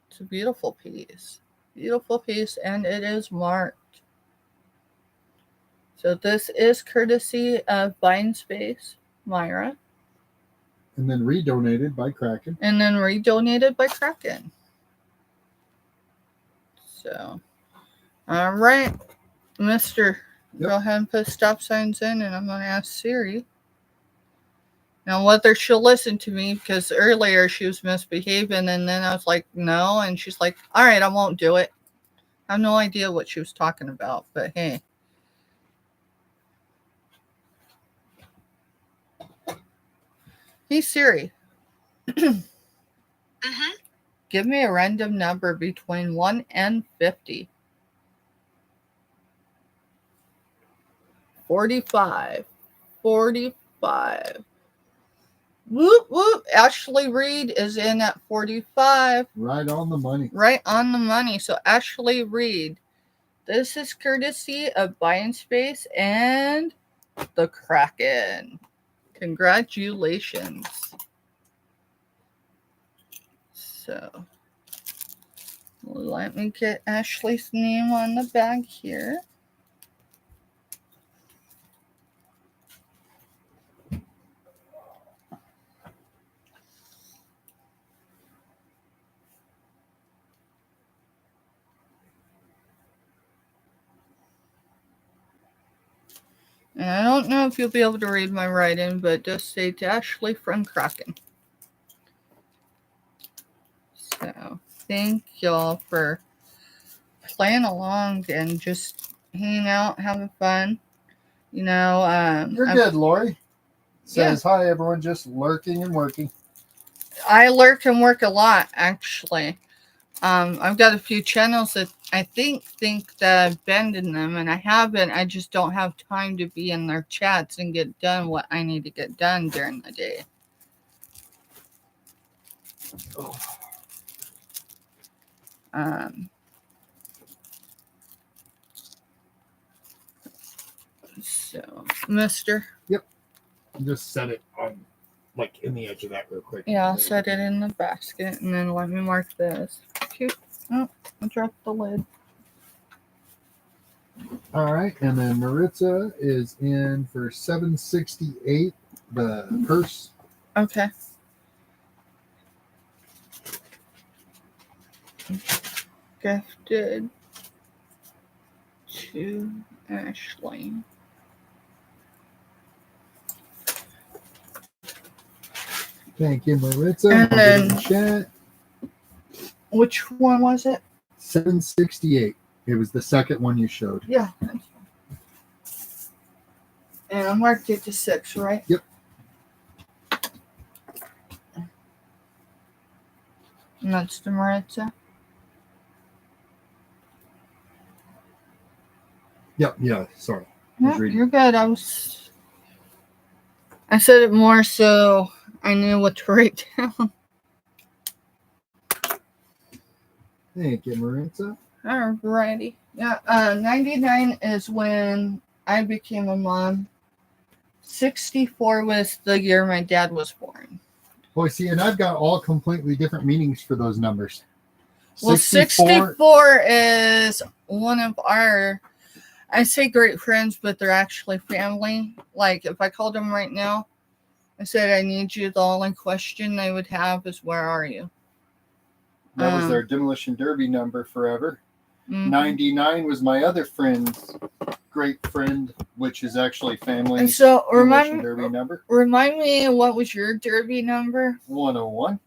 It's a beautiful piece. Beautiful piece, and it is marked. So this is courtesy of Buying Space, Myra. And then redonated by Kraken. And then redonated by Kraken. So, all right, Mister, Yep. go ahead and put stop signs in, and I'm going to ask Siri. Now, whether she'll listen to me, because earlier she was misbehaving, and then I was like, no, and she's like, all right, I won't do it. I have no idea what she was talking about, but hey. Hey, Siri. Give me a random number between 1 and 50. 45. 45. Whoop, whoop. Ashley Reed is in at 45. Right on the money. Right on the money. So, Ashley Reed, this is courtesy of Buying Space and the Kraken. Congratulations. So, let me get Ashley's name on the bag here. And I don't know if you'll be able to read my writing, but it does say to Ashley from Kraken. So, thank y'all for playing along and just hanging out, having fun. You know, You're good, Lori. Says, hi, everyone, just lurking and working. I lurk and work a lot, actually. I've got a few channels that I think that I've been in them, and I haven't. I just don't have time to be in their chats and get done what I need to get done during the day. So, Mister. Yep. Just set it on, like, in the edge of that real quick. Yeah, I'll set it in the basket, and then let me mark this. Cute. Oh, I dropped the lid. All right, and then Maritza is in for 768, the purse. Okay. Gifted to Ashley. Thank you, Maritza. And then, chat. Which one was it? 768. It was the second one you showed. Yeah. And I marked it to 6, right? Yep. And that's the Maritza. Yep. Yeah. Sorry. No, you're good. I said it more so I knew what to write down. Thank you, Maritza. Alrighty. Yeah. 99 is when I became a mom. 64 was the year my dad was born. Boy, see, and I've got all completely different meanings for those numbers. Well, 64 is one of our, I say great friends, but they're actually family. Like, if I called them right now, I said, I need you, the only question they would have is, where are you? That was their Demolition Derby number forever. Mm-hmm. 99 was my other friend's great friend, which is actually family. And so, Derby number. Remind me, what was your Derby number? 101.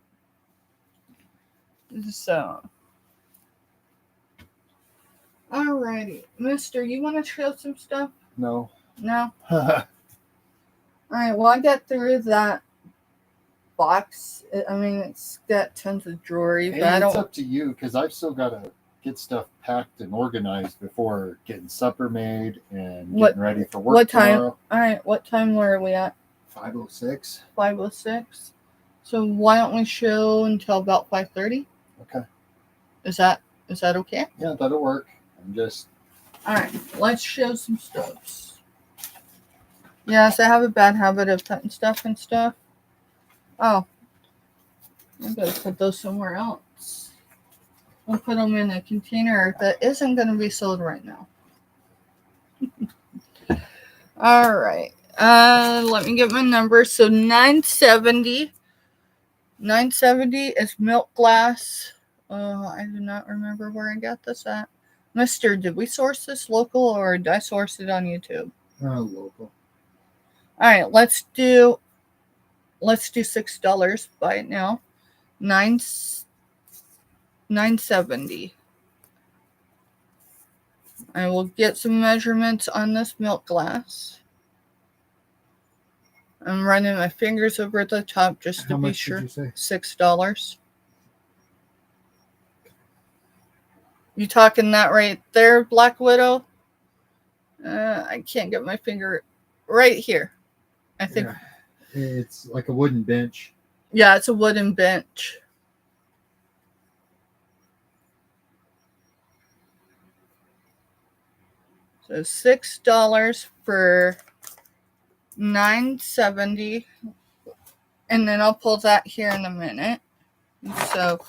So, alrighty. Mister, you want to show some stuff? No. No? Alright, well, I got through that box. I mean, it's got tons of jewelry, but it's up to you, because I've still got to get stuff packed and organized before getting supper made and getting ready for work tomorrow. Alright, what time were we at? 5:06. 5:06. So why don't we show until about 5:30? Okay. Is that okay? Yeah, that'll work. I'm just... Alright, let's show some stuffs. Yes, I have a bad habit of cutting stuff and stuff. Oh, I gotta put those somewhere else. I'll put them in a container that isn't going to be sold right now. All right. Let me get my numbers. So 970. 970 is milk glass. I do not remember where I got this at. Mister, did we source this local or did I source it on YouTube? Local. All right, let's do $6. Buy it now. 970. I will get some measurements on this milk glass. I'm running my fingers over the top just to be sure. Did you say? $6. You talking that right there, Black Widow? I can't get my finger right here. I think. Yeah. It's like a wooden bench. Yeah, it's a wooden bench. So $6 for 970, and then I'll pull that here in a minute. So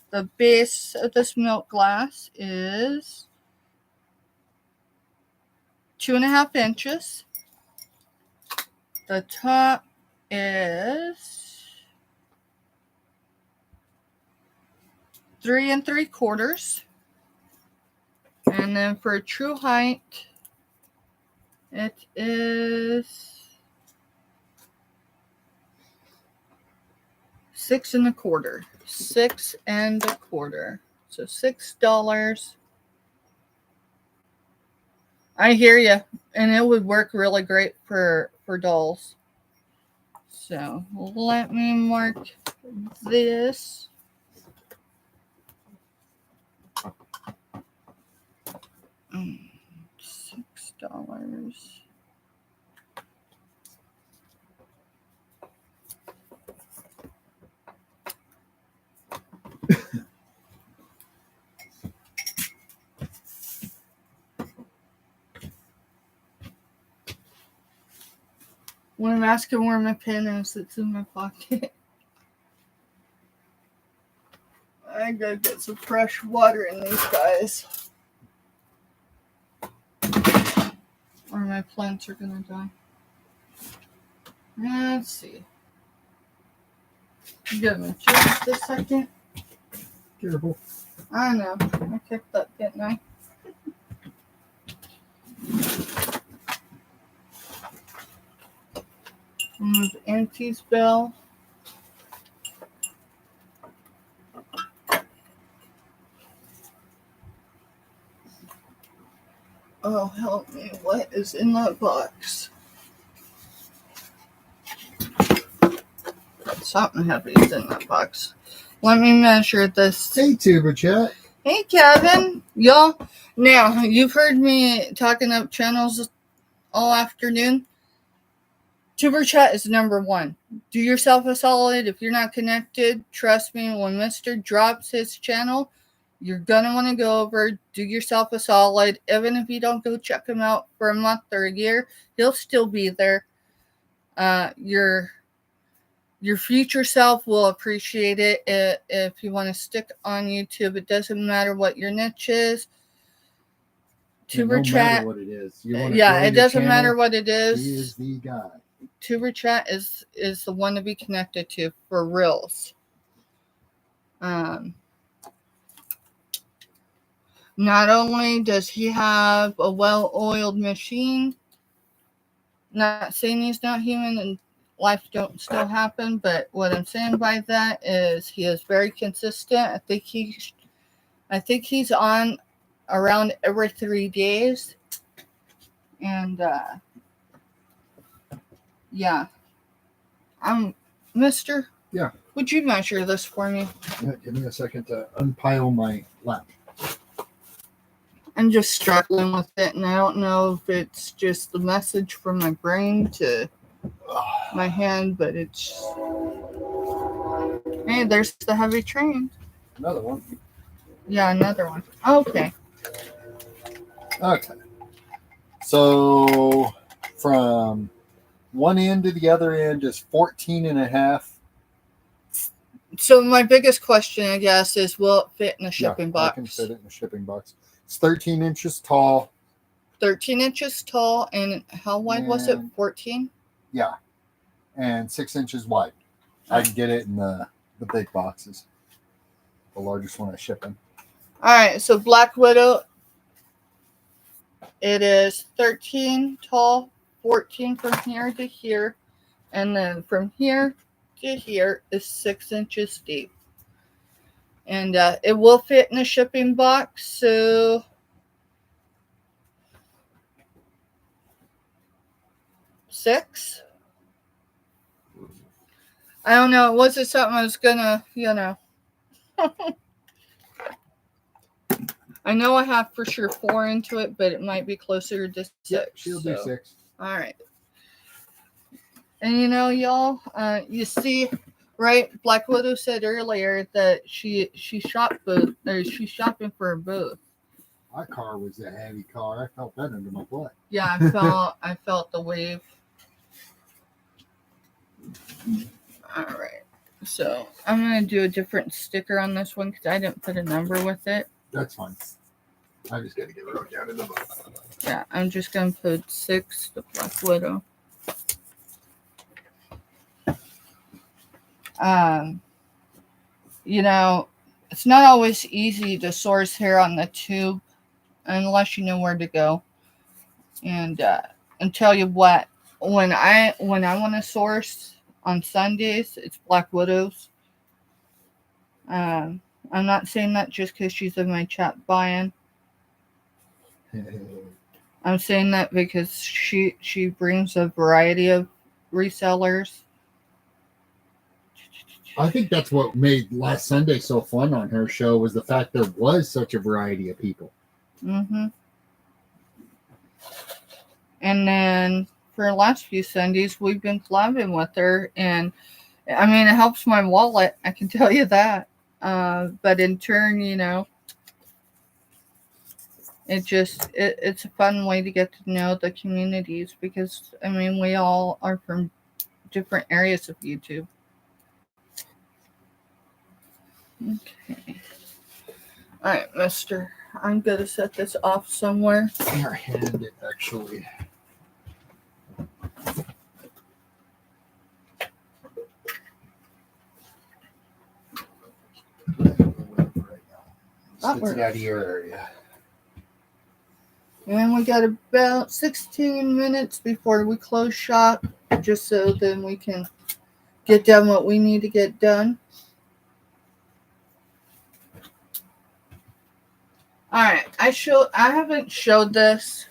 the base of this milk glass is 2.5 inches. The top is 3 3/4, and then for true height, it is 6 1/4. 6 1/4. So $6. I hear you, and it would work really great for dolls. So let me mark this. $6. When I'm asking where my pen is, it's in my pocket. I gotta get some fresh water in these guys, or my plants are gonna die. Let's see. Give me just a second. Careful. I know. I picked up, didn't I? Move Auntie's bell. Oh, help me. What is in that box? Something heavy is in that box. Let me measure this. Hey, Tuber Chat. Hey, Kevin. Y'all, now, you've heard me talking up channels all afternoon. Tuber Chat is number one. Do yourself a solid. If you're not connected, trust me, when Mr. drops his channel, you're going to want to go over, do yourself a solid. Even if you don't go check him out for a month or a year, he'll still be there. Your future self will appreciate it if you want to stick on YouTube. It doesn't matter what your niche is. Tuber Chat. What it is. It doesn't matter what it is. He is the guy. Tuber Chat is the one to be connected to for reals. Not only does he have a well-oiled machine, not saying he's not human and life don't still happen, but what I'm saying by that is he is very consistent. I think he's on around every 3 days. And yeah. Mister? Yeah. Would you measure this for me? Yeah, give me a second to unpile my lap. I'm just struggling with it, and I don't know if it's just the message from my brain to my hand, but it's... Hey, there's the heavy train. Another one. Yeah, another one. Okay. Okay. So from one end to the other end is 14 and a half. So my biggest question, I guess, is will it fit in a shipping box? I can fit it in a shipping box. It's 13 inches tall. 13 inches tall, and how wide was it? 14? Yeah, and 6 inches wide. I can get it in the big boxes. The largest one I ship in. All right, so Black Widow, it is 13 tall, 14 from here to here, and then from here to here is 6 inches deep. And it will fit in a shipping box, so 6. I don't know. Was it something I was gonna, I know I have for sure 4 into it, but it might be closer to 6. Yep, she'll do 6. All right. And y'all, you see, right? Black Widow said earlier that she shopped both, or she's shopping for a booth. My car was a heavy car. I felt that under my butt. Yeah, I felt the wave. All right. So I'm gonna do a different sticker on this one because I didn't put a number with it. That's fine. I just got to get it wrote down in the book. Yeah, I'm just gonna put 6, the Black Widow. It's not always easy to source hair on the tube unless you know where to go. And tell you what, when I want to source on Sundays, it's Black Widows. I'm not saying that just because she's in my chat buying. I'm saying that because she brings a variety of resellers. I think that's what made last Sunday so fun on her show was the fact there was such a variety of people. Mm-hmm. And then for the last few Sundays, we've been collabing with her, and I mean, it helps my wallet. I can tell you that. But in turn, it's a fun way to get to know the communities because I mean, we all are from different areas of YouTube. Okay. All right, mister. I'm going to set this off somewhere. Her hand, it actually. It's out of your area. And we got about 16 minutes before we close shop, just so then we can get done what we need to get done. All right, I haven't showed this.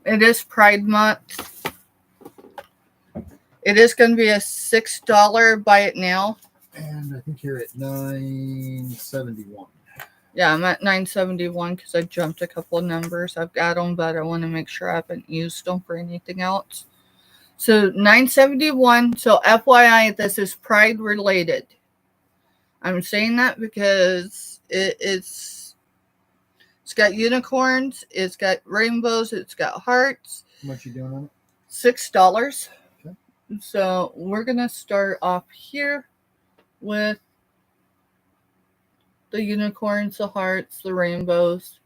It is Pride Month. It is going to be a $6 buy it now. And I think you're at 971. Yeah, I'm at 971 because I jumped a couple of numbers. I've got them, but I want to make sure I haven't used them for anything else. So 971. So FYI, this is Pride related. I'm saying that because it's got unicorns, it's got rainbows, it's got hearts. How much you doing on it? $6. Okay. So we're gonna start off here with the unicorns, the hearts, the rainbows.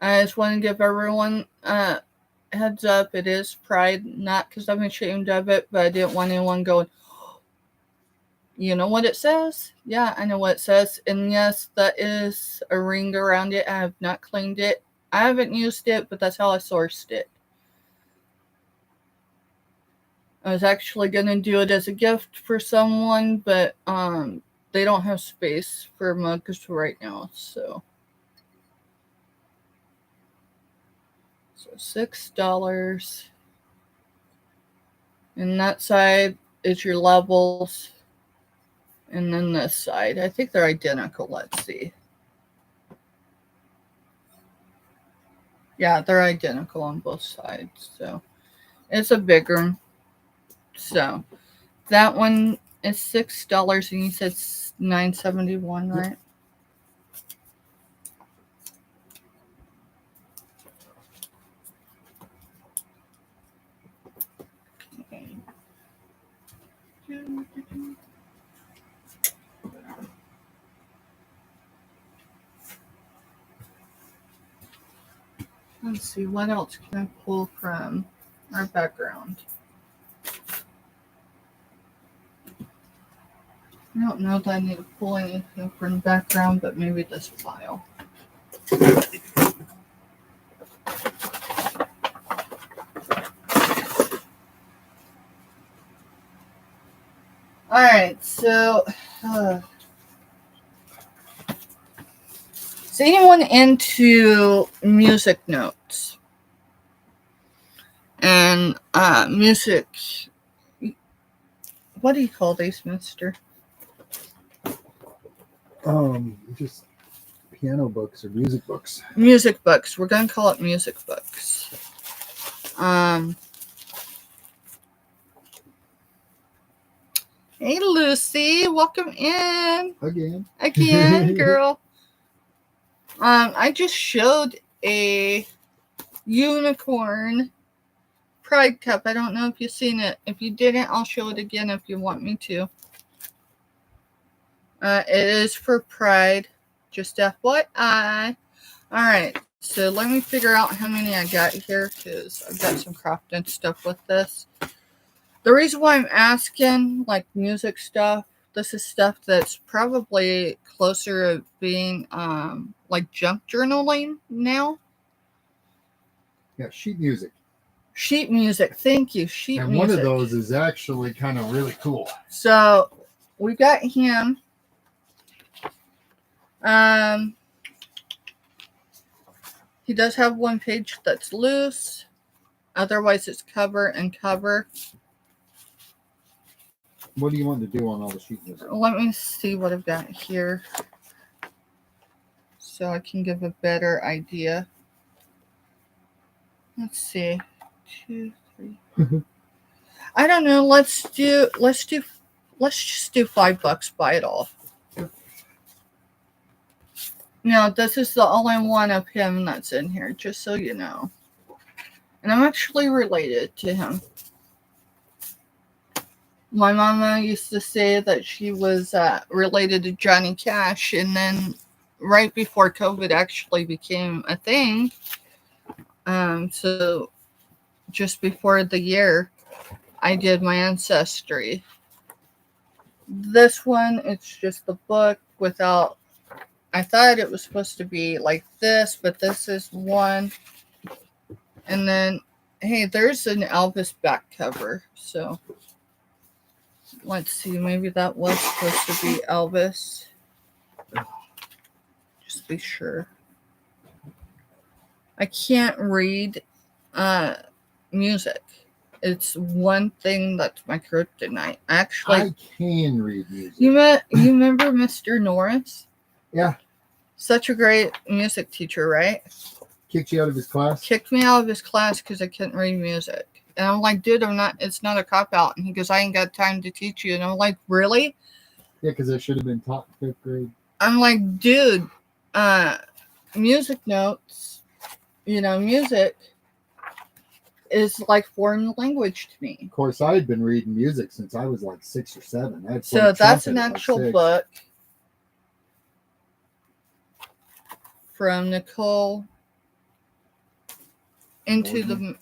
I just want to give everyone a heads up. It is Pride, not because I'm ashamed of it, but I didn't want anyone going, you know what it says? Yeah, I know what it says. And yes, that is a ring around it. I have not cleaned it. I haven't used it, but that's how I sourced it. I was actually going to do it as a gift for someone, but they don't have space for mugs right now. So $6. And that side is your levels. And then this side, I think they're identical. Let's see. Yeah, they're identical on both sides. So it's a bigger one. So that one is $6, and you said $9.71, right? Okay. Let's see, what else can I pull from our background? I don't know that I need to pull anything from the background, but maybe this file. Alright, so is anyone into music notes? And music, what do you call these, mister? Just piano books or music books. Music books. We're going to call it music books. Hey, Lucy. Welcome in. Again, girl. I just showed a unicorn pride cup. I don't know if you've seen it. If you didn't, I'll show it again if you want me to. It is for pride. Just FYI. Alright, so let me figure out how many I got here, because I've got some crafting stuff with this. The reason why I'm asking, like, music stuff, this is stuff that's probably closer to being, like, junk journaling now. Yeah, sheet music. Sheet music, thank you, sheet and music. And one of those is actually kind of really cool. So, we got him. He does have one page that's loose. Otherwise, it's cover and cover. What do you want to do on all the sheet music? Let me see what I've got here, so I can give a better idea. Let's see. 2, 3. I don't know. Let's just do $5. Buy it all. No, this is the only one of him that's in here, just so you know. And I'm actually related to him. My mama used to say that she was related to Johnny Cash, and then right before COVID actually became a thing, so just before the year, I did my ancestry. This one, it's just the book without, I thought it was supposed to be like this, but this is one. And then, hey, there's an Elvis back cover. So, let's see. Maybe that was supposed to be Elvis. Just be sure. I can't read music. It's one thing that's my kryptonite. Actually, I can read music. You remember Mr. Norris? Yeah. Such a great music teacher, right? Kicked you out of his class? Kicked me out of his class because I couldn't read music. And I'm like, dude, it's not a cop-out. And he goes, I ain't got time to teach you. And I'm like, really? Yeah, because I should have been taught in 5th grade. I'm like, dude, music notes, music is like foreign language to me. Of course, I had been reading music since I was like 6 or 7. So that's an actual book from Nicole into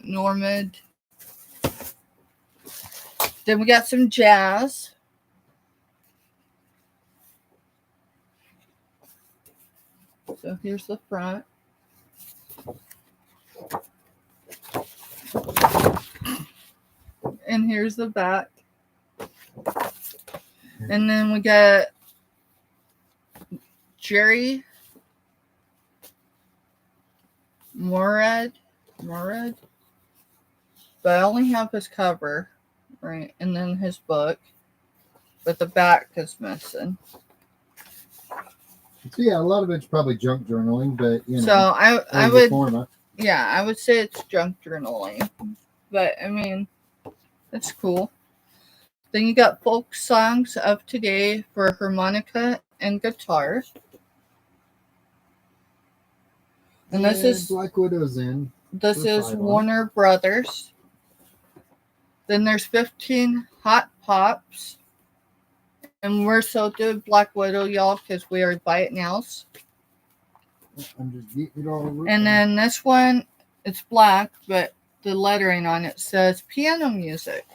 Normand. Then we got some jazz. So here's the front. And here's the back. And then we got Jerry Morad. But I only have his cover, right? And then his book. But the back is missing. So yeah, a lot of it's probably junk journaling, but So I would say it's junk journaling. But I mean, that's cool. Then you got folk songs of today for harmonica and guitar. And this is Black Widow's in. This is Warner Brothers. Then there's 15 Hot Pops. And we're so good Black Widow, y'all, because we are buy it nows. I'm just getting it all written. And then this one, it's black, but the lettering on it says piano music.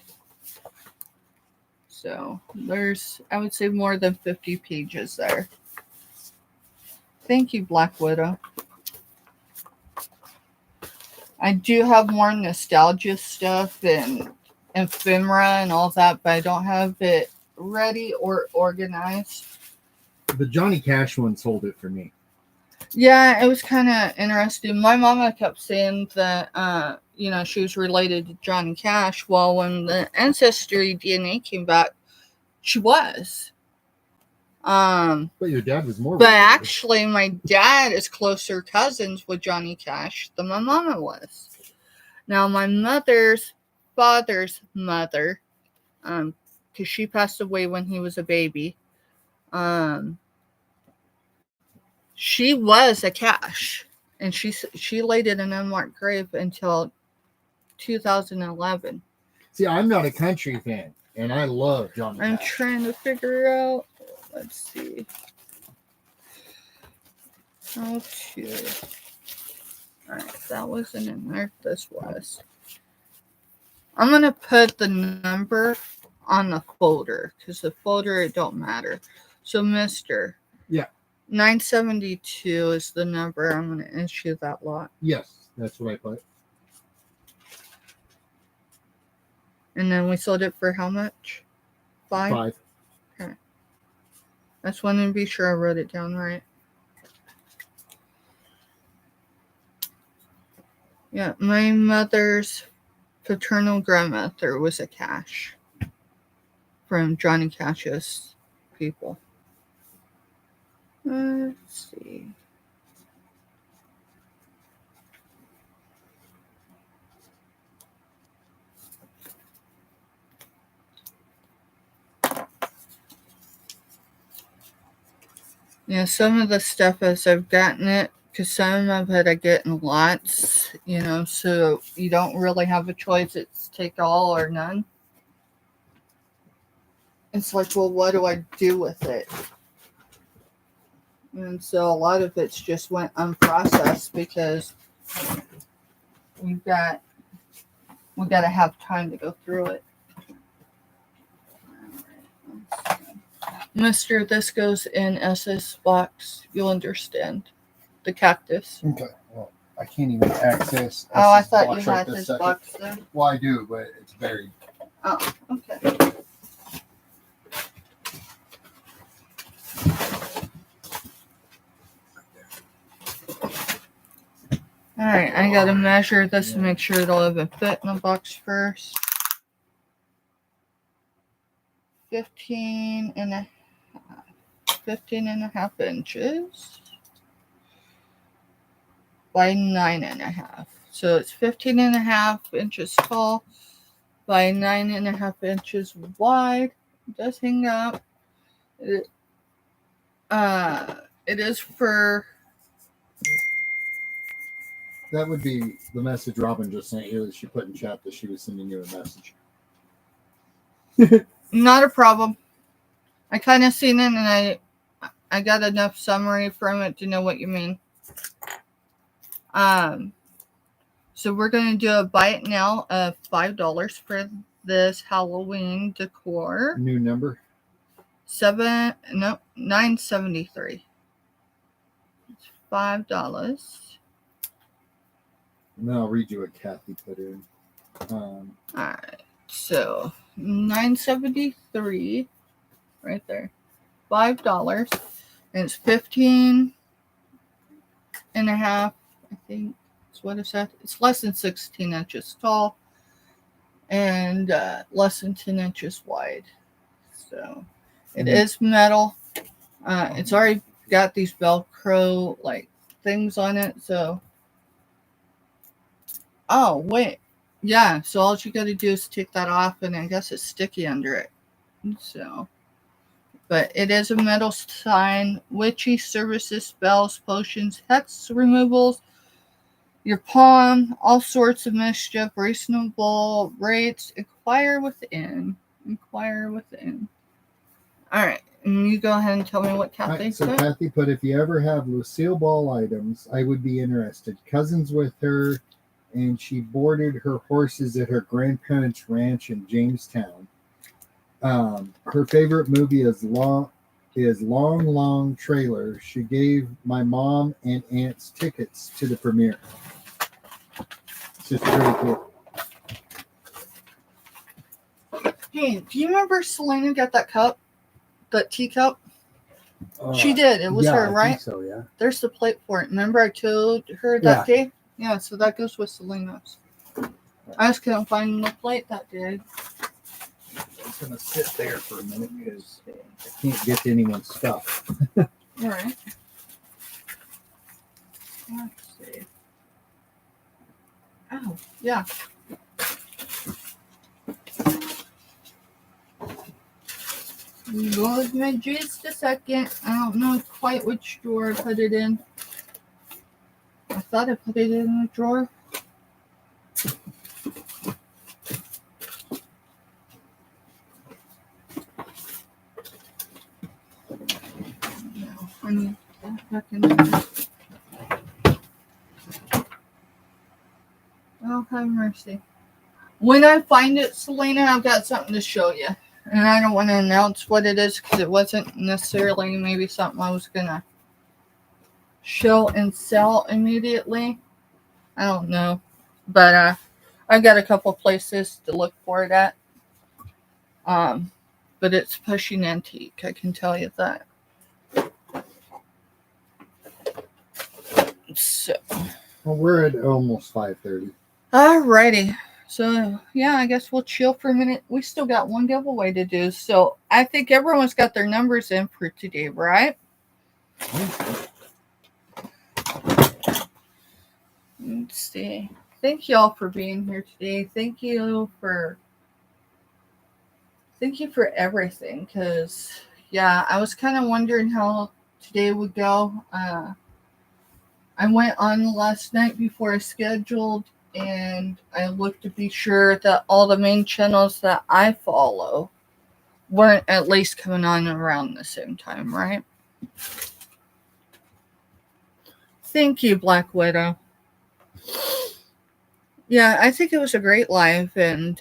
So there's, I would say, more than 50 pages there. Thank you, Black Widow. I do have more nostalgia stuff and ephemera and all that, but I don't have it ready or organized. The Johnny Cash one sold it for me. Yeah, it was kind of interesting. My mama kept saying that, she was related to Johnny Cash. Well, when the ancestry DNA came back, she was. But your dad was more. But related. actually, my dad is closer cousins with Johnny Cash than my mama was. Now, my mother's father's mother, because she passed away when he was a baby, she was a Cash, and she laid in an unmarked grave until 2011. See, I'm not a country fan, and I love Johnny I'm Cash. trying to figure out. Let's see. How to. Alright, that wasn't in there. This was. I'm going to put the number on the folder, because the folder, it don't matter. So, Mr. Yeah. 972 is the number. I'm going to issue that lot. Yes, that's what I put. And then we sold it for how much? 5? Okay. I just wanted to be sure I wrote it down right. Yeah, my mother's paternal grandmother was a Cash from Johnny Cash's people. Let's see. Yeah, some of the stuff as I've gotten it, because some of it I get in lots, so you don't really have a choice. It's take all or none. It's like, well, what do I do with it? And so a lot of it's just went unprocessed because we got to have time to go through it. Mister, this goes in SS box. You'll understand. The cactus. Okay. Well, I can't even access. Oh, I thought you had his box there. Well, I do, but it's buried. Oh, okay. Alright, I gotta measure this to make sure it'll even fit in the box first. 15 and a half inches by 9.5. So it's 15 and a half inches tall by 9.5 inches wide. It does hang up. It is for. That would be the message Robin just sent you that she put in chat that she was sending you a message. Not a problem. I kind of seen it and I got enough summary from it to know what you mean. So we're going to do a buy it now of $5 for this Halloween decor. New number? $9.73. It's $5. And then I'll read you what Kathy put in. All right. So $9.73 right there. $5. And it's 15 and a half, I think. What is that? It's less than 16 inches tall and less than 10 inches wide. So it is metal. It's already got these Velcro like things on it. So, oh wait, yeah. So all you got to do is take that off, and I guess it's sticky under it. So, but it is a metal sign. Witchy services, spells, potions, hex removals. Your palm, all sorts of mischief, reasonable rates. Inquire within. Inquire within. All right. And you go ahead and tell me what All Kathy right, so said. Kathy put, if you ever have Lucille Ball items, I would be interested. Cousins with her, and she boarded her horses at her grandparents' ranch in Jamestown. Her favorite movie is Long Long Trailer. She gave my mom and aunts tickets to the premiere. It's just pretty cool. Hey, do you remember Selena got that cup? That teacup? She Uh, did. It was yeah, her, I right? think so, yeah. There's the plate for it. Remember I told her that day? Yeah, so that goes with Selena's. I just couldn't find the plate that day. It's going to sit there for a minute because I can't get to anyone's stuff. All right. Let's see. Oh, yeah. Go with me just a second. I don't know quite which drawer I put it in. I thought I put it in the drawer. No, I need that back in there. Oh, have mercy. When I find it, Selena, I've got something to show you. And I don't want to announce what it is because it wasn't necessarily maybe something I was going to show and sell immediately. I don't know. But I've got a couple places to look for it at. But it's pushing antique, I can tell you that. So. Well, we're at almost 5:30. Alrighty. So, yeah, I guess we'll chill for a minute. We still got one giveaway to do. So, I think everyone's got their numbers in for today, right? Let's see. Thank you all for being here today. Thank you for everything. Because, yeah, I was kind of wondering how today would go. I went on last night before I scheduled. And I looked to be sure that all the main channels that I follow weren't at least coming on around the same time, right? Thank you, Black Widow. Yeah, I think it was a great live, and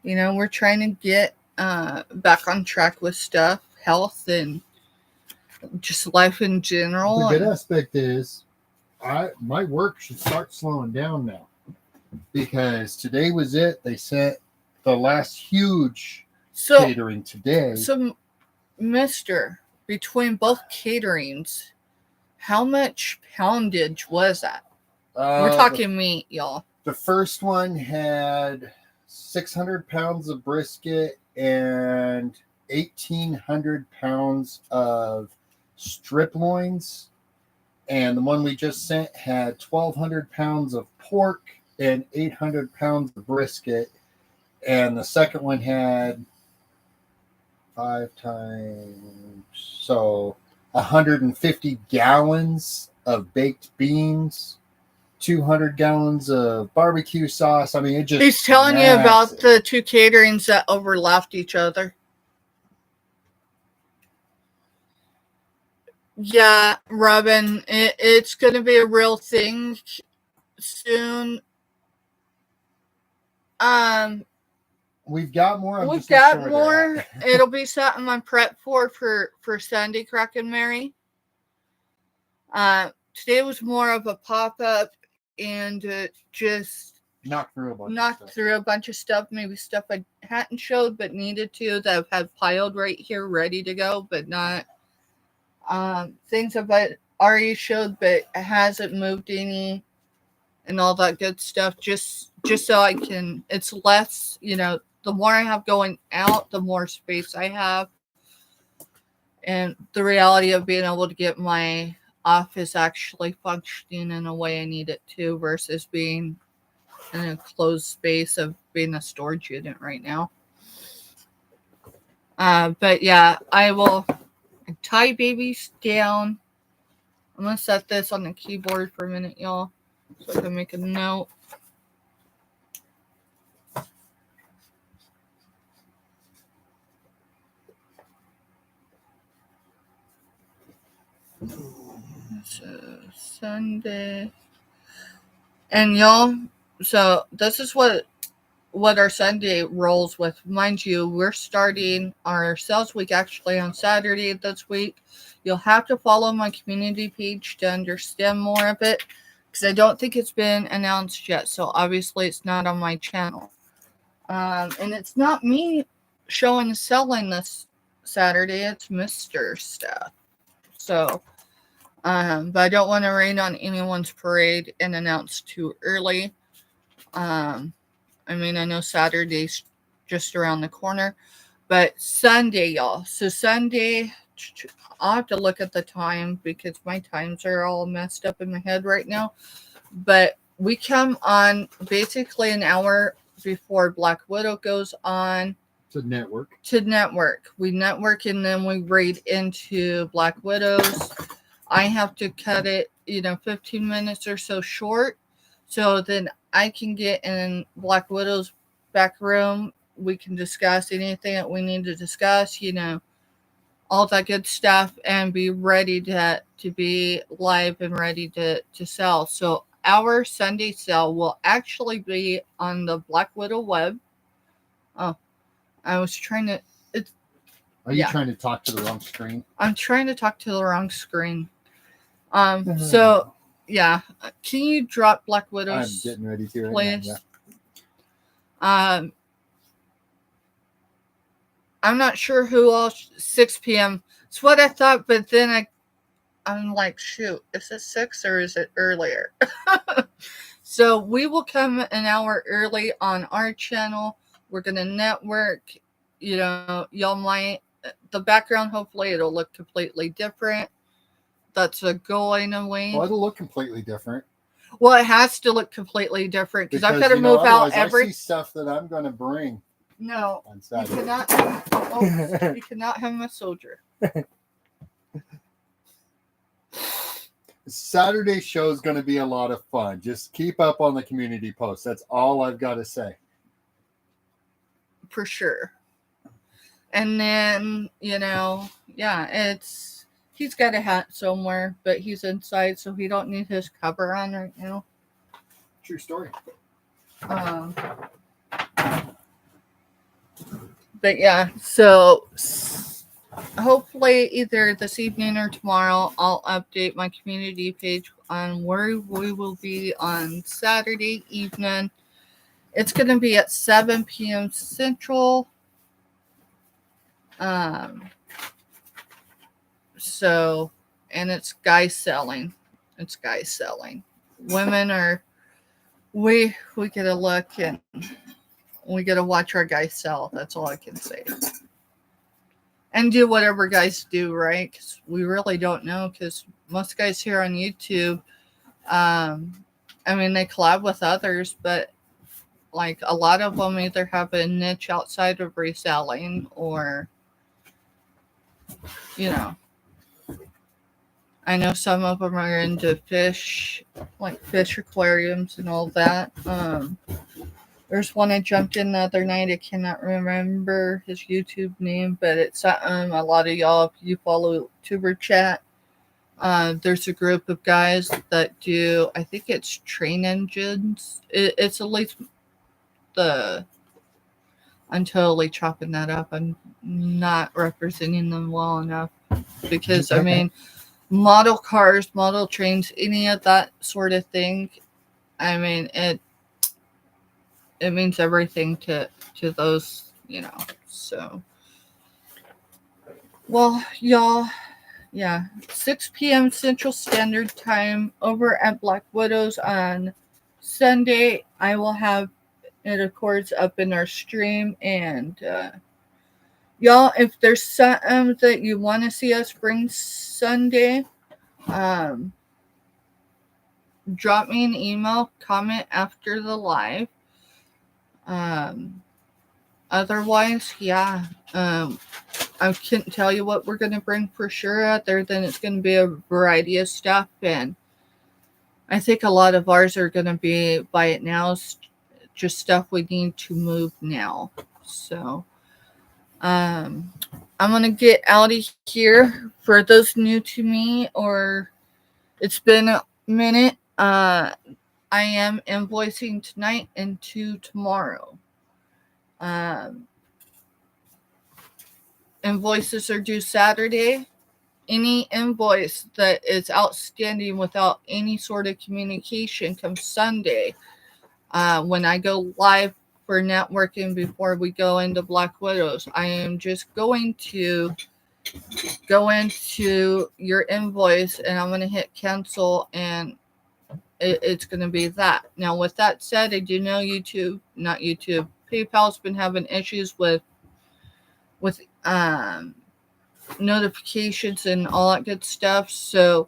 we're trying to get back on track with stuff, health, and just life in general. The good aspect is, my work should start slowing down now, because today was it. They sent the last huge catering today. So, Mister, between both caterings, how much poundage was that? We're talking meat, y'all. The first one had 600 pounds of brisket and 1,800 pounds of strip loins. And the one we just sent had 1,200 pounds of pork and 800 pounds of brisket. And the second one had 5 times, so 150 gallons of baked beans, 200 gallons of barbecue sauce. I mean, it just... He's telling you about the two caterings that overlapped each other. Yeah, Robin, it's going to be a real thing soon. We've got more. We've got more. It'll be something I'm prepped for Sunday, Crack and Mary. Today was more of a pop-up and just knock through a bunch of stuff. Maybe stuff I hadn't showed but needed to, that I've had piled right here ready to go, but not things I've already showed but hasn't moved any and all that good stuff, just so I can, it's less, the more I have going out, the more space I have. And the reality of being able to get my office actually functioning in a way I need it to, versus being in a closed space of being a storage unit right now. But yeah, I will tie babies down. I'm going to set this on the keyboard for a minute, y'all, so I can make a note. So Sunday. And y'all, so this is what our Sunday rolls with. Mind you, we're starting our sales week actually on Saturday this week. You'll have to follow my community page to understand more of it because I don't think it's been announced yet. So obviously it's not on my channel. And it's not me showing and selling this Saturday. It's Mr. stuff. So, but I don't want to rain on anyone's parade and announce too early. I mean, I know Saturday's just around the corner, but Sunday, y'all. So Sunday, I'll have to look at the time because my times are all messed up in my head right now. But we come on basically an hour before Black Widow goes on To network. We network and then we raid into Black Widows. I have to cut it, 15 minutes or so short. So then I can get in Black Widow's back room. We can discuss anything that we need to discuss, all that good stuff, and be ready to be live and ready to sell. So our Sunday sale will actually be on the Black Widow web. Oh, I was trying to. Are you trying to talk to the wrong screen? I'm trying to talk to the wrong screen. So yeah, can you drop Black Widow's? I'm getting ready to, please. Right now, yeah. I'm not sure who else. 6 p.m. It's what I thought, but then I'm like, shoot, is it 6 or is it earlier? So we will come an hour early on our channel. We're gonna network. Y'all might the background. Hopefully, it'll look completely different. That's a goal in a way. Well, it'll look completely different. Well, it has to look completely different because I've got to move out every. I see stuff that I'm going to bring. No, on Saturday. You cannot have my soldier. Saturday show is going to be a lot of fun. Just keep up on the community posts. That's all I've got to say. For sure. And then, he's got a hat somewhere, but he's inside, so he don't need his cover on right now. True story. But yeah, so hopefully either this evening or tomorrow, I'll update my community page on where we will be on Saturday evening. It's going to be at 7 p.m. Central. So, and it's guys selling. Women are, we get to look and we get to watch our guys sell. That's all I can say. And do whatever guys do, right? Because we really don't know. Because most guys here on YouTube, they collab with others, but like a lot of them either have a niche outside of reselling or, I know some of them are into fish, like fish aquariums and all that. There's one I jumped in the other night. I cannot remember his YouTube name, but it's a lot of y'all, if you follow Tuber Chat, there's a group of guys that do, I think it's train engines. It's at least I'm totally chopping that up. I'm not representing them well enough because, model cars, model trains, any of that sort of thing, it means everything to those, so. Well, y'all, 6 p.m. Central Standard Time over at Black Widows on Sunday. I will have it, of course, up in our stream. And y'all, if there's something that you want to see us bring Sunday, drop me an email, comment after the live. Otherwise, I couldn't tell you what we're going to bring for sure, other than it's going to be a variety of stuff. And I think a lot of ours are going to be buy it now, just stuff we need to move now. So, I'm going to get out of here. For those new to me or it's been a minute, I am invoicing tonight and tomorrow. Invoices are due Saturday. Any invoice that is outstanding without any sort of communication comes Sunday. When I go live for networking before we go into Black Widows, I am just going to go into your invoice and I'm going to hit cancel and it's going to be that. Now, with that said, I do know PayPal's been having issues with notifications and all that good stuff. So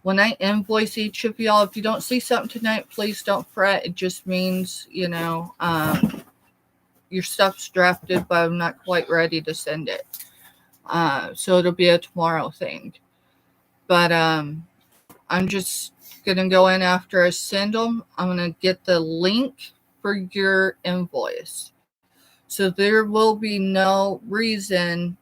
when I invoice each of y'all, if you don't see something tonight, please don't fret. It just means, your stuff's drafted, but I'm not quite ready to send it. So it'll be a tomorrow thing. But I'm just going to go in after I send them. I'm going to get the link for your invoice. So there will be no reason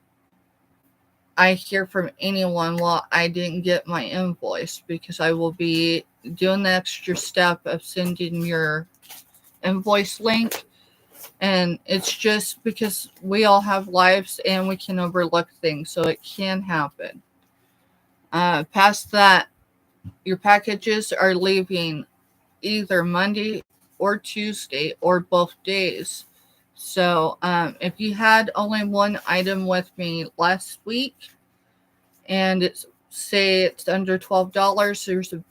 I hear from anyone while I didn't get my invoice, because I will be doing the extra step of sending your invoice link. And it's just because we all have lives and we can overlook things, so it can happen. Past that, your packages are leaving either Monday or Tuesday or both days. So if you had only one item with me last week and it's under $12, there's a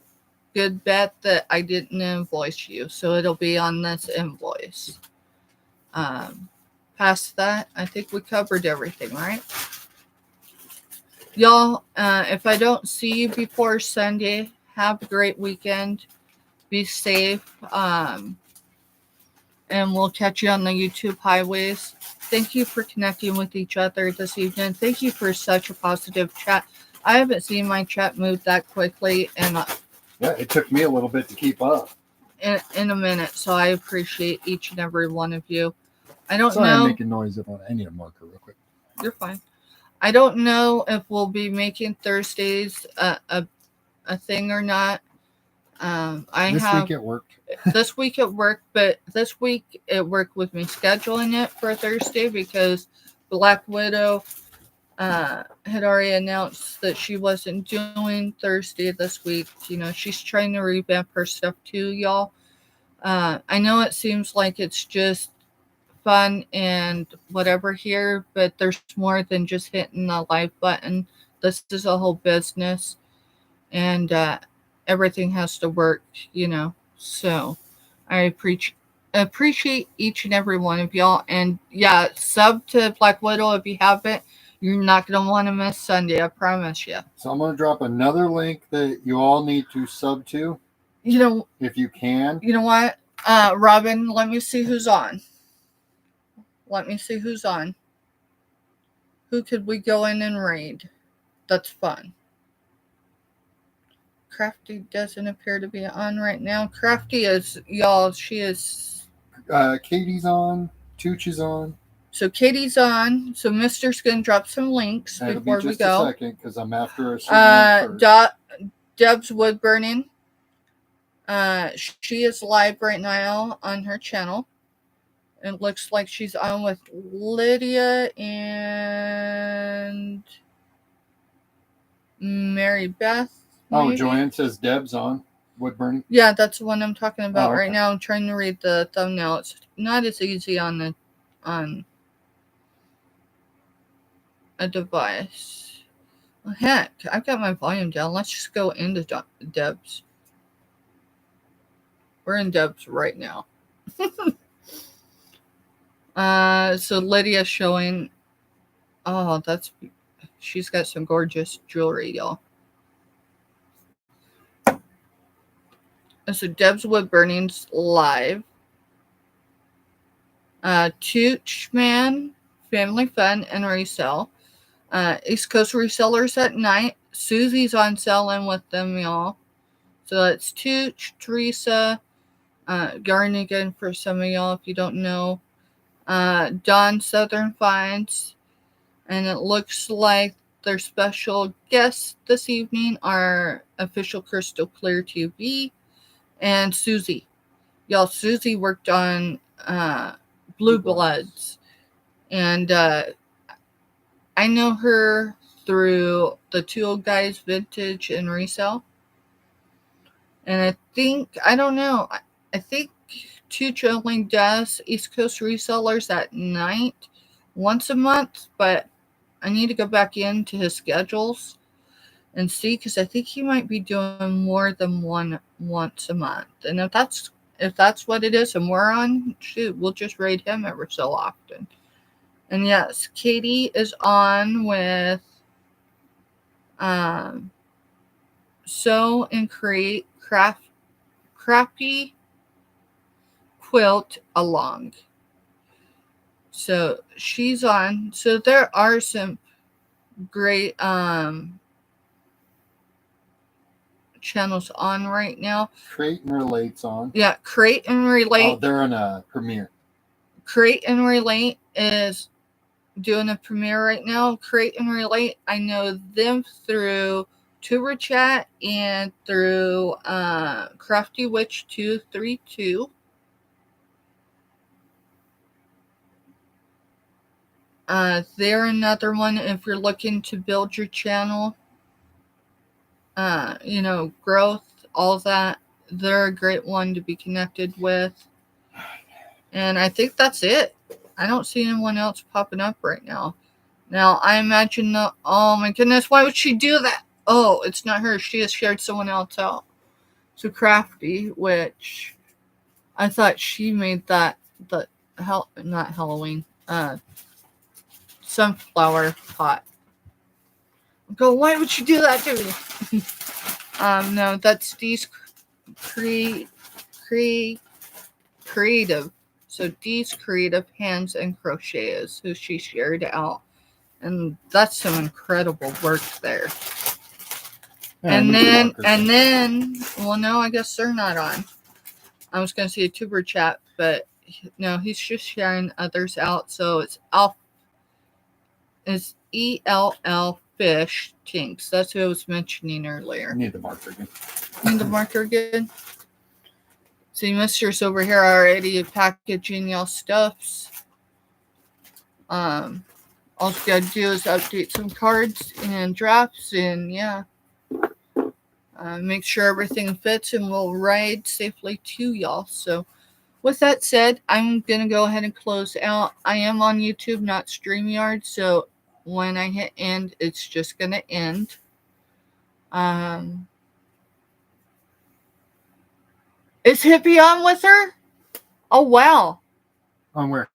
good bet that I didn't invoice you. So it'll be on this invoice. Past that, I think we covered everything, right? Y'all, if I don't see you before Sunday, have a great weekend. Be safe. And we'll catch you on the YouTube highways. Thank you for connecting with each other this evening. Thank you for such a positive chat. I haven't seen my chat move that quickly and yeah, it took me a little bit to keep up. In a minute, so I appreciate each and every one of you. I don't Sorry, know. I'm making noise. I need a marker real quick. You're fine. I don't know if we'll be making Thursdays a thing or not. This week it worked. This week it worked, but this week it worked with me scheduling it for Thursday because Black Widow had already announced that she wasn't doing Thursday this week. She's trying to revamp her stuff too, y'all. I know it seems like it's just fun and whatever here, but there's more than just hitting the like button. This is a whole business, and everything has to work, So I appreciate each and every one of y'all. And yeah, sub to Black Widow if you haven't. You're not going to want to miss Sunday, I promise you. So I'm going to drop another link that you all need to sub to. If you can. You know what? Robin, let me see who's on. Who could we go in and raid? That's fun. Crafty doesn't appear to be on right now. Crafty is, y'all, she is... Katie's on. Tooch is on. So Katie's on. So Mister's going to drop some links before we go. It'll be just a second because I'm after a certain Deb's wood burning. She is live right now on her channel. It looks like she's on with Lydia and Mary Beth. Maybe? Oh, Joanne says Deb's on wood burning. Yeah, that's the one I'm talking about right now. I'm trying to read the thumbnail. It's not as easy on a device. Well, heck, I've got my volume down. Let's just go into Deb's. We're in Deb's right now. So Lydia's showing. Oh, she's got some gorgeous jewelry, y'all. And so Deb's Wood Burning's live. Tooch Man, Family Fun, and Resell. East Coast Resellers at night. Susie's on selling with them, y'all. So that's Tooch, Teresa, Garnigan for some of y'all if you don't know. Dawn Southern Finds. And it looks like their special guests this evening are Official Crystal Clear TV and Susie. Y'all, Susie worked on Blue Bloods. And I know her through the Two Old Guys Vintage and Resale. And I don't know, I think Tuch only does East Coast resellers at night once a month, but I need to go back into his schedules and see, because I think he might be doing more than one once a month. And if that's what it is and we're on, shoot, we'll just raid him ever so often. And yes, Katie is on with Sew and Create Crappy Quilt Along. So she's on. So there are some great channels on right now. Crate and Relate's on. Yeah, Crate and Relate. Oh, they're on a premiere. Crate and Relate is doing a premiere right now. Crate and Relate, I know them through Tuber Chat and through Crafty Witch 232. They're another one if you're looking to build your channel, growth, all that. They're a great one to be connected with. And I think that's it. I don't see anyone else popping up right now. Now, I imagine oh my goodness, why would she do that? Oh, it's not her. She has shared someone else out. So Crafty, which I thought she made that, not Halloween, sunflower pot. Go, why would you do that to me? No, that's Dee's Creative. So Dee's Creative Hands and Crochet is who she shared out. And that's some incredible work there. Yeah, and then, well, no, I guess they're not on. I was going to say a tuber chat, but no, he's just sharing others out. So it's ELL Fish Tinks. That's who I was mentioning earlier. I need the marker again. Need the marker again? See, Mister's over here already packaging y'all stuffs. All you gotta do is update some cards and drafts, and yeah. Make sure everything fits, and we'll ride safely to y'all. So with that said, I'm going to go ahead and close out. I am on YouTube, not StreamYard, so when I hit end, it's just going to end. Is Hippie on with her? Oh, wow. On where?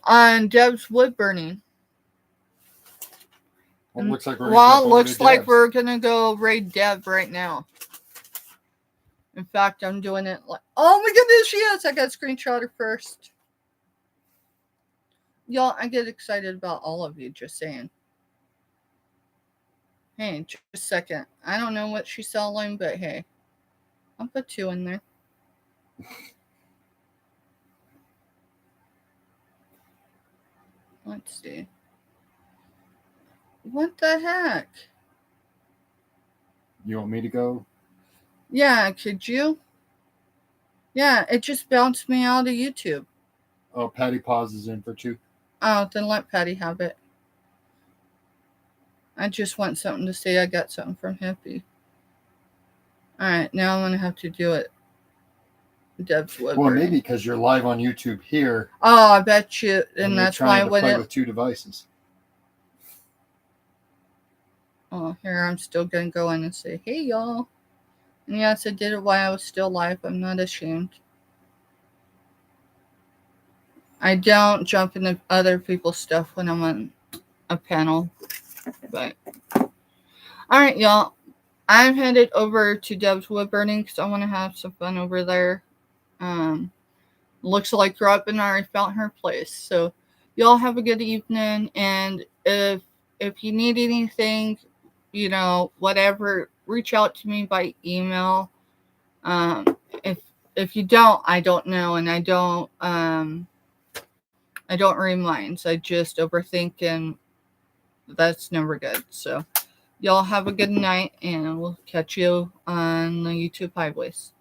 On Deb's wood burning. Well, looks like we're going to go raid Deb right now. In fact, I'm doing it like, oh my goodness, she is. I got to screenshot her first. Y'all, I get excited about all of you, just saying. Hey, just a second. I don't know what she's selling, but hey, I'll put 2 in there. Let's see. What the heck? You want me to go? Yeah, could you? Yeah, it just bounced me out of YouTube. Oh, Patty pauses in for 2. Oh, then let Patty have it. I just want something to say I got something from Hippie. Alright, now I'm going to have to do it. Deb's wood. Well, maybe because you're live on YouTube here. Oh, I bet you. And that's why I wouldn't. Play with 2 devices. Oh, here, I'm still going to go in and say, hey, y'all. And yes, I did it while I was still live. I'm not ashamed. I don't jump into other people's stuff when I'm on a panel. But, alright, y'all. I'm headed over to Deb's wood burning because I want to have some fun over there. Looks like Robin already found her place. So, y'all have a good evening. And if you need anything, whatever, reach out to me by email. If you don't, I don't know, and I don't read minds. I just overthink and that's never good. So y'all have a good night, and we'll catch you on the YouTube Highways.